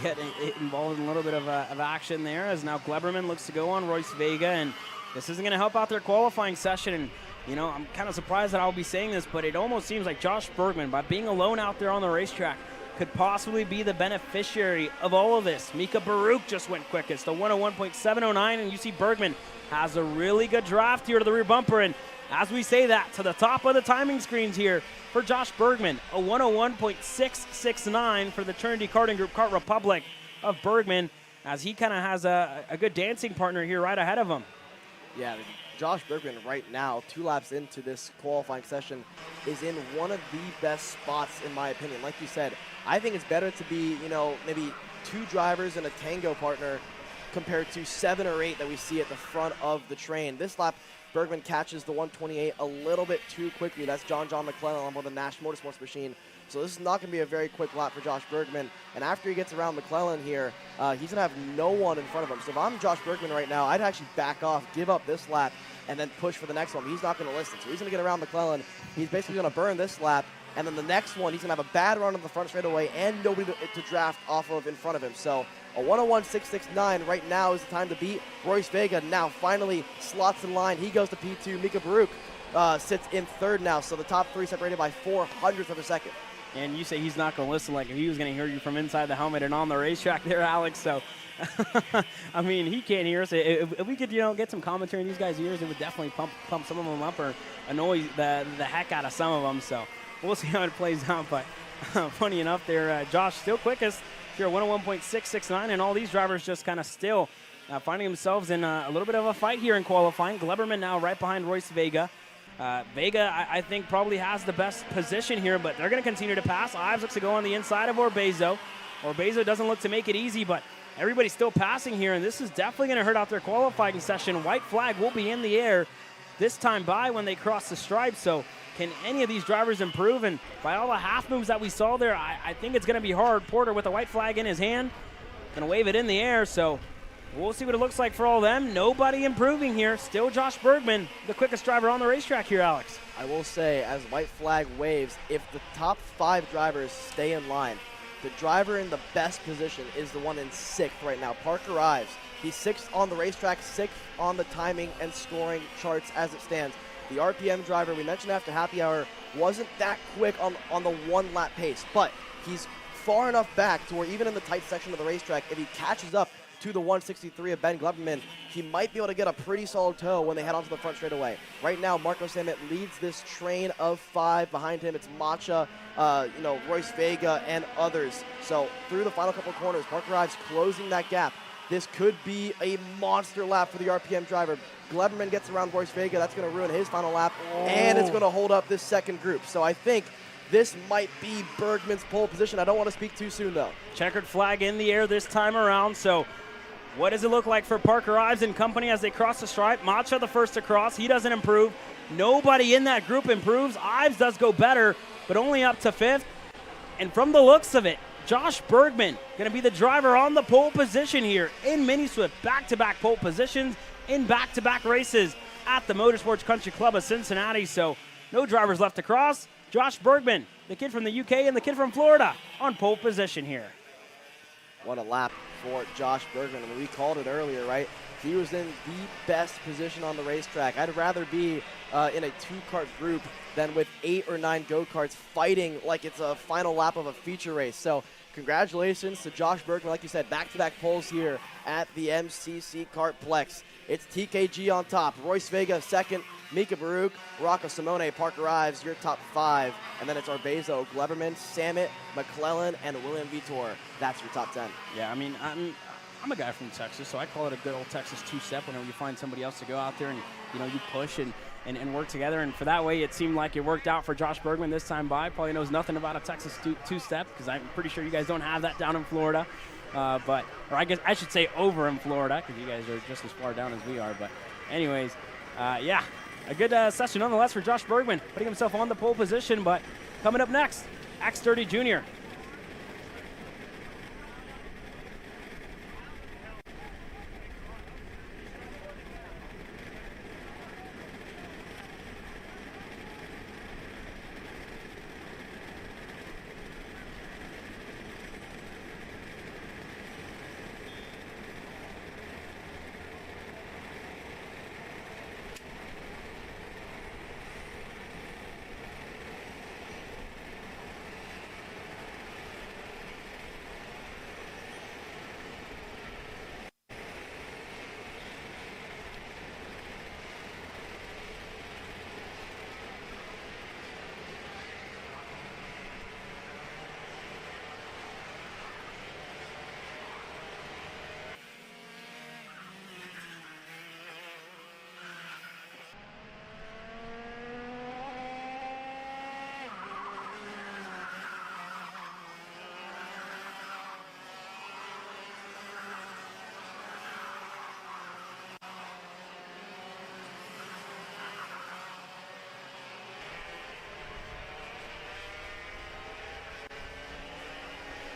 get involved in a little bit of action there, as now Gleberman looks to go on Royce Vega, and this isn't going to help out their qualifying session. And you know, I'm kind of surprised that I'll be saying this, but it almost seems like Josh Bergman, by being alone out there on the racetrack, could possibly be the beneficiary of all of this. Mika Baruch just went quickest, a 101.709, and you see Bergman has a really good draft here to the rear bumper. And as we say that, to the top of the timing screens here for Josh Bergman, a 101.669 for the Trinity Karting Group Kart Republic of Bergman, as he kind of has a good dancing partner here right ahead of him. Yeah, Josh Bergman right now, 2 laps into this qualifying session, is in one of the best spots in my opinion. Like you said, I think it's better to be, you know, maybe 2 drivers and a tango partner compared to 7 or 8 that we see at the front of the train. This lap, Bergman catches the 128 a little bit too quickly. That's John McClellan on board the Nash Motorsports machine. So this is not going to be a very quick lap for Josh Bergman. And after he gets around McClellan here, he's going to have no one in front of him. So if I'm Josh Bergman right now, I'd actually back off, give up this lap, and then push for the next one. He's not going to listen. So he's going to get around McClellan. He's basically going to burn this lap. And then the next one, he's going to have a bad run on the front straightaway and nobody to draft off of in front of him. So a 101.669 right now is the time to beat. Royce Vega now finally slots in line. He goes to P2. Mika Baruch sits in 3rd now. So the top 3 separated by 0.04 of a second. And you say he's not going to listen, like if he was going to hear you from inside the helmet and on the racetrack there, Alex. So, I mean, he can't hear us. If we could, you know, get some commentary in these guys' ears, it would definitely pump some of them up or annoy the heck out of some of them. So we'll see how it plays out. But funny enough there, Josh still quickest here, 101.669, and all these drivers just kind of still finding themselves in a little bit of a fight here in qualifying. Gleberman now right behind Royce Vega. Vega, I think, probably has the best position here, but they're going to continue to pass. Ives looks to go on the inside of Orbezo. Orbezo doesn't look to make it easy, but everybody's still passing here, and this is definitely going to hurt out their qualifying session. White flag will be in the air this time by when they cross the stripe, so can any of these drivers improve? And by all the half moves that we saw there, I think it's going to be hard. Porter with a white flag in his hand, going to wave it in the air, so we'll see what it looks like for all them. Nobody improving here. Still Josh Bergman, the quickest driver on the racetrack here, Alex. I will say, as white flag waves, if the top 5 drivers stay in line, the driver in the best position is the one in 6th right now, Parker Ives. He's 6th on the racetrack, 6th on the timing and scoring charts as it stands. The RPM driver we mentioned after happy hour wasn't that quick on the 1 lap pace, but he's far enough back to where even in the tight section of the racetrack, if he catches up to the 163 of Ben Gleberman, he might be able to get a pretty solid tow when they head onto the front straightaway. Right now, Marco Samet leads this train of 5. Behind him, it's Macha, Royce Vega, and others. So through the final couple of corners, Parker Ives closing that gap. This could be a monster lap for the RPM driver. Gleberman gets around Royce Vega. That's going to ruin his final lap, and it's going to hold up this second group. So I think this might be Bergman's pole position. I don't want to speak too soon, though. Checkered flag in the air this time around, so what does it look like for Parker Ives and company as they cross the stripe? Macha the first to cross. He doesn't improve. Nobody in that group improves. Ives does go better, but only up to 5th. And from the looks of it, Josh Bergman going to be the driver on the pole position here in Mini Swift. Back-to-back pole positions in back-to-back races at the Motorsports Country Club of Cincinnati. So no drivers left to cross. Josh Bergman, the kid from the UK and the kid from Florida, on pole position here. What a lap for Josh Bergman. I mean, we called it earlier, right? He was in the best position on the racetrack. I'd rather be in a 2-kart group than with 8 or 9 go-karts fighting like it's a final lap of a feature race. So congratulations to Josh Bergman. Like you said, back-to-back poles here at the MCC Kartplex. It's TKG on top. Royce Vega second. Mika Baruch, Rocco Simone, Parker Ives, your top 5. And then it's Orbezo, Gleberman, Samet, McClellan, and William Vitor. That's your top 10. Yeah, I mean, I'm a guy from Texas, so I call it a good old Texas 2-step whenever you find somebody else to go out there and, you push and work together. And for that way, it seemed like it worked out for Josh Bergman this time by. Probably knows nothing about a Texas 2-step because I'm pretty sure you guys don't have that down in Florida. Or I guess I should say over in Florida because you guys are just as far down as we are. But anyways, yeah, a good session nonetheless for Josh Bergman, putting himself on the pole position. But coming up next, X30 Junior.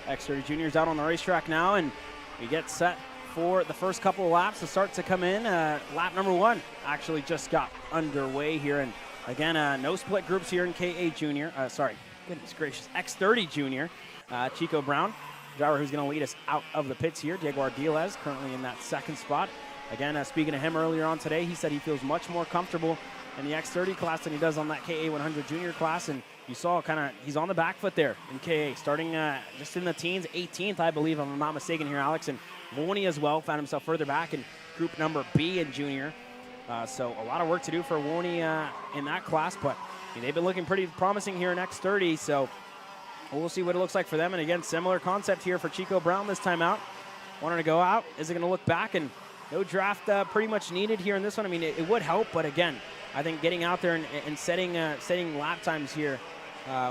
X30 Junior's out on the racetrack now, and we get set for the first couple of laps to start to come in. Lap number 1 actually just got underway here, and again, no split groups here in KA Junior. Goodness gracious, X30 Junior. Chico Brown, driver who's going to lead us out of the pits here. Diego Ardiles currently in that second spot. Again, speaking to him earlier on today, he said he feels much more comfortable in the X30 class than he does on that KA 100 Junior class, and you saw he's on the back foot there in KA, starting just in the teens, 18th, I believe, if I'm not mistaken here, Alex. And Woney as well found himself further back in group number B in Junior. So a lot of work to do for Woney in that class, but they've been looking pretty promising here in X30, so we'll see what it looks like for them. And again, similar concept here for Chico Brown this time out. Wanted to go out. Is it going to look back? And no draft pretty much needed here in this one. I mean, it would help, but again, I think getting out there and setting lap times here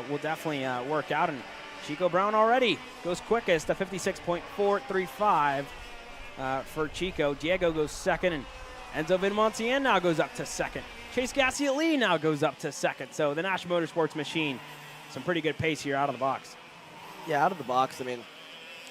will definitely work out. And Chico Brown already goes quickest, a 56.435 for Chico. Diego goes second, and Enzo Vinmontian now goes up to second. Chase Gassiet-Lee now goes up to second. So the Nash Motorsports machine, some pretty good pace here out of the box. Yeah, out of the box, I mean,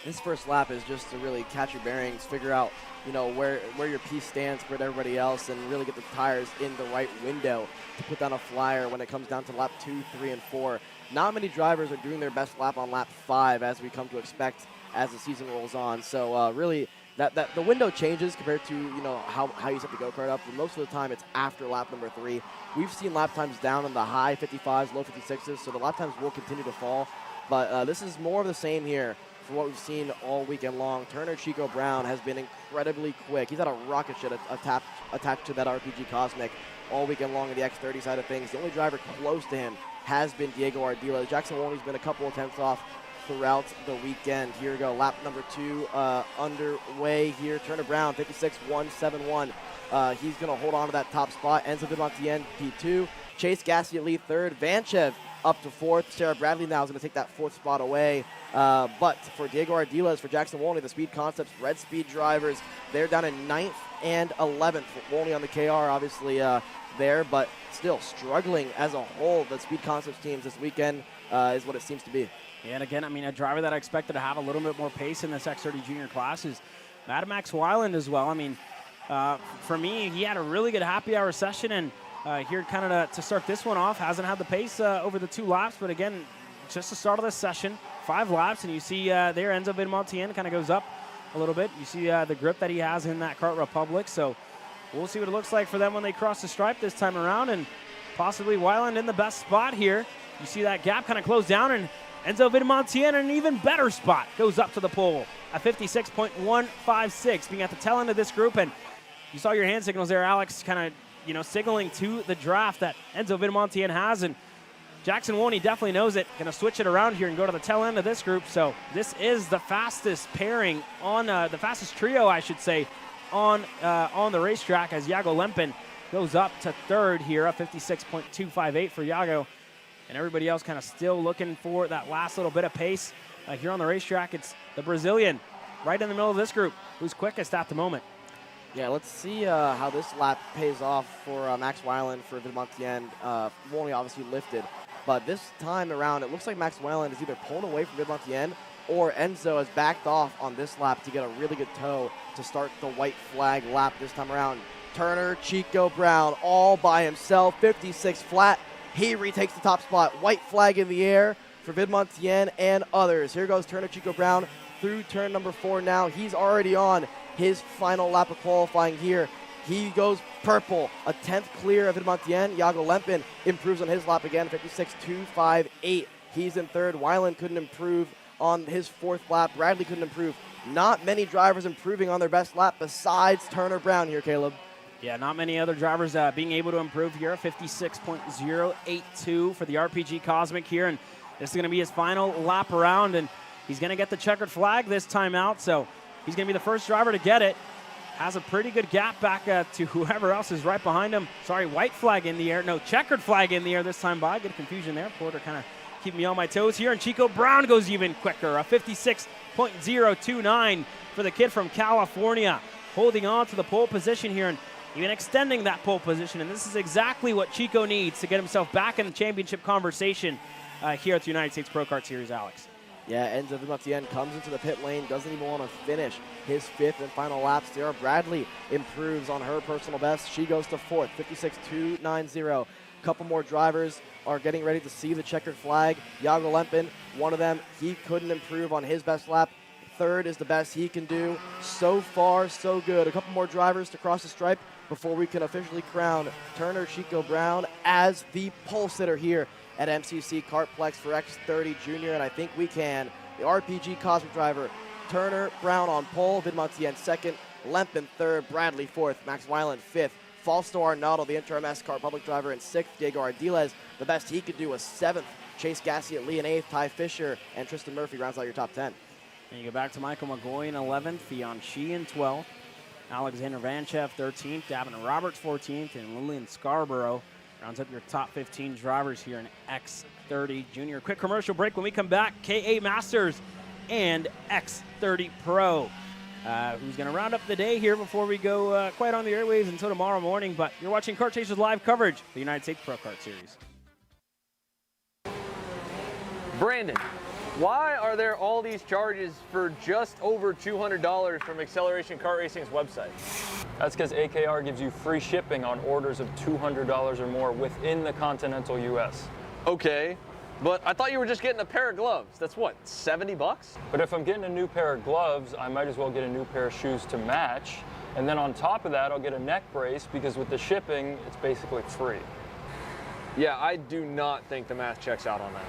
this first lap is just to really catch your bearings, figure out, where your piece stands compared to everybody else, and really get the tires in the right window to put down a flyer when it comes down to lap 2, 3, and 4. Not many drivers are doing their best lap on lap 5, as we come to expect as the season rolls on. So really, that the window changes compared to how you set the go-kart up. But most of the time, it's after lap number 3. We've seen lap times down in the high 55s, low 56s, so the lap times will continue to fall. But this is more of the same here for what we've seen all weekend long. Turner Chico Brown has been incredibly quick. He's had a rocket ship attached to that RPG Cosmic all weekend long in the X30 side of things. The only driver close to him has been Diego Ardila. Jackson Woney's been a couple of tenths off throughout the weekend. Here we go, lap number 2 underway here. Turner Brown, 56.171. He's going to hold on to that top spot. Enzo Vinmontian, P2. Chase Gassiet-Lee, 3rd. Vanchev up to 4th. Sarah Bradley now is going to take that 4th spot away. But for Diego Ardiles, for Jackson Woney, the Speed Concepts Red Speed drivers, they're down in 9th and 11th. Woney on the KR, obviously there, but still struggling as a whole. The Speed Concepts teams this weekend is what it seems to be. Yeah, and again, I mean, a driver that I expected to have a little bit more pace in this X30 Junior class is Max Weiland as well. I mean, for me, he had a really good happy hour session, and here kind of to start this one off, hasn't had the pace over the 2 laps, but again, just the start of this session, 5 laps, and you see there Enzo Vinmontian kind of goes up a little bit. You see the grip that he has in that Kart Republic, so we'll see what it looks like for them when they cross the stripe this time around, and possibly Weiland in the best spot here. You see that gap kind of close down, and Enzo Vinmontian in an even better spot goes up to the pole at 56.156, being at the tail end of this group, and you saw your hand signals there, Alex, kind of signaling to the draft that Enzo Vinmontian has, and Jackson Woney definitely knows it. Going to switch it around here and go to the tail end of this group. So this is the fastest pairing on the fastest trio, I should say, on the racetrack, as Iago Lempin goes up to 3rd here, at 56.258 for Iago, and everybody else kind of still looking for that last little bit of pace here on the racetrack. It's the Brazilian right in the middle of this group who's quickest at the moment. Yeah, let's see how this lap pays off for Max Weiland for Vidmontien. Only obviously lifted, but this time around, it looks like Max Weiland is either pulling away from Vidmontien or Enzo has backed off on this lap to get a really good tow to start the white flag lap this time around. Turner, Chico Brown, all by himself, 56 flat. He retakes the top spot. White flag in the air for Vidmontien and others. Here goes Turner, Chico Brown through turn number 4 now. He's already on his final lap of qualifying here. He goes purple, a 10th clear of Vidmontien. Iago Lempin improves on his lap again, 56.258. He's in third. Weiland couldn't improve on his 4th lap. Bradley couldn't improve. Not many drivers improving on their best lap besides Turner Brown here, Caleb. Yeah, not many other drivers being able to improve here. 56.082 for the RPG Cosmic here, and this is going to be his final lap around, and he's going to get the checkered flag this time out, so he's going to be the first driver to get it. Has a pretty good gap back to whoever else is right behind him. Sorry, white flag in the air. No, checkered flag in the air this time by. Good confusion there. Porter kind of keeping me on my toes here, and Chico Brown goes even quicker. A 56.029 for the kid from California, holding on to the pole position here and even extending that pole position, and this is exactly what Chico needs to get himself back in the championship conversation here at the United States Pro Kart Series, Alex. Yeah, Enzo Vidmontien comes into the pit lane, doesn't even want to finish his 5th and final lap. Sarah Bradley improves on her personal best. She goes to 4th, 56.290. A couple more drivers are getting ready to see the checkered flag. Iago Lempin, one of them, he couldn't improve on his best lap. 3rd is the best he can do. So far, so good. A couple more drivers to cross the stripe before we can officially crown Turner Chico Brown as the pole sitter here at MCC Kartplex for X30 Junior, and I think we can. The RPG Cosmic driver, Turner Brown on pole, Vidmontien 2nd, Lempin 3rd, Bradley 4th, Max Weiland 5th, Fausto Arnaldo, the Inter-MS Kart Public driver, in 6th, Diego Ardiles, the best he could do was 7th, Chase Gassiet Lee in 8th, Ty Fisher, and Tristan Murphy rounds out your top 10. And you go back to Michael McGoy in 11th, Fion Shi in 12th, Alexander Vanchev 13th, Davin Roberts 14th, and Lillian Scarborough rounds up your top 15 drivers here in X30 Junior. Quick commercial break. When we come back, KA Masters and X30 Pro. Who's going to round up the day here before we go quite on the airwaves until tomorrow morning. But you're watching Kart Chasers live coverage of the United States Pro Kart Series. Brandon, why are there all these charges for just over $200 from Acceleration Kart Racing's website? That's because AKR gives you free shipping on orders of $200 or more within the continental US. Okay, but I thought you were just getting a pair of gloves. That's what, 70 bucks? But if I'm getting a new pair of gloves, I might as well get a new pair of shoes to match. And then on top of that, I'll get a neck brace because with the shipping, it's basically free. Yeah, I do not think the math checks out on that.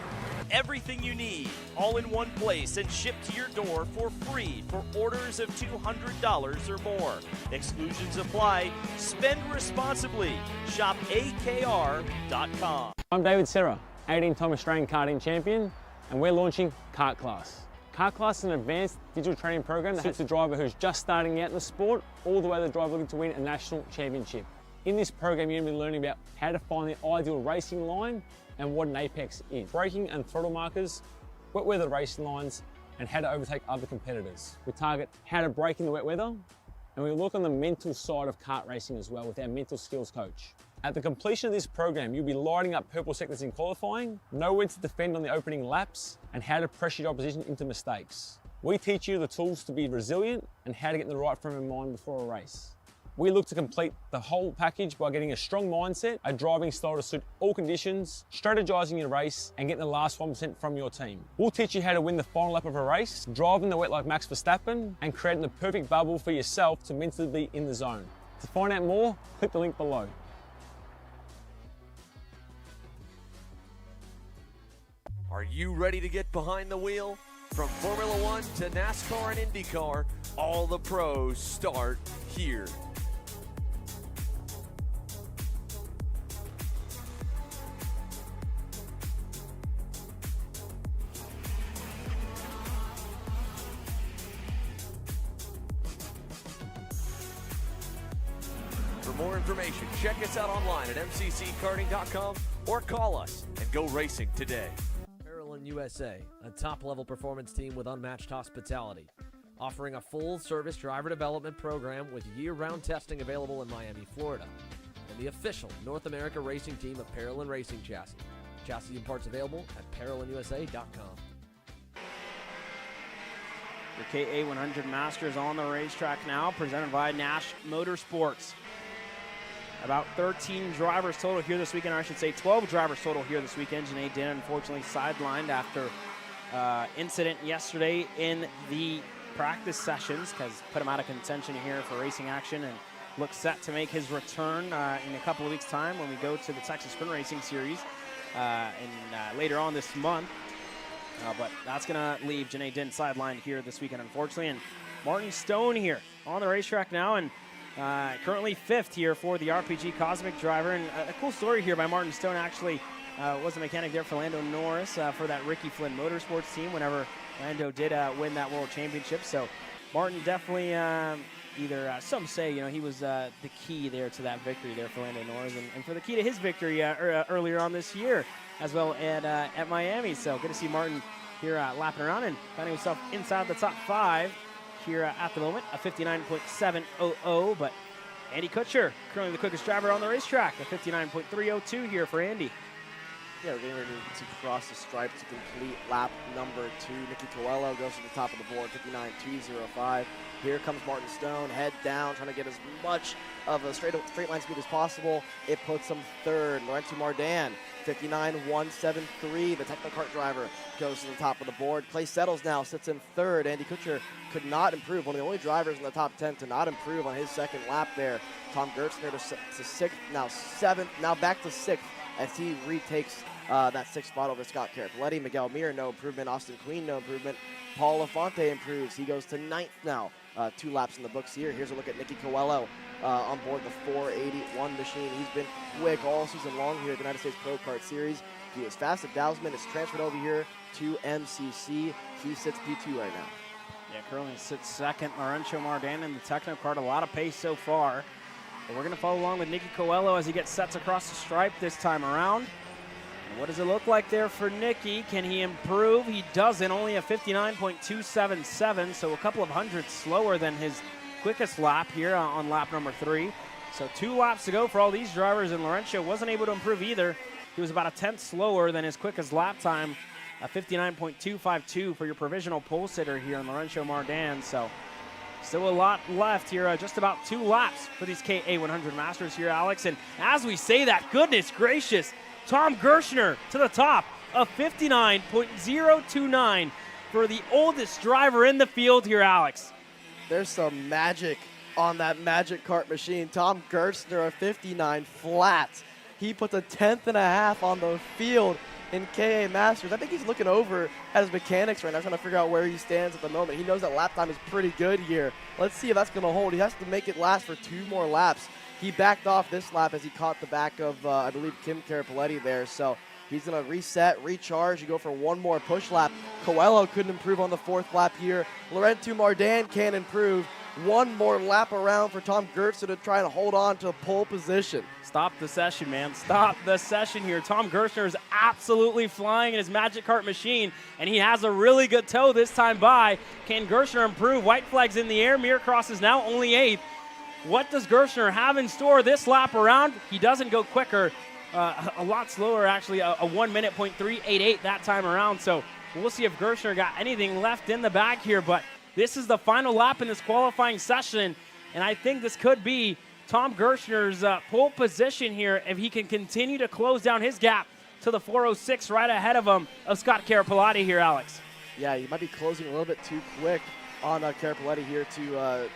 Everything you need, all in one place and shipped to your door for free for orders of $200 or more. Exclusions apply. Spend responsibly. Shop AKR.com. I'm David Serra, 18-time Australian karting champion, and we're launching Kart Class. Kart Class is an advanced digital training program that suits a driver who's just starting out in the sport, all the way to the driver looking to win a national championship. In this program, you're going to be learning about how to find the ideal racing line and what an apex is. Braking and throttle markers, wet weather racing lines, and how to overtake other competitors. We target how to brake in the wet weather, and we look on the mental side of kart racing as well with our mental skills coach. At the completion of this program, you'll be lighting up purple sectors in qualifying, know when to defend on the opening laps, and how to pressure your opposition into mistakes. We teach you the tools to be resilient and how to get in the right frame of mind before a race. We look to complete the whole package by getting a strong mindset, a driving style to suit all conditions, strategizing your race, and getting the last 1% from your team. We'll teach you how to win the final lap of a race, driving the wet like Max Verstappen, and creating the perfect bubble for yourself to mentally be in the zone. To find out more, click the link below. Are you ready to get behind the wheel? From Formula One to NASCAR and IndyCar, all the pros start here. For more information, check us out online at mcckarting.com or call us and go racing today. USA, a top-level performance team with unmatched hospitality, offering a full-service driver development program with year-round testing available in Miami, Florida, and the official North America racing team of Parolin Racing Chassis. Chassis and parts available at ParolinUSA.com. The KA100 Masters on the racetrack now, presented by Nash Motorsports. About 13 drivers total here this weekend, or I should say 12 drivers total here this weekend. Janae Din unfortunately sidelined after incident yesterday in the practice sessions, because put him out of contention here for racing action, and looks set to make his return in a couple of weeks' time when we go to the Texas Sprint Racing Series later on this month. But that's going to leave Janae Din sidelined here this weekend, unfortunately. And Martin Stone here on the racetrack now, and currently 5th here for the RPG Cosmic driver. And a cool story here by Martin Stone, actually was a mechanic there for Lando Norris for that Ricky Flynn Motorsports team whenever Lando did win that World Championship. So Martin definitely some say, he was the key there to that victory there for Lando Norris, and for the key to his victory earlier on this year as well at Miami. So good to see Martin here lapping around and finding himself inside the top 5 here at the moment, a 59.700. But Andy Kutcher, currently the quickest driver on the racetrack, a 59.302 here for Andy. Yeah, we're getting ready to cross the stripe to complete lap number 2. Nicky Coelho goes to the top of the board, 59.205. Here comes Martin Stone, head down, trying to get as much of a straight line speed as possible. It puts him 3rd. Laurenti Mardan, 59.173. The Technocart driver goes to the top of the board. Clay Settles now sits in 3rd. Andy Kutcher could not improve. One of the only drivers in the top 10 to not improve on his second lap there. Tom Gertzner to 6th, now 7th, now back to 6th as he retakes that 6th spot over Scott Carapoletti. Miguel Mir, no improvement. Austin Queen, no improvement. Paul Lafonte improves. He goes to 9th now. 2 laps in the books here. Here's a look at Nicky Coelho on board the 481 machine. He's been quick all season long here at the United States Pro Kart Series. He was fast at Dousman. Is transferred over here to MCC. He sits P2 right now. Yeah, currently sits 2nd. Laurencio Mardan in the Technocart. A lot of pace so far. But we're going to follow along with Nicky Coelho as he gets sets across the stripe this time around. And what does it look like there for Nicky? Can he improve? He doesn't. Only a 59.277, so a couple of hundredths slower than his quickest lap here on lap number 3. So 2 laps to go for all these drivers, and Laurencio wasn't able to improve either. He was about a 10th slower than his quickest lap time, a 59.252 for your provisional pole sitter here on Laurencio Mardan. So still a lot left here, just about 2 laps for these KA100 Masters here, Alex. And as we say that, goodness gracious, Tom Gershner to the top of 59.029 for the oldest driver in the field here, Alex. There's some magic on that Magic Kart machine. Tom Gerstner, a 59 flat. He puts a 10th and a half on the field in KA Masters. I think he's looking over at his mechanics right now, trying to figure out where he stands at the moment. He knows that lap time is pretty good here. Let's see if that's going to hold. He has to make it last for 2 more laps. He backed off this lap as he caught the back of, I believe, Kim Carapoletti there. So he's going to reset, recharge. You go for 1 more push lap. Coelho couldn't improve on the 4th lap here. Laurenti Mardan can't improve. 1 more lap around for Tom Gertzer to try and hold on to pole position. Stop the session, man. Stop the session here. Tom Gerstner is absolutely flying in his Magic Kart machine, and he has a really good toe this time by. Can Gerstner improve? White flag's in the air. Mir crosses now, only 8th. What does Gerstner have in store this lap around? He doesn't go quicker, a lot slower actually, a 1 minute .388 that time around. So we'll see if Gerstner got anything left in the bag here, but this is the final lap in this qualifying session, and I think this could be Tom Gerstner's pole position here if he can continue to close down his gap to the 406 right ahead of him of Scott Carapoletti here, Alex. Yeah, you might be closing a little bit too quick on Carapoletti here to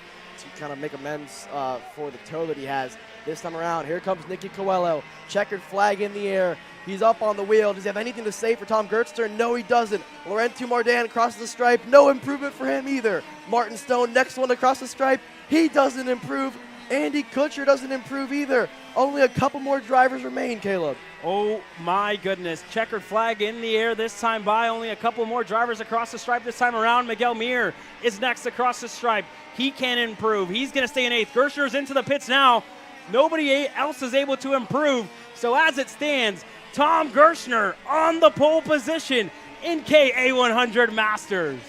kind of make amends for the toe that he has. This time around, here comes Nicky Coelho. Checkered flag in the air. He's up on the wheel. Does he have anything to say for Tom Gertzer? No, he doesn't. Laurenti Mardan crosses the stripe. No improvement for him either. Martin Stone, next one to cross the stripe. He doesn't improve. Andy Kutcher doesn't improve either. Only a couple more drivers remain, Caleb. Oh my goodness. Checkered flag in the air this time by. Only a couple more drivers across the stripe this time around. Miguel Mir is next across the stripe. He can't improve. He's going to stay in 8th. Gershner's into the pits now. Nobody else is able to improve. So as it stands, Tom Gerstner on the pole position in KA100 Masters.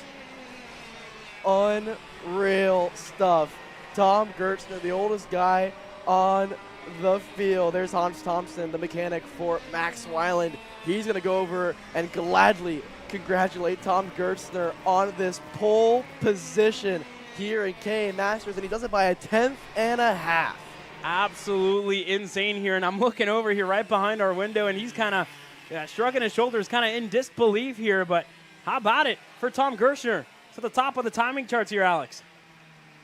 Unreal stuff. Tom Gertzner, the oldest guy on the field. There's Hans Thompson, the mechanic for Max Weiland. He's going to go over and gladly congratulate Tom Gertzner on this pole position here in KA Masters, and he does it by 1/10 and a half. Absolutely insane here, and I'm looking over here right behind our window, and he's kind of shrugging his shoulders, kind of in disbelief here, but how about it for Tom Gertzner to the top of the timing charts here, Alex?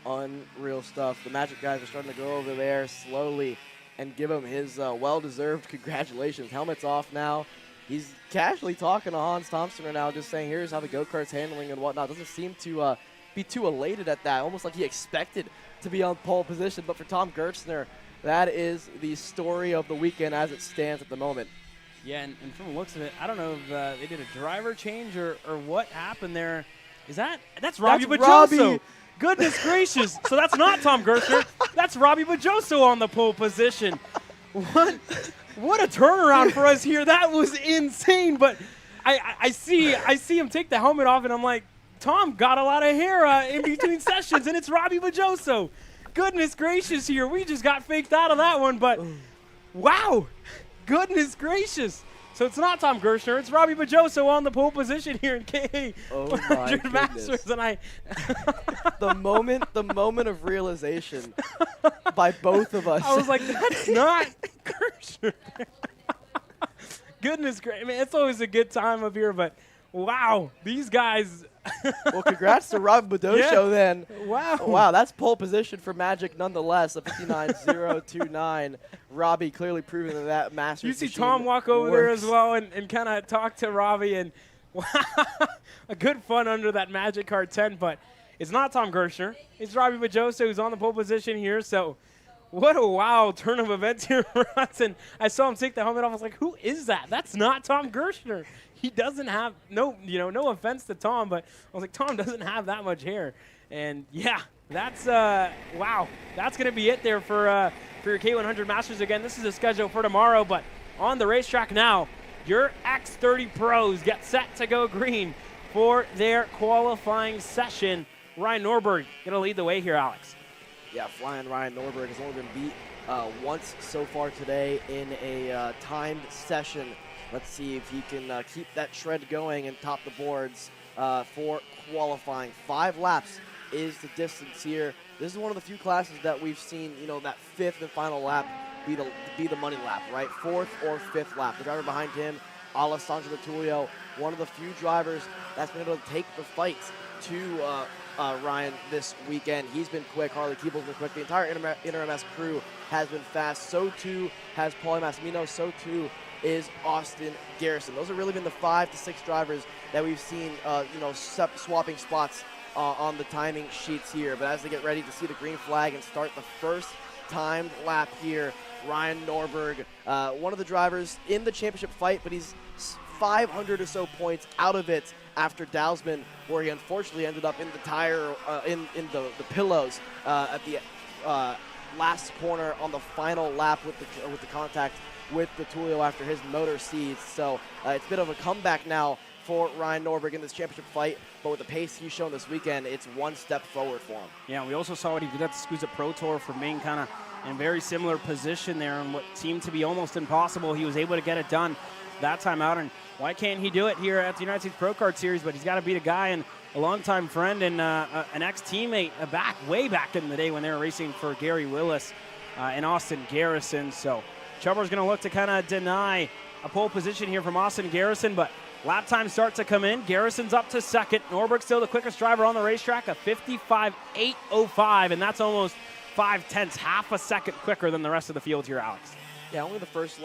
Unreal stuff. The Magic guys are starting to go over there slowly and give him his well-deserved congratulations. Helmet's off now. He's casually talking to Hans Thompson right now, just saying, here's how the go-kart's handling and whatnot. Doesn't seem to be too elated at that, almost like he expected to be on pole position. But for Tom Gertzner, that is the story of the weekend as it stands at the moment. Yeah, and from the looks of it, I don't know if they did a driver change or what happened there. That's Robbie Bajoso. Goodness gracious. So that's not Tom Gertzner. That's Robbie Bajoso on the pole position. What a turnaround for us here. That was insane. But I see him take the helmet off, and I'm like, Tom got a lot of hair in between sessions, and it's Robbie Bajoso. Goodness gracious here. We just got faked out of that one, but wow. Goodness gracious. So it's not Tom Gertzner, it's Robbie Bajoso on the pole position here in KA 100 Masters, and the moment of realization by both of us. I was like, that's not Gertzner. Goodness gracious. I mean, it's always a good time up here, but wow, these guys. Well, congrats to Robbie Bajoso then. Wow. Wow, that's pole position for Magic nonetheless, a 59.029. Robbie clearly proving that Masters. You see machine Tom walk over works. there as well and kind of talk to Robbie, and wow, a good fun under that Magic Kart 10, but it's not Tom Gertzner. It's Robbie Bajoso who's on the pole position here, so what a wow turn of events here for us. And I saw him take the helmet off. I was like, who is that? That's not Tom Gertzner. He doesn't have no offense to Tom, but I was like, Tom doesn't have that much hair. And yeah, that's wow. That's gonna be it there for your K100 Masters. Again, this is the schedule for tomorrow, but on the racetrack now, your X30 Pros get set to go green for their qualifying session. Ryan Norberg gonna lead the way here, Alex. Yeah, flying Ryan Norberg has only been beat once so far today in a timed session. Let's see if he can keep that shred going and top the boards for qualifying. 5 laps is the distance here. This is one of the few classes that we've seen, that 5th and final lap be the money lap, right? 4th or 5th lap. The driver behind him, Alessandro Tullio, one of the few drivers that's been able to take the fight to Ryan this weekend. He's been quick. Harley Keeble's been quick. The entire Inter-MS crew has been fast. So too has Paulie Massimino. So too is Austin Garrison. Those have really been the 5 to 6 drivers that we've seen, swapping spots on the timing sheets here. But as they get ready to see the green flag and start the first timed lap here, Ryan Norberg, one of the drivers in the championship fight, but he's 500 or so points out of it after Dalsman, where he unfortunately ended up in the tire, in the pillows at the last corner on the final lap with the contact with the Tullio after his motor seized. So it's a bit of a comeback now for Ryan Norberg in this championship fight, but with the pace he's shown this weekend, it's one step forward for him. Yeah, we also saw what he did at the SCUSA Pro Tour for being kind of in a very similar position there on what seemed to be almost impossible. He was able to get it done that time out, and why can't he do it here at the United States Pro Kart Series? But he's got to beat a guy and a longtime friend and an ex-teammate way back in the day when they were racing for Gary Willis and Austin Garrison. So Chubber's going to look to kind of deny a pole position here from Austin Garrison, but lap time starts to come in. Garrison's up to second. Norberg's still the quickest driver on the racetrack, a 55.805, and that's almost 0.5, half a second quicker than the rest of the field here, Alex. Yeah, only the first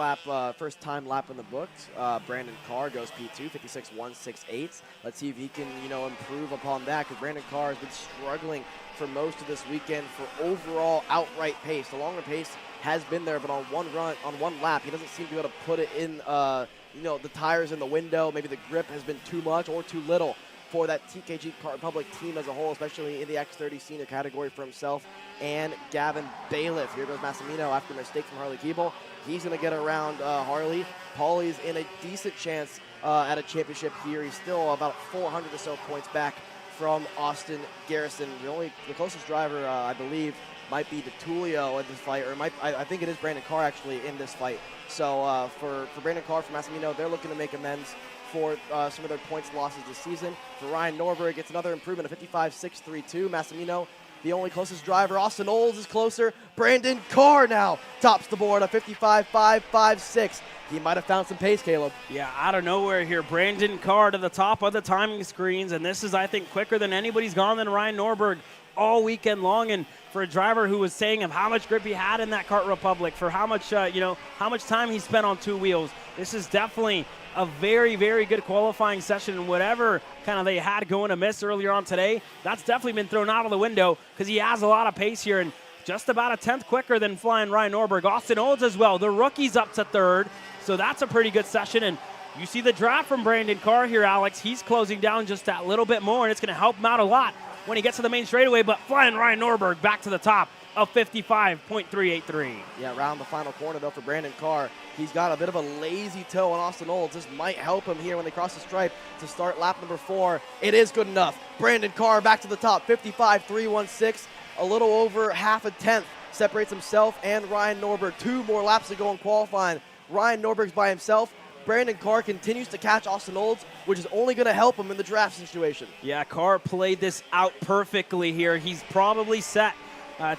time lap in the books. Brandon Carr goes P2, 56.168. Let's see if he can, improve upon that, because Brandon Carr has been struggling for most of this weekend for overall outright pace. The longer pace has been there, but on one lap, he doesn't seem to be able to put it in, the tires in the window. Maybe the grip has been too much or too little for that TKG Kart Republic team as a whole, especially in the X30 senior category for himself and Gavin Bailiff. Here goes Massimino after a mistake from Harley Keeble. He's going to get around Harley. Paulie's in a decent chance at a championship here. He's still about 400 or so points back from Austin Garrison. The closest driver, I believe, might be DeTulio in this fight, or I think it is Brandon Carr actually in this fight. So for Brandon Carr from Massimino, they're looking to make amends for some of their points losses this season. For Ryan Norberg, it's another improvement of 55.632. Massimino, the only closest driver. Austin Olds is closer. Brandon Carr now tops the board at 55.556. He might have found some pace, Caleb. Yeah, out of nowhere here. Brandon Carr to the top of the timing screens, and this is, I think, quicker than anybody's gone than Ryan Norberg all weekend long. And for a driver who was saying of how much grip he had in that Kart Republic, for how much how much time he spent on two wheels, this is definitely a very, very good qualifying session. And whatever kind of they had going to miss earlier on today, that's definitely been thrown out of the window because he has a lot of pace here and just about a tenth quicker than flying Ryan Norberg. Austin Olds as well. The rookie's up to third, so that's a pretty good session. And you see the draft from Brandon Carr here, Alex. He's closing down just that little bit more, and it's going to help him out a lot when he gets to the main straightaway. But flying Ryan Norberg back to the top of 55.383. Yeah, around the final corner, though, for Brandon Carr. He's got a bit of a lazy toe on Austin Olds. This might help him here when they cross the stripe to start lap number 4. It is good enough. Brandon Carr back to the top, 55.316. A little over half a tenth separates himself and Ryan Norberg. 2 more laps to go in qualifying. Ryan Norberg's by himself. Brandon Carr continues to catch Austin Olds, which is only going to help him in the draft situation. Yeah, Carr played this out perfectly here. He's probably set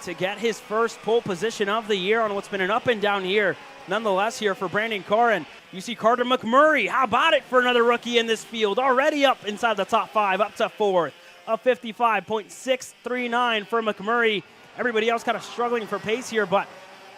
to get his first pole position of the year on what's been an up and down year. Nonetheless, here for Brandon Carr, and you see Carter McMurray. How about it for another rookie in this field? Already up inside the top 5, up to 4th. Of 55.639 for McMurray. Everybody else kind of struggling for pace here, but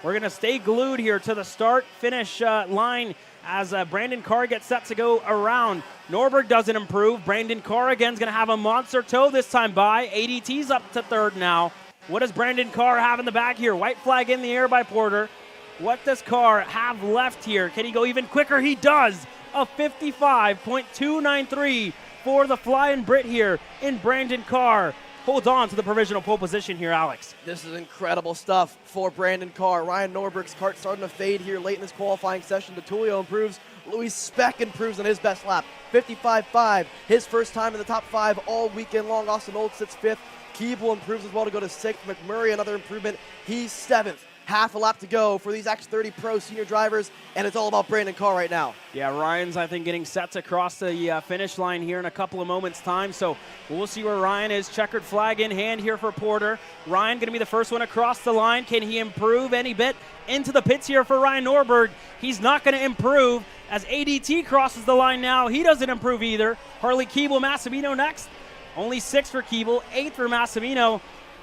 we're going to stay glued here to the start-finish line as Brandon Carr gets set to go around. Norberg doesn't improve. Brandon Carr again is going to have a monster toe this time by. ADT's up to third now. What does Brandon Carr have in the back here? White flag in the air by Porter. What does Carr have left here? Can he go even quicker? He does. A 55.293 for the flying Brit here in Brandon Carr. Hold on to the provisional pole position here, Alex. This is incredible stuff for Brandon Carr. Ryan Norberg's kart starting to fade here late in this qualifying session. DeTulio improves. Luis Speck improves on his best lap. 55.5, his first time in the top 5 all weekend long. Austin Olds sits 5th. Keeble improves as well to go to 6th. McMurray, another improvement. He's 7th. Half a lap to go for these X30 Pro senior drivers, and it's all about Brandon Carr right now. Yeah, Ryan's, I think, getting set to cross the finish line here in a couple of moments' time, so we'll see where Ryan is. Checkered flag in hand here for Porter. Ryan going to be the first one across the line. Can he improve any bit? Into the pits here for Ryan Norberg. He's not going to improve as ADT crosses the line now. He doesn't improve either. Harley Keeble, Massimino next. Only 6th for Keeble, 8th for Massimino.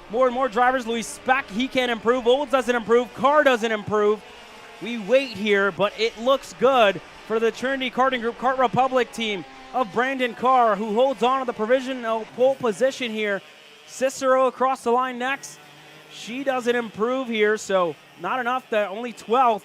More and more drivers. Luis Speck, he can't improve. Olds doesn't improve. Carr doesn't improve. We wait here, but it looks good for the Trinity Karting Group Kart Republic team of Brandon Carr, who holds on to the provisional pole position here. Cicero across the line next. She doesn't improve here, so not enough. Only 12th.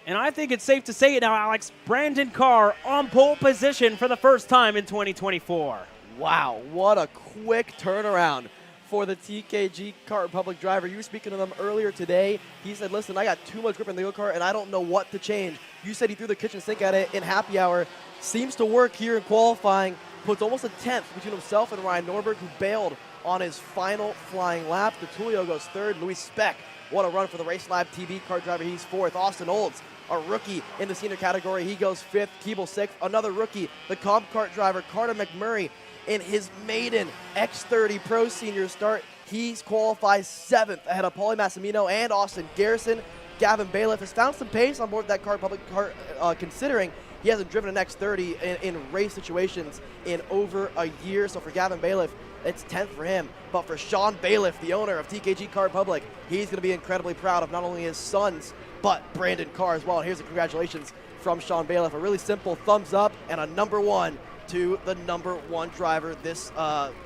And I think it's safe to say it now, Alex. Brandon Carr on pole position for the first time in 2024. Wow, what a quick turnaround for the TKG Kart Republic driver. You were speaking to them earlier today. He said, listen, I got too much grip in the go-kart, and I don't know what to change. You said he threw the kitchen sink at it in happy hour. Seems to work here in qualifying. Puts almost a tenth between himself and Ryan Norberg, who bailed on his final flying lap. DeTulio goes 3rd. Luis Speck, what a run for the Race Lab TV kart driver. He's 4th. Austin Olds, a rookie in the senior category. He goes 5th. Keeble 6th. Another rookie, the Comp Kart driver, Carter McMurray, in his maiden X30 Pro senior start. He's qualified 7th ahead of Paulie Massimino and Austin Garrison. Gavin Bailiff has found some pace on board that Kart Public Kart, considering he hasn't driven an X30 in race situations in over a year. So for Gavin Bailiff, it's 10th for him. But for Sean Bailiff, the owner of TKG Kart Public, he's going to be incredibly proud of not only his sons, but Brandon Carr as well. And here's the congratulations from Sean Bailiff. A really simple thumbs up and a number 1 to the number 1 driver this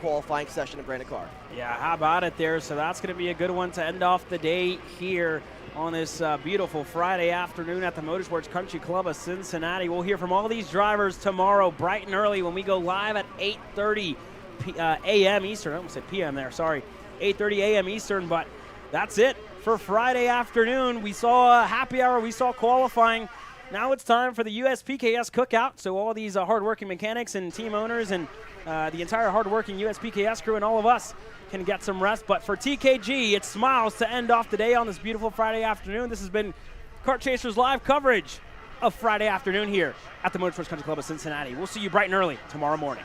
qualifying session in Brandon Carr. Yeah, how about it there? So that's going to be a good one to end off the day here on this beautiful Friday afternoon at the Motorsports Country Club of Cincinnati. We'll hear from all these drivers tomorrow bright and early when we go live at 8:30 a.m. Eastern. I almost said p.m. there, sorry. 8:30 a.m. Eastern, but that's it for Friday afternoon. We saw happy hour, we saw qualifying. now it's time for the USPKS cookout. So all these hardworking mechanics and team owners and the entire hardworking USPKS crew and all of us can get some rest. But for TKG, it's smiles to end off the day on this beautiful Friday afternoon. This has been Kart Chasers live coverage of Friday afternoon here at the Motorsports Country Club of Cincinnati. We'll see you bright and early tomorrow morning.